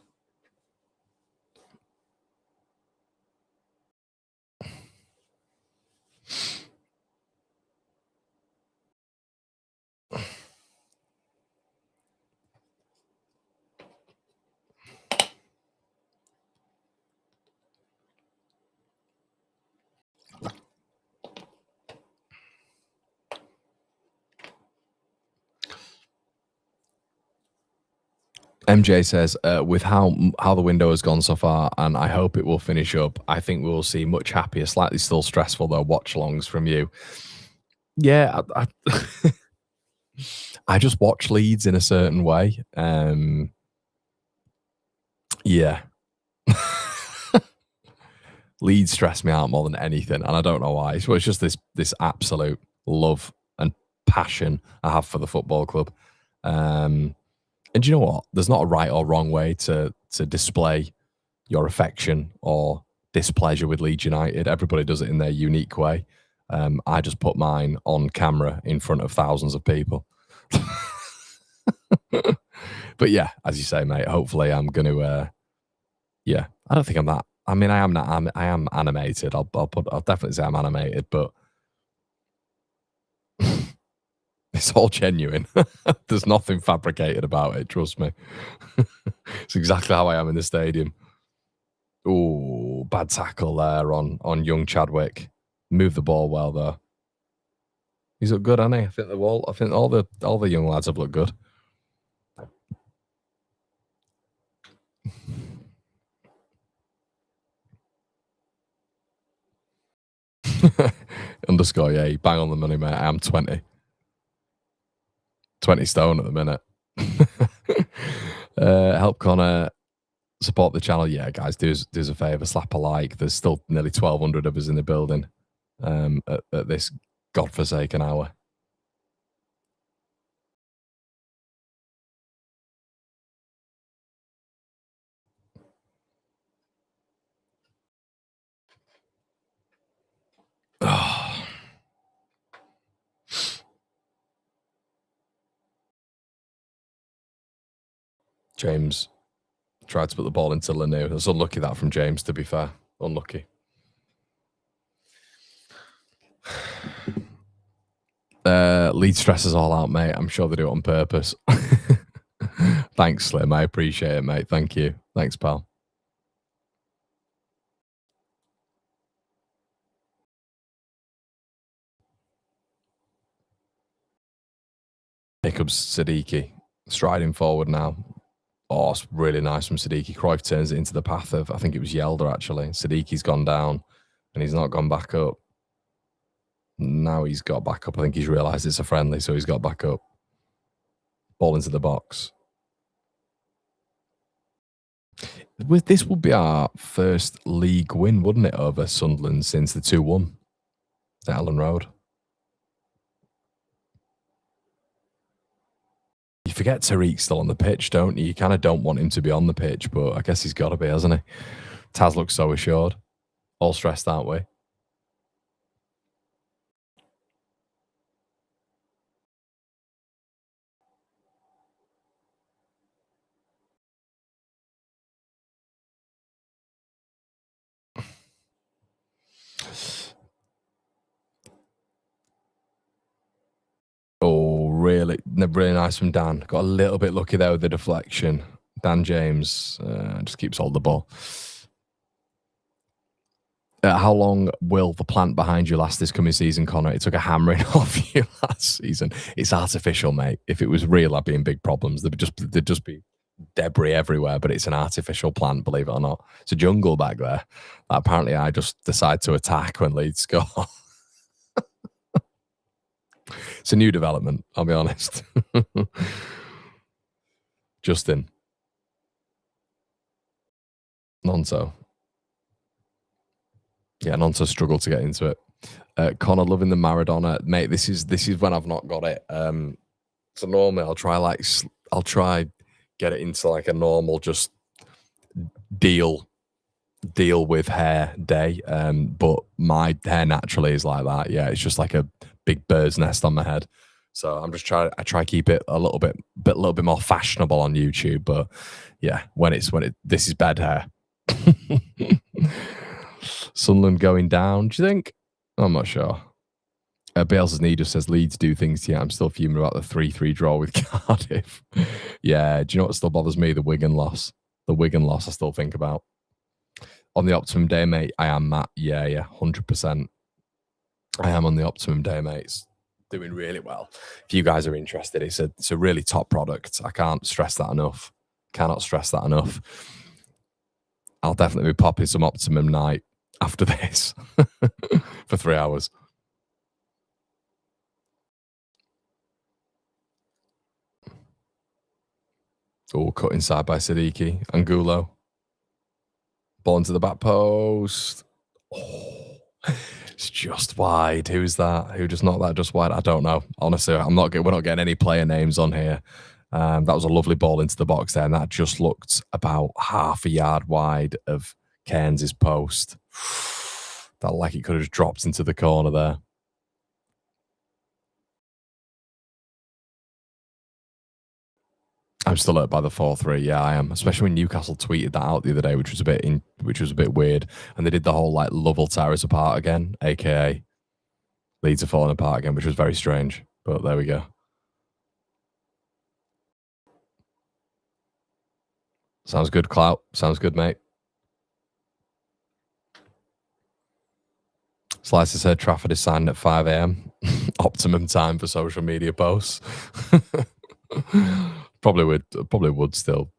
MJ says, with how the window has gone so far, and I hope it will finish up, I think we will see much happier, slightly still stressful, though, watch-alongs from you. Yeah, I just watch Leeds in a certain way. Yeah. Leeds stress me out more than anything, and I don't know why. So it's just this absolute love and passion I have for the football club. And do you know what? There's not a right or wrong way to display your affection or displeasure with Leeds United. Everybody does it in their unique way. I just put mine on camera in front of thousands of people. But yeah, as you say, mate, hopefully I'm going to, yeah, I don't think I'm that. I mean, I am animated. I'll definitely say I'm animated, but it's all genuine. There's nothing fabricated about it, trust me. It's exactly how I am in the stadium. Oh, bad tackle there on young Chadwick. Moved the ball well though. He's looked good, hasn't he? I think all the young lads have looked good. Underscore, yeah, you bang on the money, mate. I am 20 stone at the minute. Help Connor support the channel. Yeah, guys, do us a favour, slap a like. There's still nearly 1,200 of us in the building at this godforsaken hour. James tried to put the ball into Lanu. That's unlucky, that from James, to be fair. Unlucky. Leeds stresses all out, mate. I'm sure they do it on purpose. Thanks, Slim. I appreciate it, mate. Thank you. Thanks, pal. Here comes Siddiqui, striding forward now. Oh, it's really nice from Siddiqui. Cruyff turns it into the path of, I think it was Yelder, actually. Siddiqui's gone down, and he's not gone back up. Now he's got back up. I think he's realised it's a friendly, so he's got back up. Ball into the box. This would be our first league win, wouldn't it, over Sunderland since the 2-1 at Ellen Road? You forget Tariq's still on the pitch, don't you? You kind of don't want him to be on the pitch, but I guess he's got to be, hasn't he? Taz looks so assured. All stressed, aren't we? Oh, really nice from Dan. Got a little bit lucky there with the deflection. Dan James just keeps hold the ball. How long will the plant behind you last this coming season, Connor? It took a hammering off you last season. It's artificial, mate. If it was real, I'd be in big problems. There'd just be debris everywhere, but it's an artificial plant, believe it or not. It's a jungle back there. Apparently, I just decide to attack when Leeds score. It's a new development, I'll be honest. Justin. Nonso. Yeah, Nonso struggled to get into it. Connor loving the Maradona. Mate, this is when I've not got it. So normally I'll try get it into like a normal just deal with hair day. But my hair naturally is like that. Yeah, it's just like a big bird's nest on my head. So I try to keep it a little bit more fashionable on YouTube. But yeah, this is bed hair. Sunderland going down, do you think? I'm not sure. Bales' Need just says Leeds do things to you. I'm still fuming about the 3-3 draw with Cardiff. Yeah, do you know what still bothers me? The Wigan loss. The Wigan loss I still think about. On the optimum day, mate, I am, Matt. Yeah, 100%. I am on the optimum day, mate. It's doing really well. If you guys are interested, it's a really top product. I can't stress that enough. Cannot stress that enough. I'll definitely be popping some Optimum Night after this for 3 hours. Oh, cut inside by Siddiqui. Angulo. Ball into the back post. Oh, it's just wide. Who's that? Who just knocked that just wide? I don't know. Honestly, we're not getting any player names on here. That was a lovely ball into the box there, and that just looked about half a yard wide of Cairns' post. That like it could have just dropped into the corner there. I'm still hurt by the 4-3. Yeah, I am. Especially when Newcastle tweeted that out the other day, which was a bit weird. And they did the whole like love will tear us apart again, aka Leeds are falling apart again, which was very strange. But there we go. Sounds good, Clout. Sounds good, mate. Slicer said Trafford is signed at 5 a.m. Optimum time for social media posts. Probably would still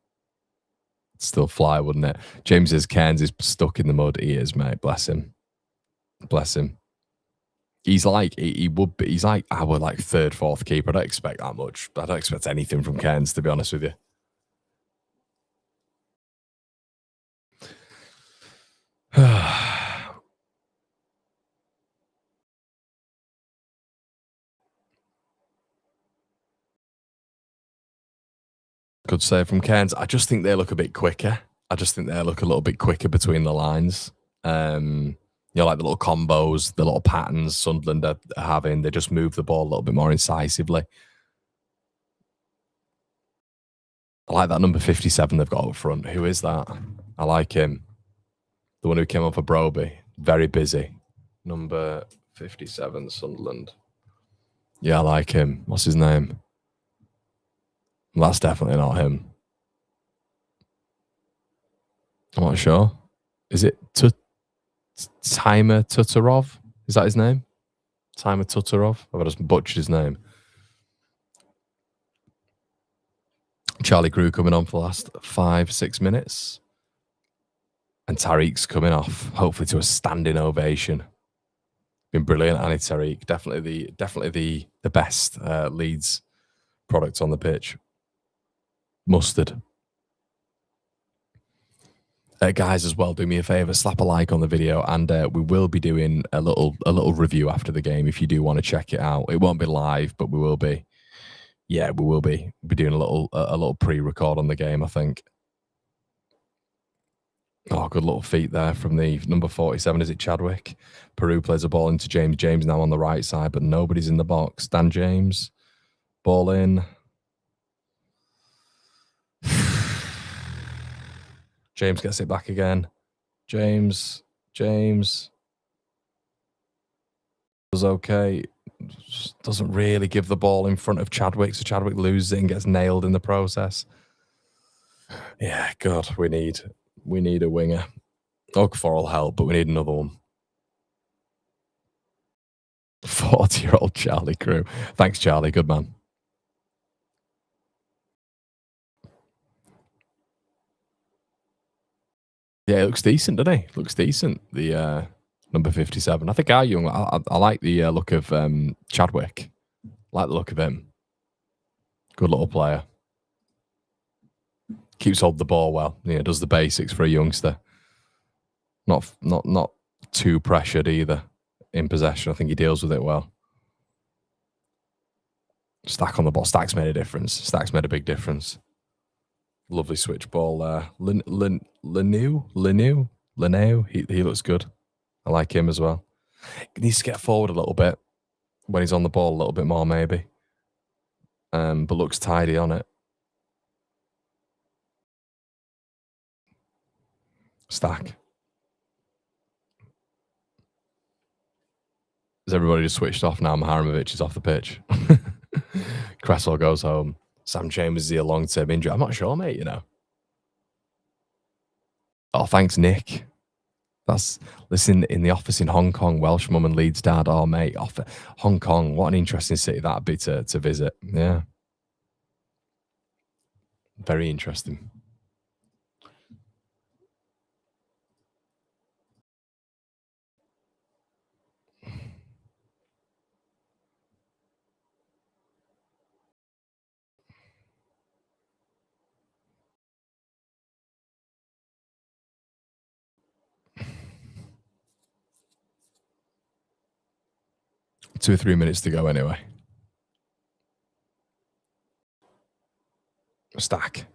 fly, wouldn't it? James says Cairns is stuck in the mud. He is, mate. Bless him. Bless him. He's like he's like our like third, fourth keeper. I don't expect that much. I don't expect anything from Cairns, to be honest with you. Good save from Cairns. I just think they look a bit quicker. I just think they look a little bit quicker between the lines. You know, like the little combos, the little patterns Sunderland are having. They just move the ball a little bit more incisively. I like that number 57 they've got up front. Who is that? I like him. The one who came off of Broby. Very busy. Number 57, Sunderland. Yeah, I like him. What's his name? That's definitely not him. I'm not sure. Is it Timer Tutarov? Is that his name? Timer Tutarov? I've just butchered his name. Charlie Crew coming on for the last 5-6 minutes. And Tariq's coming off, hopefully to a standing ovation. Been brilliant, Annie Tariq. Definitely the best Leeds product on the pitch. Mustard. Guys, as well, do me a favor, slap a like on the video, and we will be doing a little review after the game if you do want to check it out. It won't be live, but we will be. Yeah, we will be. We'll be doing a little pre-record on the game, I think. Oh, good little feet there from the number 47. Is it Chadwick? Peru plays a ball into James. James now on the right side, but nobody's in the box. Dan James, ball in. James gets it back again. James was okay. Just doesn't really give the ball in front of Chadwick, so Chadwick loses it and gets nailed in the process. Yeah, God, we need a winger. Okafor will help, but we need another one. 40-year-old Charlie Crew. Thanks, Charlie. Good man. Yeah, it looks decent, doesn't he? Looks decent. The number 57. I think our young. I like the look of Chadwick. Like the look of him. Good little player. Keeps hold the ball well. Yeah, does the basics for a youngster. Not too pressured either in possession. I think he deals with it well. Stack on the ball. Stack's made a difference. Stack's made a big difference. Lovely switch ball there. Lenu. He looks good. I like him as well. He needs to get forward a little bit when he's on the ball a little bit more, maybe. But looks tidy on it. Stack. Is everybody just switched off now? Maharovic is off the pitch. Cresswell goes home. Sam Chambers is a long-term injury. I'm not sure, mate, you know. Oh, thanks, Nick. Listen, in the office in Hong Kong, Welsh mum and Leeds dad. Oh, mate, Hong Kong. What an interesting city that'd be to visit. Yeah. Very interesting. Two or 3 minutes to go anyway. Stack.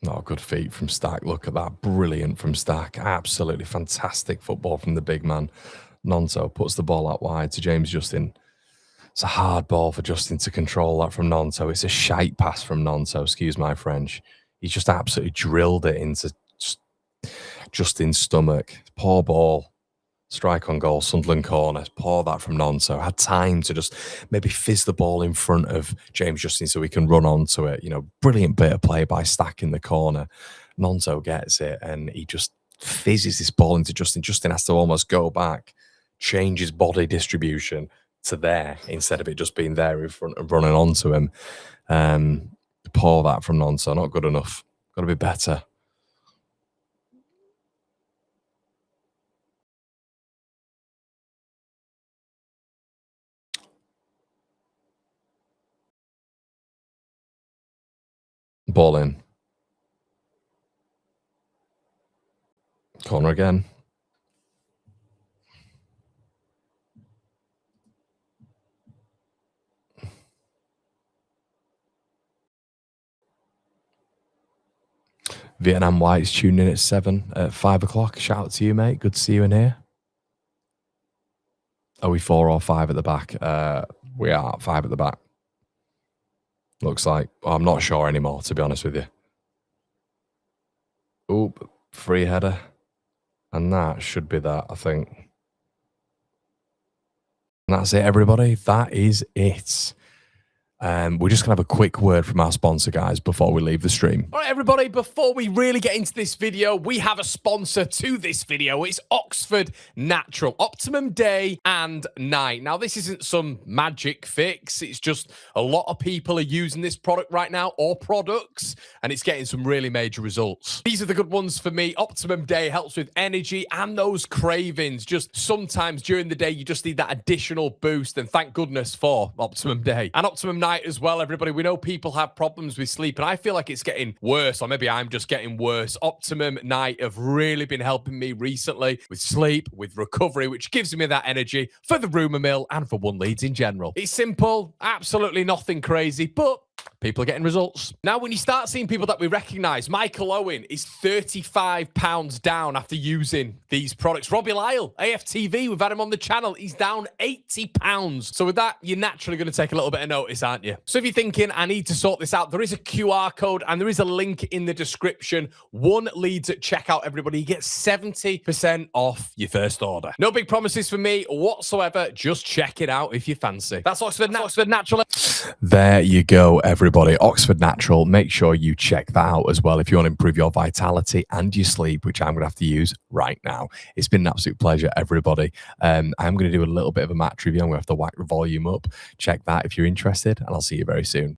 Oh, good feet from Stack. Look at that. Brilliant from Stack. Absolutely fantastic football from the big man. Nonto puts the ball out wide to James Justin. It's a hard ball for Justin to control that from Nonto. It's a shite pass from Nonto, excuse my French. He's just absolutely drilled it into Justin's stomach. Poor ball. Strike on goal, Sunderland corner. Pour that from Nonto. Had time to just maybe fizz the ball in front of James Justin so he can run onto it. You know, brilliant bit of play by Stack in the corner. Nonto gets it and he just fizzes this ball into Justin. Justin has to almost go back, change his body distribution to there instead of it just being there in front and running onto him. Pour that from Nonto. Not good enough. Got to be better. Ball in. Corner again. Vietnam White's tuning in at 5 o'clock. Shout out to you, mate. Good to see you in here. Are we 4 or 5 at the back? We are 5 at the back. Looks like. I'm not sure anymore, to be honest with you. Oop, free header. And that should be that, I think. And that's it, everybody. That is it. We're just going to have a quick word from our sponsor, guys, before we leave the stream. All right, everybody, before we really get into this video, we have a sponsor to this video. It's Oxford Natural, Optimum Day and Night. Now, this isn't some magic fix. It's just a lot of people are using this product right now, or products, and it's getting some really major results. These are the good ones for me. Optimum Day helps with energy and those cravings. Just sometimes during the day, you just need that additional boost, and thank goodness for Optimum Day. And Optimum Night as well, everybody. We know people have problems with sleep, and I feel like it's getting worse, or maybe I'm just getting worse. Optimum Night have really been helping me recently with sleep, with recovery, which gives me that energy for the rumour mill and for One Leeds in general. It's simple, absolutely nothing crazy, but people are getting results. Now, when you start seeing people that we recognise, Michael Owen is £35 down after using these products. Robbie Lyle, AFTV, we've had him on the channel. He's down £80. So with that, you're naturally going to take a little bit of notice, aren't you? So if you're thinking, I need to sort this out, there is a QR code and there is a link in the description. One Leeds at checkout, everybody. You get 70% off your first order. No big promises for me whatsoever. Just check it out if you fancy. That's Oxford Natural. There you go, everybody. Oxford Natural. Make sure you check that out as well if you want to improve your vitality and your sleep, which I'm going to have to use right now. It's been an absolute pleasure, everybody. I'm going to do a little bit of a match review. I'm going to have to whack the volume up. Check that if you're interested, and I'll see you very soon.